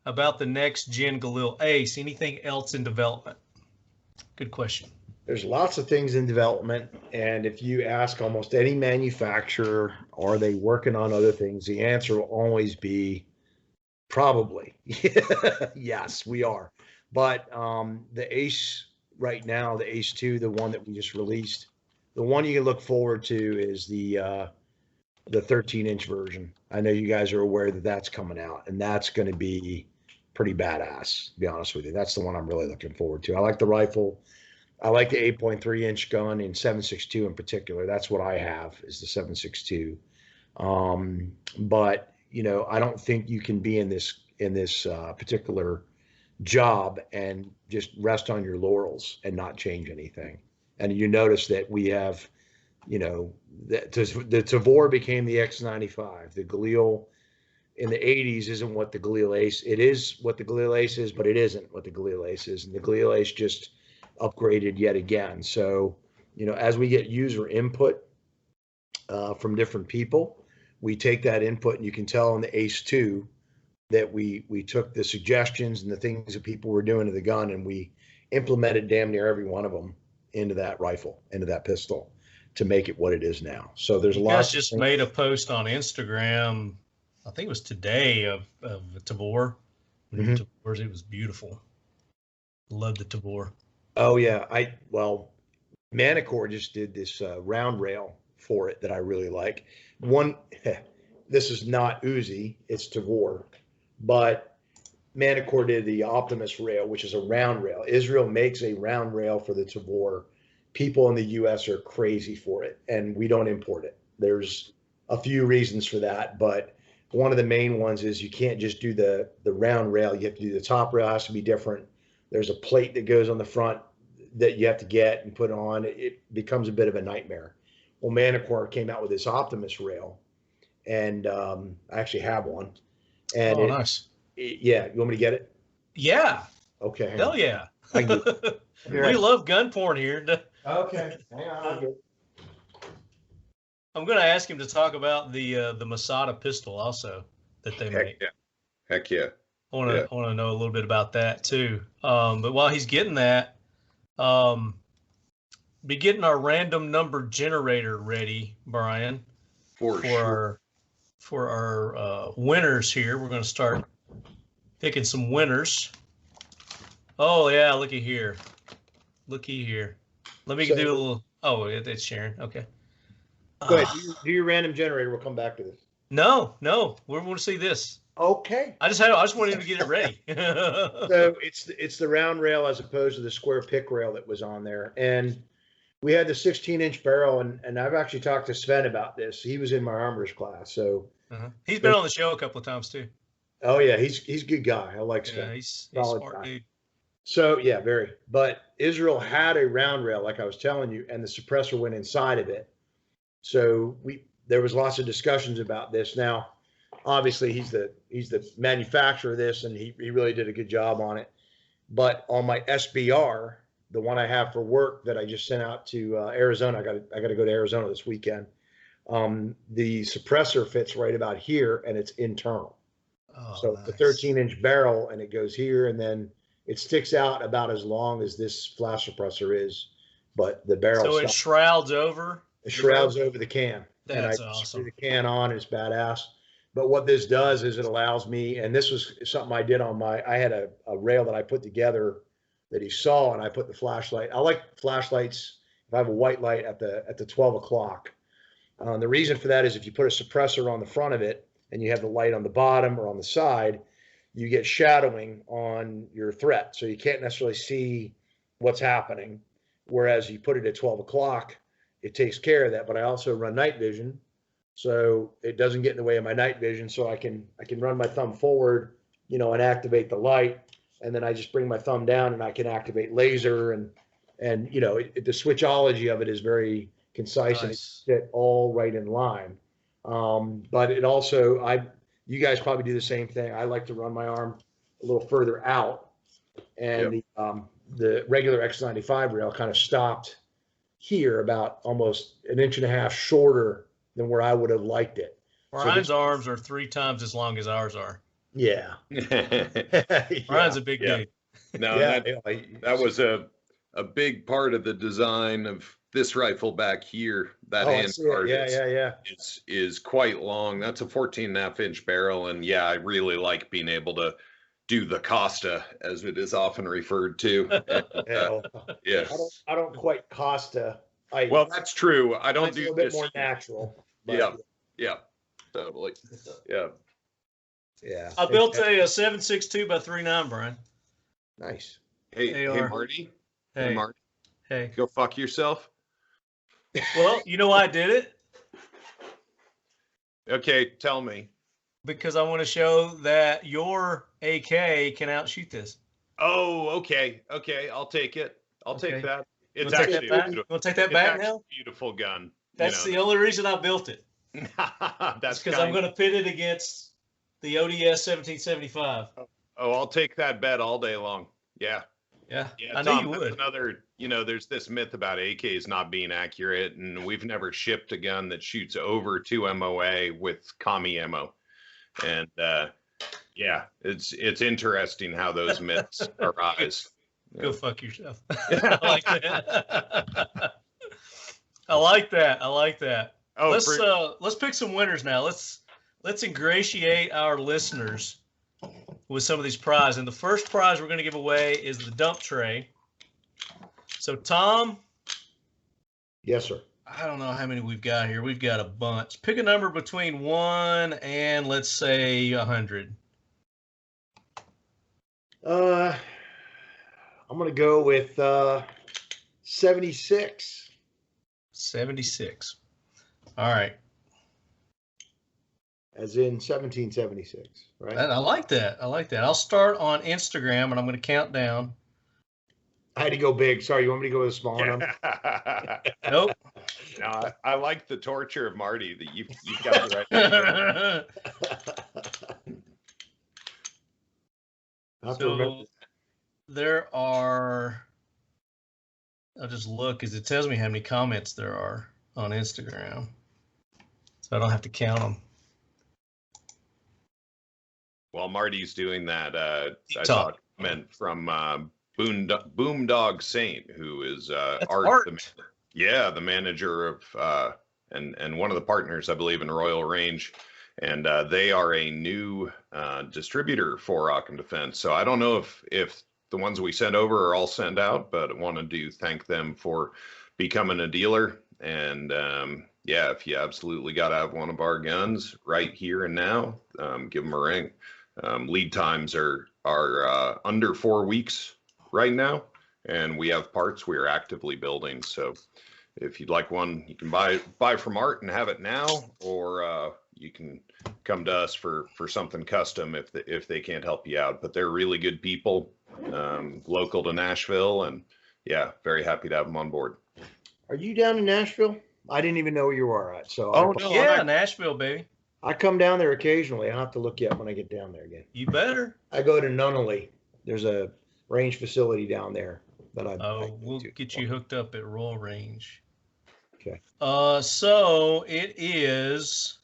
about the next gen Galil Ace. Anything else in development? Good question. There's lots of things in development, and if you ask almost any manufacturer, are they working on other things, the answer will always be probably. Yes, we are. But the Ace right now, the Ace 2, the one that we just released, the one you can look forward to is the 13-inch version. I know you guys are aware that that's coming out, and that's going to be pretty badass, to be honest with you. That's the one I'm really looking forward to. I like the rifle. I like the 8.3-inch gun in 7.62 in particular. That's what I have, is the 7.62. But I don't think you can be in this particular job and just rest on your laurels and not change anything. And you notice that we have, the Tavor became the X95. The Galil in the 80s isn't what the Galil Ace. It is what the Galil Ace is, but it isn't what the Galil Ace is. And the Galil Ace just upgraded yet again. So, as we get user input from different people, we take that input, and you can tell in the Ace 2 that we took the suggestions and the things that people were doing to the gun, and we implemented damn near every one of them into that rifle, into that pistol, to make it what it is now. So there's a lot. You guys just made a post on Instagram, I think it was today, of Tavor. Mm-hmm. Tavors, it was beautiful. Love the Tavor. Oh yeah, Manticore just did this round rail for it that I really like. This is not Uzi, it's Tavor, but Manticore did the Optimus rail, which is a round rail. Israel makes a round rail for the Tavor. People in the U.S. are crazy for it, and we don't import it. There's a few reasons for that, but one of the main ones is you can't just do the round rail. You have to do the top rail, has to be different. There's a plate that goes on the front that you have to get and put on. It becomes a bit of a nightmare. Well, Manticore came out with this Optimus rail, and I actually have one. And nice. Yeah, you want me to get it? Yeah. Okay. Hell yeah. We love gun porn here. Okay. Hang on. I'm going to ask him to talk about the Masada pistol also that they make. Yeah. Heck yeah. I want to know a little bit about that too. But while he's getting that, be getting our random number generator ready, Brian, for our winners here. We're going to start picking some winners. Oh yeah, looky here. Let me do a little. Oh, it's Sharon. Okay. Go ahead. Do your random generator. We'll come back to this. No. We want to see this. Okay. I just wanted him to get it ready. So it's the round rail as opposed to the square pick rail that was on there. And we had the 16-inch barrel, and I've actually talked to Sven about this. He was in my armorer's class. So he's been on the show a couple of times too. Oh yeah, he's a good guy. I like Sven. Yeah, he's smart guy. Dude. So yeah, very. But Israel had a round rail, like I was telling you, and the suppressor went inside of it. So there was lots of discussions about this. Now, obviously, he's the manufacturer of this, and he really did a good job on it. But on my SBR, the one I have for work that I just sent out to Arizona, I got to go to Arizona this weekend. The suppressor fits right about here, and it's internal. Oh, so nice. The 13-inch barrel, and it goes here, and then it sticks out about as long as this flash suppressor is, but the barrel. So it shrouds over. It shrouds over the can. That's and I awesome. screw the can on, and it's badass. But what this does is it allows me, and this was something I did I had a rail that I put together that he saw, and I put the flashlight. I like flashlights if I have a white light at the 12 o'clock. The reason for that is if you put a suppressor on the front of it and you have the light on the bottom or on the side, you get shadowing on your threat. So you can't necessarily see what's happening. Whereas you put it at 12 o'clock, it takes care of that. But I also run night vision, so it doesn't get in the way of my night vision. So I can run my thumb forward, and activate the light. And then I just bring my thumb down and I can activate laser and the switchology of it is very concise. Nice. And it's fit all right in line. But it also, you guys probably do the same thing. I like to run my arm a little further out, and the regular X95 rail kind of stopped here about almost an inch and a half shorter than where I would have liked it. Brian's arms are 3 times as long as ours are. Yeah. Brian's a big dude. No, that was a big part of the design of this rifle back here. That hand part is quite long. That's a 14.5-inch barrel, and I really like being able to do the Costa, as it is often referred to. I don't quite Costa. Well, that's true. I don't do a bit more natural. Yeah, totally. Yeah. Yeah. I built a 7.62 by 3.9, Brian. Nice. Hey, Marty. Hey, Marty. Hey. Go fuck yourself. Well, you know why I did it? Okay, tell me. Because I want to show that your AK can outshoot this. Oh, okay. I'll take it. I'll take that. It's actually beautiful. We'll take that back now. Beautiful gun. That's the only reason I built it. That's because I'm going to pit it against the ODS 1775. Oh, I'll take that bet all day long. Yeah. I knew you would. Another, there's this myth about AKs not being accurate, and we've never shipped a gun that shoots over 2 MOA with commie ammo. And yeah, it's interesting how those myths arise. Go fuck yourself. I like that. I like that. Oh, let's pick some winners now. Let's ingratiate our listeners with some of these prizes. And the first prize we're going to give away is the dump tray. So Tom. Yes, sir. I don't know how many we've got here. We've got a bunch. Pick a number between 1 and let's say 100. I'm going to go with 76. 76. All right. As in 1776, right? I like that. I'll start on Instagram and I'm going to count down. I had to go big. Sorry, you want me to go with a smaller number? Nope. No, I like the torture of Marty that you've got the right. So there are. I'll just look because it tells me how many comments there are on Instagram, so I don't have to count them. While Marty's doing that, I saw a comment from Boomdog Saint, who is Art. The manager of and one of the partners, I believe, in Royal Range, and they are a new distributor for Rock Defense. So I don't know if the ones we sent over are all sent out, but I wanted to thank them for becoming a dealer. And yeah, if you absolutely got to have one of our guns right here and now, give them a ring. Lead times are under 4 weeks right now, and we have parts we are actively building. So if you'd like one, you can buy from Art and have it now, or you can come to us for something custom if they can't help you out. But they're really good people, local to Nashville, and yeah, very happy to have them on board. Are you down in Nashville? I didn't even know where you are at. So Nashville, baby. I come down there occasionally. I'll have to look you up when I get down there again. You better. I go to Nunnally. There's a range facility down there that we'll get you hooked up at Royal Range. Okay. So it is.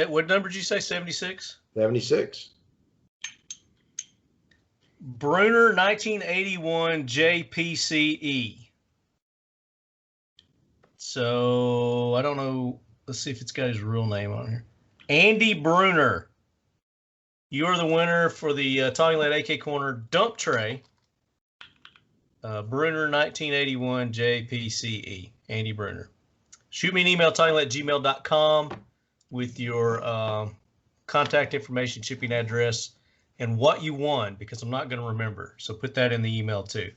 What number did you say? 76? 76. Bruner 1981 JPCE. So I don't know. Let's see if it's got his real name on here. Andy Bruner. You are the winner for the Talking Lead AK Korner dump tray. Bruner 1981 JPCE. Andy Bruner. Shoot me an email, talkinglead@gmail.com, with your contact information, shipping address, and what you won, because I'm not going to remember. So put that in the email too.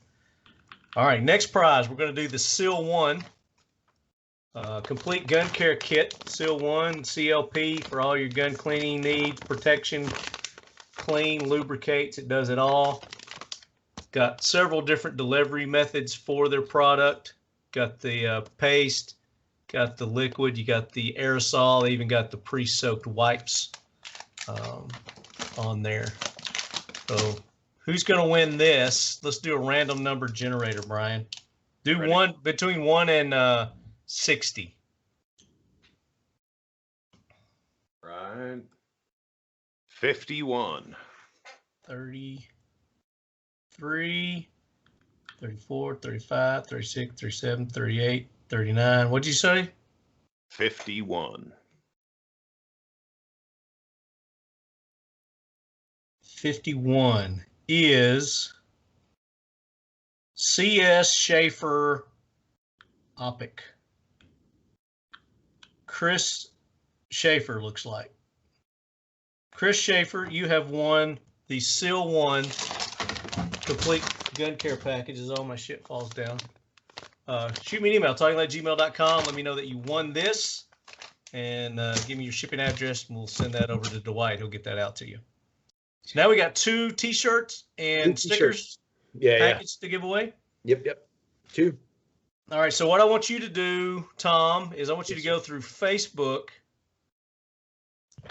All right, next prize. We're going to do the Seal 1. Complete gun care kit, Seal 1, CLP for all your gun cleaning needs, protection, clean, lubricates, it does it all. Got several different delivery methods for their product. Got the paste, got the liquid, you got the aerosol, they even got the pre-soaked wipes on there. So who's going to win this? Let's do a random number generator, Brian. Do Ready? One between 1 and 60. Right. 51. 33, 34, 35, 36, 37, 38, 39. What'd you say? 51. 51 is CS Schaefer Opic. Chris Schaefer looks like. Chris Schaefer, you have won the Seal 1 complete gun care package as all my shit falls down. Shoot me an email, talkinglead@gmail.com. Let me know that you won this, and give me your shipping address, and we'll send that over to Dwight. He'll get that out to you. So now we got 2 T-shirts and stickers package to give away. Yep. 2. All right, so what I want you to do, Tom, is I want you to go through Facebook.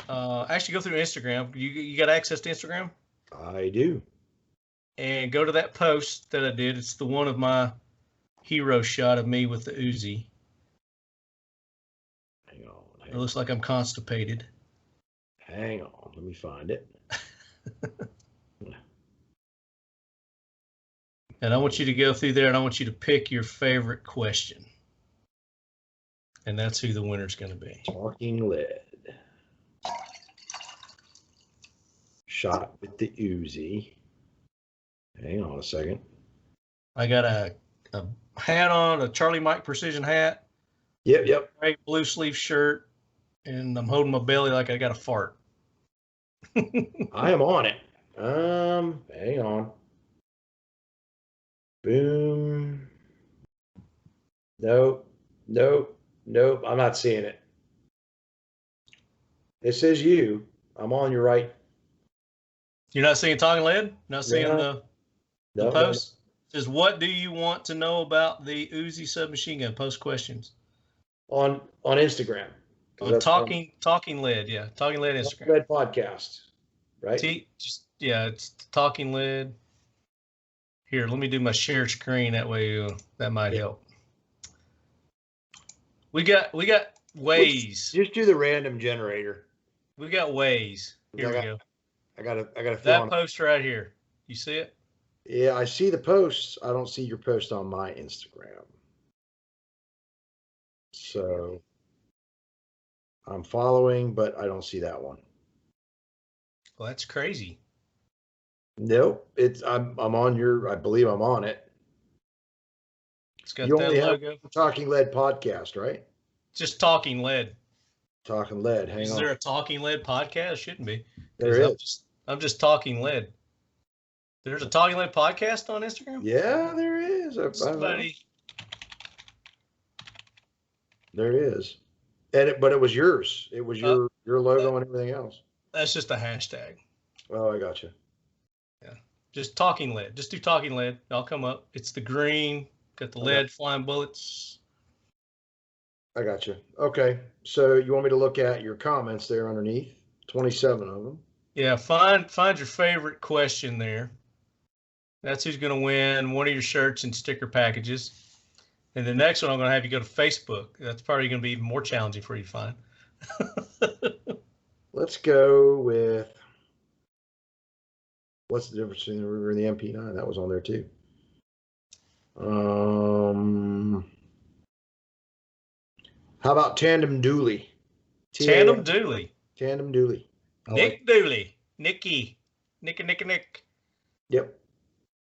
Actually, go through Instagram. You got access to Instagram? I do. And go to that post that I did. It's the one of my hero shot of me with the Uzi. Hang on. It looks like I'm constipated. Hang on. Let me find it. And I want you to go through there, and I want you to pick your favorite question. And that's who the winner's going to be. Talking Lead. Shot with the Uzi. Hang on a second. I got a hat on, a Charlie Mike Precision hat. Yep. Great blue sleeve shirt, and I'm holding my belly like I got a fart. I am on it. Hang on. Boom. Nope. I'm not seeing it. It says you. I'm on your right. You're not seeing Talking Lead? Not seeing the post? It says, what do you want to know about the Uzi submachine gun? Post questions. On Instagram. On Talking Lead, yeah. Talking Lead Instagram. Lead podcast, right? It's Talking Lead. Here, let me do my share screen. That way, that might help. We got ways. Just do the random generator. We got ways. Here we go. I gotta fill that post right here. You see it? Yeah, I see the posts. I don't see your post on my Instagram. So I'm following, but I don't see that one. Well, that's crazy. Nope. I'm on your, I believe I'm on it. It's got you that only logo. Have Talking Lead podcast, right? Just Talking Lead. Talking Lead. Hang on. Is there a Talking Lead podcast? Shouldn't be. There is. I'm just Talking Lead. There's a Talking Lead podcast on Instagram? Yeah, there is. Somebody. There is. But it was yours. It was your logo and everything else. That's just a hashtag. Oh, I got you. Yeah. Just Talking Lead. Just do Talking Lead. I'll come up. It's the green. Got the lead flying bullets. I got you. Okay. So you want me to look at your comments there underneath? 27 of them. Yeah. Find your favorite question there. That's who's going to win one of your shirts and sticker packages. And the next one, I'm going to have you go to Facebook. That's probably going to be even more challenging for you to find. Let's go with, what's the difference between the Ruger and the MP9? That was on there too. How about Tandem Dooley? Tandem Dooley. Tandem Dooley. Nick Dooley. Nick. Yep.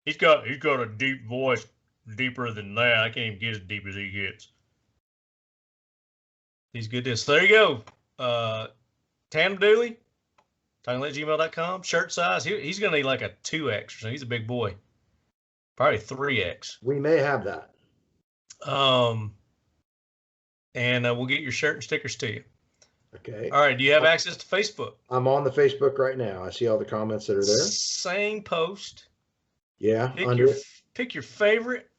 He's got a deep voice, deeper than that. I can't even get as deep as he gets. He's good at this. So there you go. Tandem Dooley, talkinglead@gmail.com. Shirt size. He's going to need like a 2X or something. He's a big boy. Probably 3X. We may have that. And we'll get your shirt and stickers to you. Okay. All right. Do you have access to Facebook? I'm on the Facebook right now. I see all the comments that are there. Same post. Yeah. Pick your favorite.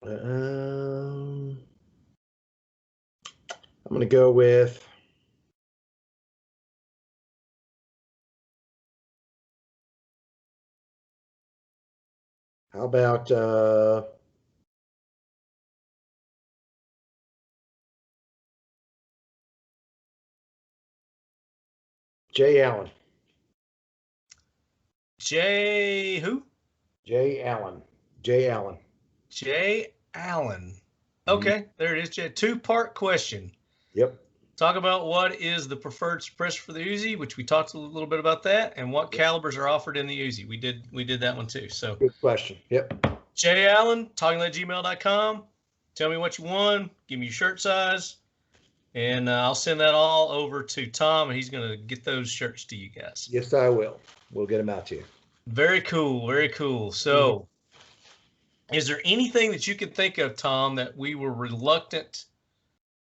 I'm going to go with how about Jay Allen. Jay who? Jay Allen. Jay Allen. Jay Allen. Okay, there it is, Jay. 2-part question. Yep. Talk about what is the preferred suppressor for the Uzi, which we talked a little bit about that, and what calibers are offered in the Uzi. We did that one too. So good question. Yep. Jay Allen, talkinglead@gmail.com. Tell me what you won. Give me your shirt size. And I'll send that all over to Tom, and he's going to get those shirts to you guys. Yes, I will. We'll get them out to you. Very cool. Very cool. So is there anything that you can think of, Tom, that we were reluctant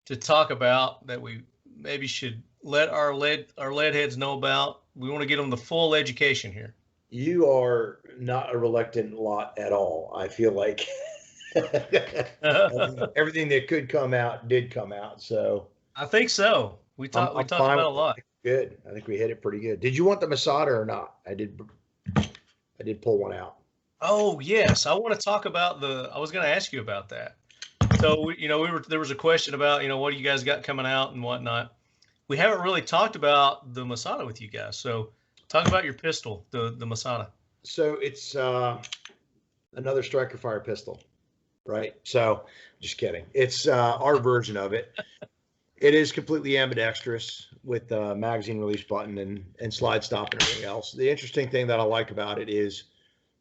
to talk about that we maybe should let our lead heads know about? We want to get them the full education here. You are not a reluctant lot at all. I feel like everything that could come out did come out. So I think so. We talked about a lot. Good. I think we hit it pretty good. Did you want the Masada or not? I did pull one out. Oh yes, I want to talk about I was going to ask you about that. So there was a question about what do you guys got coming out and whatnot. We haven't really talked about the Masada with you guys. So talk about your pistol, the Masada. So it's another striker fire pistol, right? So just kidding. It's our version of it. It is completely ambidextrous with the magazine release button and slide stop and everything else. The interesting thing that I like about it is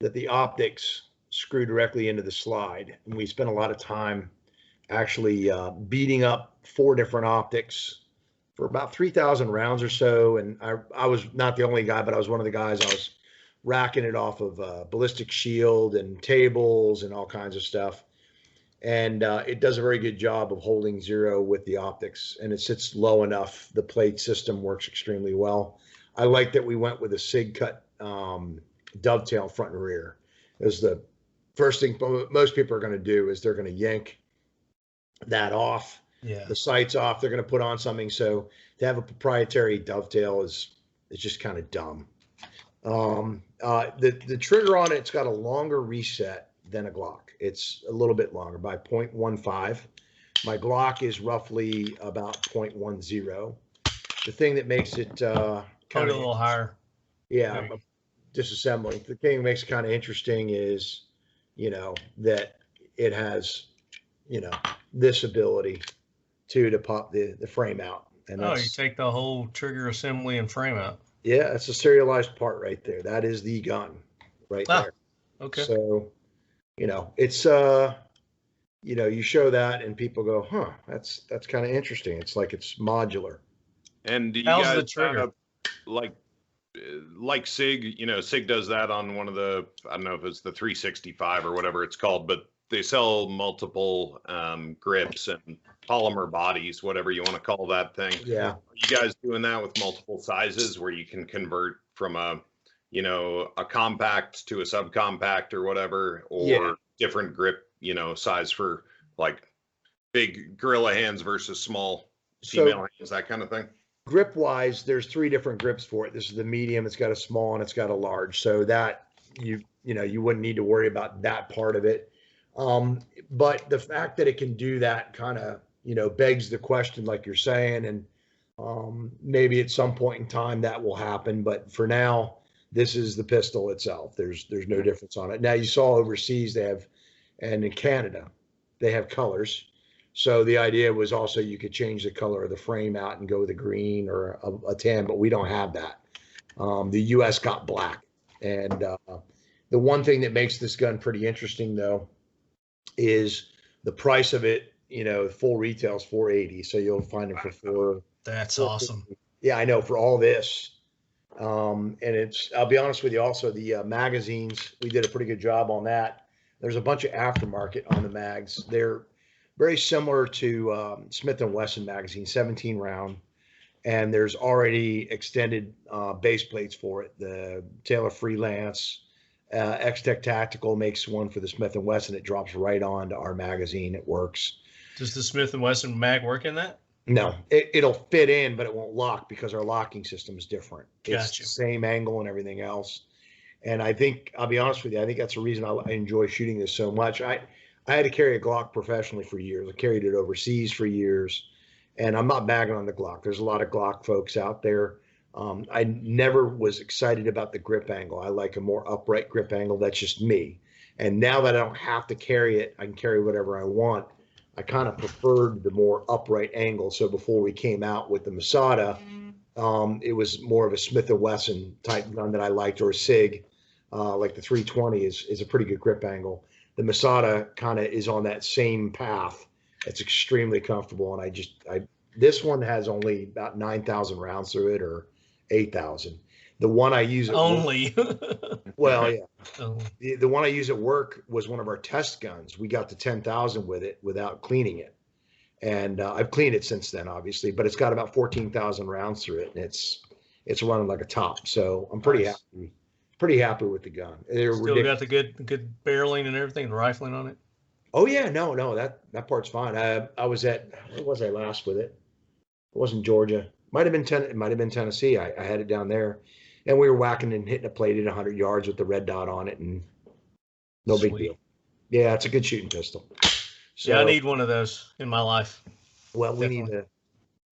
that the optics screw directly into the slide. And we spent a lot of time actually beating up 4 different optics for about 3,000 rounds or so. And I was not the only guy, but I was one of the guys. I was racking it off of ballistic shield and tables and all kinds of stuff. And it does a very good job of holding zero with the optics, and it sits low enough. The plate system works extremely well. I like that we went with a SIG cut dovetail front and rear. Is the first thing most people are going to do is they're going to yank that off, the sights off. They're going to put on something. So to have a proprietary dovetail is just kind of dumb. The trigger on it's got a longer reset than a Glock. It's a little bit longer by 0.15. My Glock is roughly about 0.10. The thing that makes it kind of a little higher. Yeah, disassembling. The thing that makes it kind of interesting is, that it has, this ability to pop the frame out. And you take the whole trigger assembly and frame out. Yeah, it's a serialized part right there. That is the gun right there. Okay. So, it's you show that and people go, huh, that's kind of interesting. It's like it's modular. And do you How's guys the trigger? Like SIG, SIG does that on one of the, I don't know if it's the 365 or whatever it's called, but they sell multiple grips and polymer bodies, whatever you want to call that thing. Yeah. Are you guys doing that with multiple sizes where you can convert from a compact to a subcompact or whatever, or different grip, size for like big gorilla hands versus small female hands, that kind of thing? Grip wise, there's 3 different grips for it. This is the medium, it's got a small, and it's got a large. So that you wouldn't need to worry about that part of it. But the fact that it can do that kind of, begs the question, like you're saying, and maybe at some point in time that will happen. But for now, this is the pistol itself. There's no difference on it. Now, you saw overseas and in Canada, they have colors. So the idea was also you could change the color of the frame out and go with a green or a tan, but we don't have that. The US got black. And the one thing that makes this gun pretty interesting, though, is the price of it. Full retail is $480. So you'll find it for $4. That's awesome. Yeah, I know, for all this. And I'll be honest with you, also the magazines, we did a pretty good job on that. There's a bunch of aftermarket on the mags. They're very similar to Smith & Wesson magazine, 17 round. And there's already extended base plates for it. The Taylor Freelance, X-Tech Tactical makes one for the Smith & Wesson. It drops right onto our magazine. It works. Does the Smith & Wesson mag work in that? No, it'll fit in, but it won't lock because our locking system is different. It's Gotcha. the same angle and everything else. And I think, I'll be honest with you, I think that's the reason I enjoy shooting this so much. I had to carry a Glock professionally for years. I carried it overseas for years, and I'm not bagging on the Glock. There's a lot of Glock folks out there. I never was excited about the grip angle. I like a more upright grip angle. That's just me. And now that I don't have to carry it, I can carry whatever I want. I kind of preferred the more upright angle. So before we came out with the Masada, it was more of a Smith & Wesson type gun that I liked, or a SIG. Like the 320 is a pretty good grip angle. The Masada kind of is on that same path. It's extremely comfortable, and This one has only about 9,000 rounds through it, or 8,000. The one I use at Only. well, yeah. Oh. The one I use at work was one of our test guns. We got to 10,000 with it without cleaning it. And I've cleaned it since then, obviously, but it's got about 14,000 rounds through it, and it's running like a top. So I'm pretty Nice. happy with the gun. They're Still ridiculous. got the good barreling and everything, the rifling on it. Oh yeah, no, that part's fine. I was at, where was I last with it? It wasn't Georgia. It might have been Tennessee. I had it down there, and we were whacking and hitting a plate at 100 yards with the red dot on it, and no big Sweet. deal. Yeah, it's a good shooting pistol. So, Yeah, I need one of those in my life. well, we definitely. need to.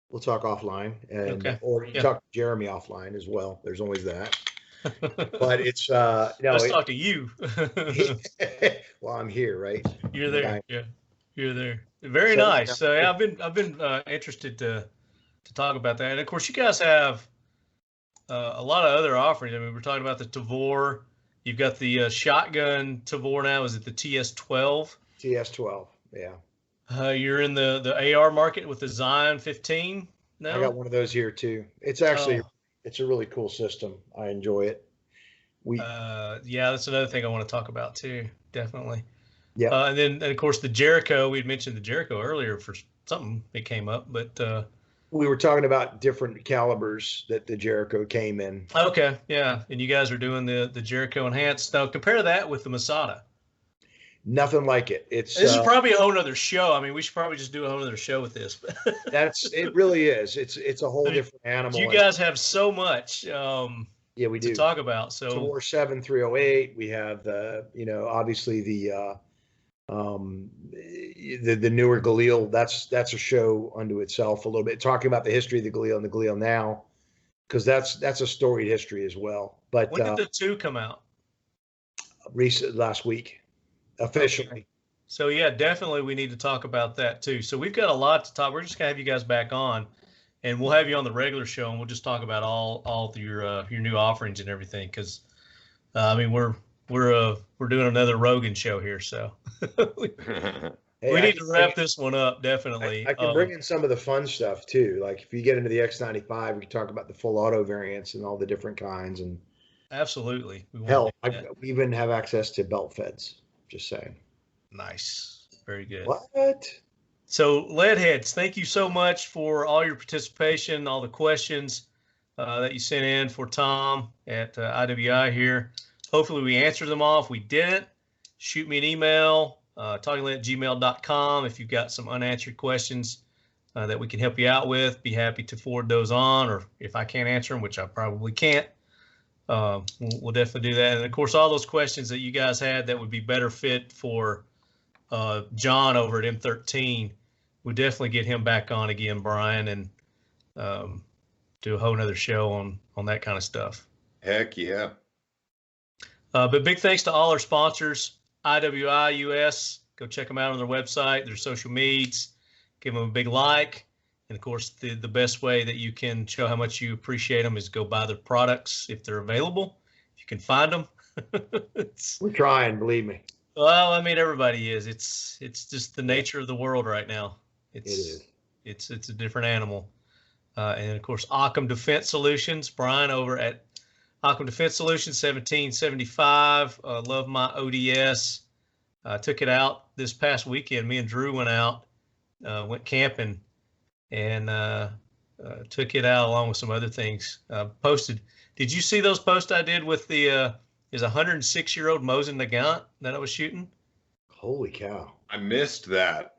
We'll talk offline, and Okay. or you Yeah. talk to Jeremy offline as well. There's always that. But it's no. Let's talk to you. Well, I'm here, right? You're there. Right. Yeah, you're there. Very So, nice. yeah. So yeah, I've been interested to talk about that. And of course, you guys have a lot of other offerings. I mean, we're talking about the Tavor. You've got the shotgun Tavor now. Is it the TS12? TS12. Yeah, You're in the AR market with the Zion 15 now. I got one of those here too. It's actually Oh. it's a really cool system. I enjoy it. We Yeah, that's another thing I want to talk about too. Definitely. Yeah. And then of course the Jericho. We'd mentioned the Jericho earlier for something that came up, but we were talking about different calibers that the Jericho came in. okay, yeah. And you guys are doing the Jericho Enhanced. Now compare that with the Masada. Nothing like it. It's This is probably a whole nother show. I mean, we should probably just do a whole other show with this. it really is. It's a whole I mean, different animal. You guys have so much yeah, we to do. talk about. So Tavor 7308. We have obviously the newer Galil. That's a show unto itself a little bit, talking about the history of the Galil and the Galil now, because that's a storied history as well. But when did the 2 come out? last week, officially. Okay. So yeah, definitely we need to talk about that too. So we've got a lot to talk. We're just gonna have you guys back on, and we'll have you on the regular show, and we'll just talk about all of your new offerings and everything. Because I mean, we're doing another Rogan show here, so we Hey, need to wrap this one up. Definitely. I can bring in some of the fun stuff too. Like if you get into the X95, we can talk about the full auto variants and all the different kinds. And Absolutely. We hell, want to do that. we even have access to belt feds. Just saying. Nice. Very good. What? So, Leadheads, thank you so much for all your participation, all the questions that you sent in for Tom at IWI here. Hopefully, we answered them all. If we didn't, shoot me an email, talkinglead@gmail.com. If you've got some unanswered questions that we can help you out with, be happy to forward those on. Or if I can't answer them, which I probably can't, we'll definitely do that. And of course, all those questions that you guys had that would be better fit for John over at M13, we'll definitely get him back on again, Brian, and do a whole nother show on that kind of stuff. Heck yeah. But big thanks to all our sponsors, IWI US. Go check them out on their website, their social medias. Give them a big like. And of course, the best way that you can show how much you appreciate them is go buy their products if they're available, if you can find them. We're trying, believe me. Well, I mean, everybody is. It's just the nature of the world right now. It is. It's a different animal. And of course, Occam Defense Solutions, Brian over at Occam Defense Solutions, 1775. Love my ODS. Took it out this past weekend. Me and Drew went out, went camping, and took it out along with some other things. Posted. Did you see those posts I did with the is 106-year-old Mosin Nagant that I was shooting? Holy cow. I missed that.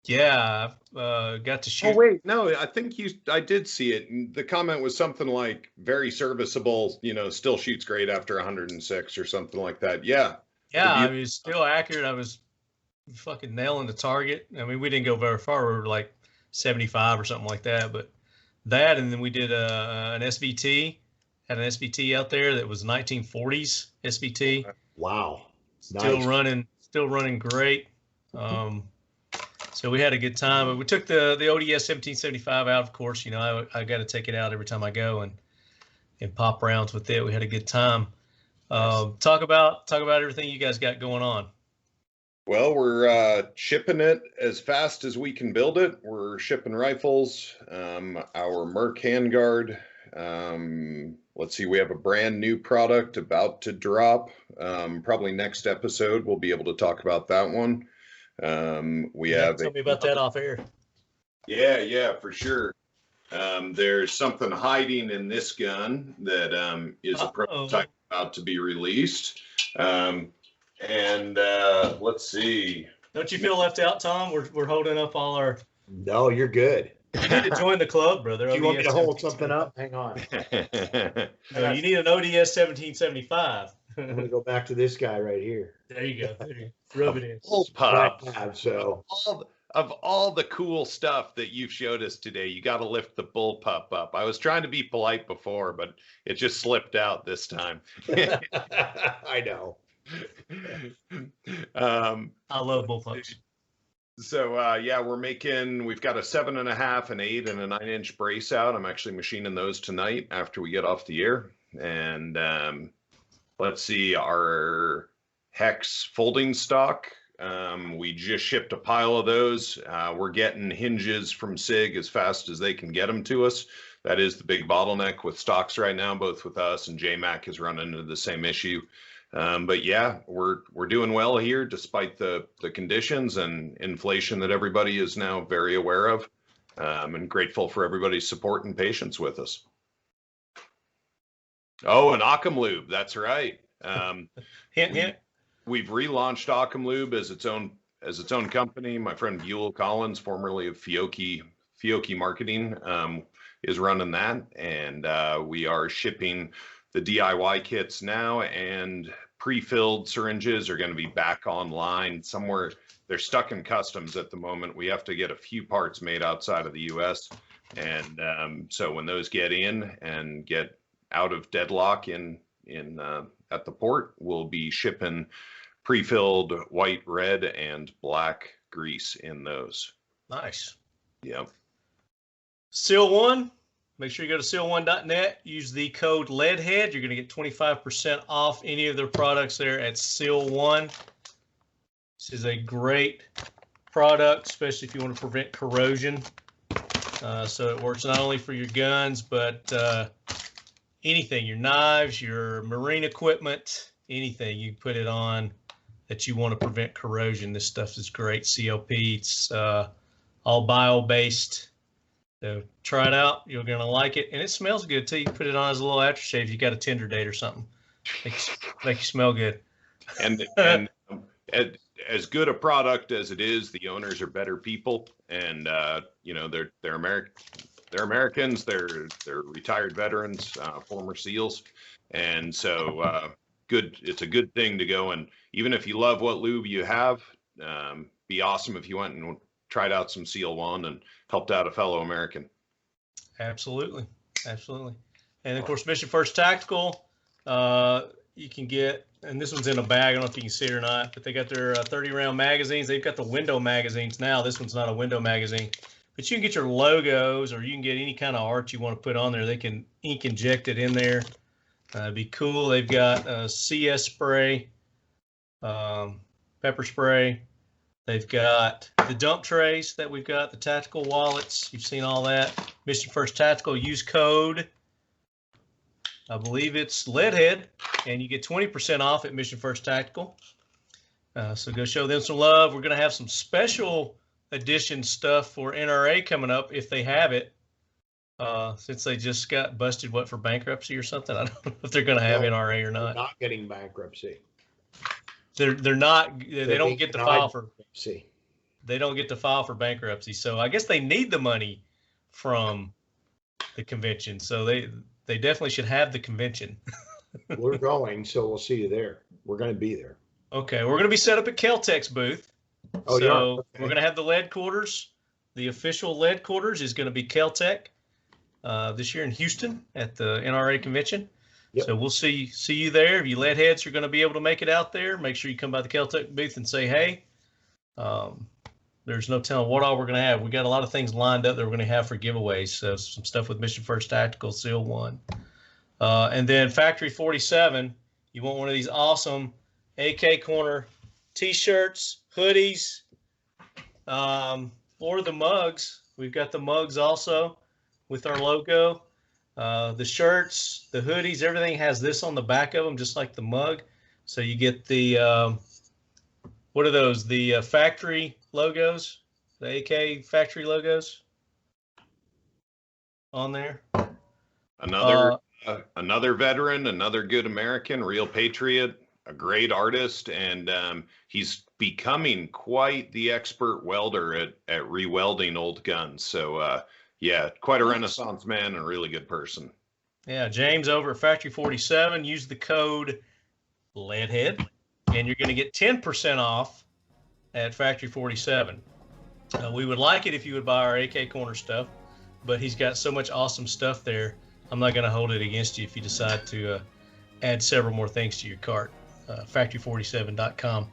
Yeah, got to shoot. Oh wait, no, I think I did see it. And the comment was something like very serviceable, still shoots great after 106 or something like that. Yeah. Yeah, I mean, it's still accurate. I was fucking nailing the target. I mean, we didn't go very far. We were like 75 or something like that. But that, and then we did an SVT. Had an SVT out there that was 1940s SVT. Wow. Still Nice. running great. So we had a good time. But we took the ODS 1775 out, of course. I got to take it out every time I go and pop rounds with it. We had a good time. Talk about everything you guys got going on. Well, we're shipping it as fast as we can build it. We're shipping rifles, our Merc handguard. Let's see, we have a brand new product about to drop. Probably next episode, we'll be able to talk about that one. Tell me about that off air. Yeah, for sure. There's something hiding in this gun that is a prototype about to be released. Let's see. Don't you feel left out, Tom? We're holding up all our. No, you're good. You need to join the club, brother. Do you want me to hold something up? Hang on. No, you need an ODS 1775. I'm going to go back to this guy right here. There you go. Rub it in. Pop. So Of all the cool stuff that you've showed us today, you got to lift the bullpup up. I was trying to be polite before, but it just slipped out this time. I know. I love bullpups. So we've got a 7.5, an 8, and a 9-inch brace out. I'm actually machining those tonight after we get off the air. And let's see, our Hex folding stock. We just shipped a pile of those. We're getting hinges from SIG as fast as they can get them to us. That is the big bottleneck with stocks right now, both with us and JMac is running into the same issue. But yeah, we're doing well here despite the conditions and inflation that everybody is now very aware of, and grateful for everybody's support and patience with us. Oh, and Occam Lube, that's right. Hint. We've relaunched Occam Lube as its own company. My friend Buell Collins, formerly of Fiocchi Marketing, is running that, and we are shipping the DIY kits now, and pre-filled syringes are going to be back online somewhere. They're stuck in customs at the moment. We have to get a few parts made outside of the U.S. And so when those get in and get out of deadlock at the port, we'll be shipping pre-filled white, red, and black grease in those. Nice. Yep. Seal One. Make sure you go to seal1.net, use the code LEADHEAD. You're going to get 25% off any of their products there at Seal One. This is a great product, especially if you want to prevent corrosion. So it works not only for your guns, but anything, your knives, your marine equipment, anything you put it on that you want to prevent corrosion. This stuff is great. CLP, it's all bio-based. So try it out. You're going to like it. And it smells good, too. You put it on as a little aftershave if you got a Tinder date or something. Make you smell good. And as good a product as it is, the owners are better people. And, they're Americans. They're retired veterans, former SEALs. And so it's a good thing to go. And even if you love what lube you have, be awesome if you went and tried out some Seal One and helped out a fellow American. Absolutely. And of course, Mission First Tactical, you can get, and this one's in a bag. I don't know if you can see it or not, but they got their 30-round magazines. They've got the window magazines now. This one's not a window magazine, but you can get your logos, or you can get any kind of art you want to put on there. They can ink inject it in there. It'd be cool. They've got CS spray, pepper spray. They've got the dump trays that we've got, the tactical wallets. You've seen all that. Mission First Tactical, use code, I believe it's LEADHEAD, and you get 20% off at Mission First Tactical. So go show them some love. We're going to have some special edition stuff for NRA coming up if they have it, since they just got busted, for bankruptcy or something. I don't know if they're going to have NRA or not. They're not getting bankruptcy. They're not. They don't get to file for. See, they don't get to file for bankruptcy. So I guess they need the money from the convention. So they definitely should have the convention. We're going, so we'll see you there. We're going to be there. Okay, we're going to be set up at Kel-Tech's booth. Oh, so yeah. Okay. We're going to have the lead quarters. The official lead quarters is going to be Kel-Tech this year in Houston at the NRA convention. Yep. So we'll see you there. If you lead heads are going to be able to make it out there, make sure you come by the Kel-Tech booth and say hey. There's no telling what all we're going to have. We got a lot of things lined up that we're going to have for giveaways. So some stuff with Mission First Tactical, Seal One. And then Factory 47, you want one of these awesome AK Korner T-shirts, hoodies, or the mugs. We've got the mugs also with our logo. The shirts, the hoodies, everything has this on the back of them, just like the mug. So you get the, what are those? The factory logos, the AK factory logos on there. Another veteran, another good American, real patriot, a great artist, and he's becoming quite the expert welder at re-welding old guns. So yeah, quite a Renaissance man and a really good person. Yeah, James over at Factory 47. Use the code LEADHEAD, and you're going to get 10% off at Factory 47. We would like it if you would buy our AK Korner stuff, but he's got so much awesome stuff there. I'm not going to hold it against you if you decide to add several more things to your cart. Factory47.com.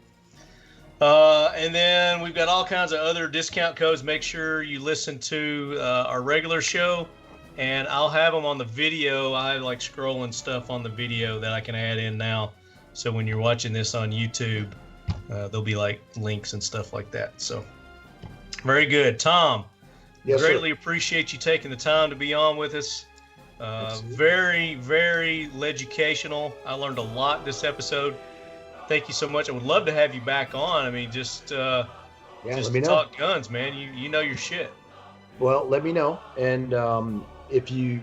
And then we've got all kinds of other discount codes. Make sure you listen to our regular show, and I'll have them on the video. I have like scrolling stuff on the video that I can add in now. So when you're watching this on YouTube, there'll be like links and stuff like that. So very good. Tom, Yes, greatly sir. appreciate you taking the time to be on with us. Very, very educational. I learned a lot this episode. Thank you so much. I would love to have you back on. I mean, just let me know. talk guns, man. You know your shit. Well, let me know. And if you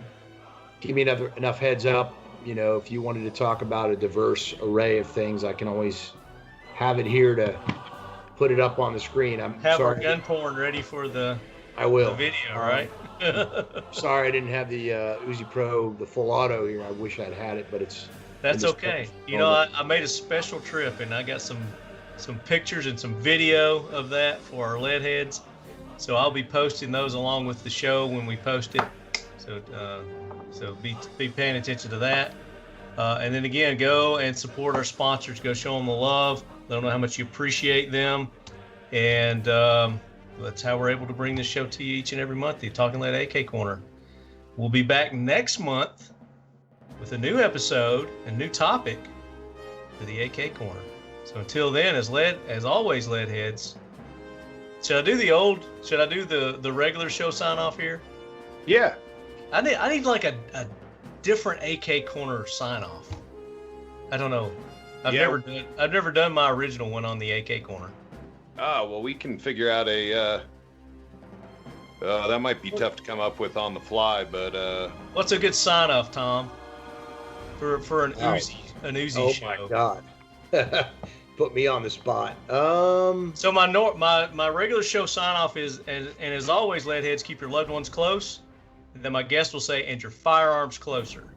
give me enough heads up, you know, if you wanted to talk about a diverse array of things, I can always have it here to put it up on the screen. I'm Have our sorry. gun porn ready for the video, right? Sorry, I didn't have the Uzi Pro, the full auto here. I wish I'd had it, but it's. That's okay. You know, I made a special trip, and I got some pictures and some video of that for our lead heads. So I'll be posting those along with the show when we post it. So be paying attention to that. And then again, go and support our sponsors. Go show them the love. Let them know how much you appreciate them. And that's how we're able to bring this show to you each and every month, the Talking Lead AK Korner. We'll be back next month with a new episode, a new topic for the AK Korner. So until then, as always, lead heads. Should I do the regular show sign off here? Yeah. I need like a different AK Korner sign off. I don't know. I've never done my original one on the AK Korner. Oh, well, we can figure out a that might be tough to come up with on the fly, but What's a good sign off, Tom? For an Uzi show. Oh my God. Put me on the spot. So my regular show sign off is, and as always, lead heads, keep your loved ones close. And then my guest will say, and your firearms closer.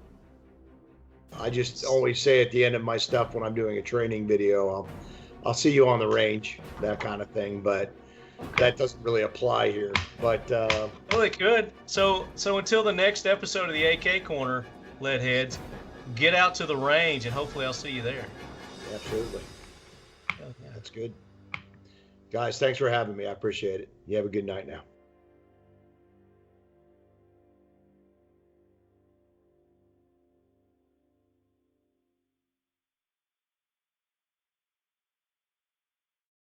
I just always say at the end of my stuff when I'm doing a training video, I'll see you on the range, that kind of thing. But that doesn't really apply here. But well, it could. So until the next episode of the AK Korner, lead heads, get out to the range, and hopefully I'll see you there. Absolutely. Yeah. That's good. Guys, thanks for having me. I appreciate it. You have a good night now.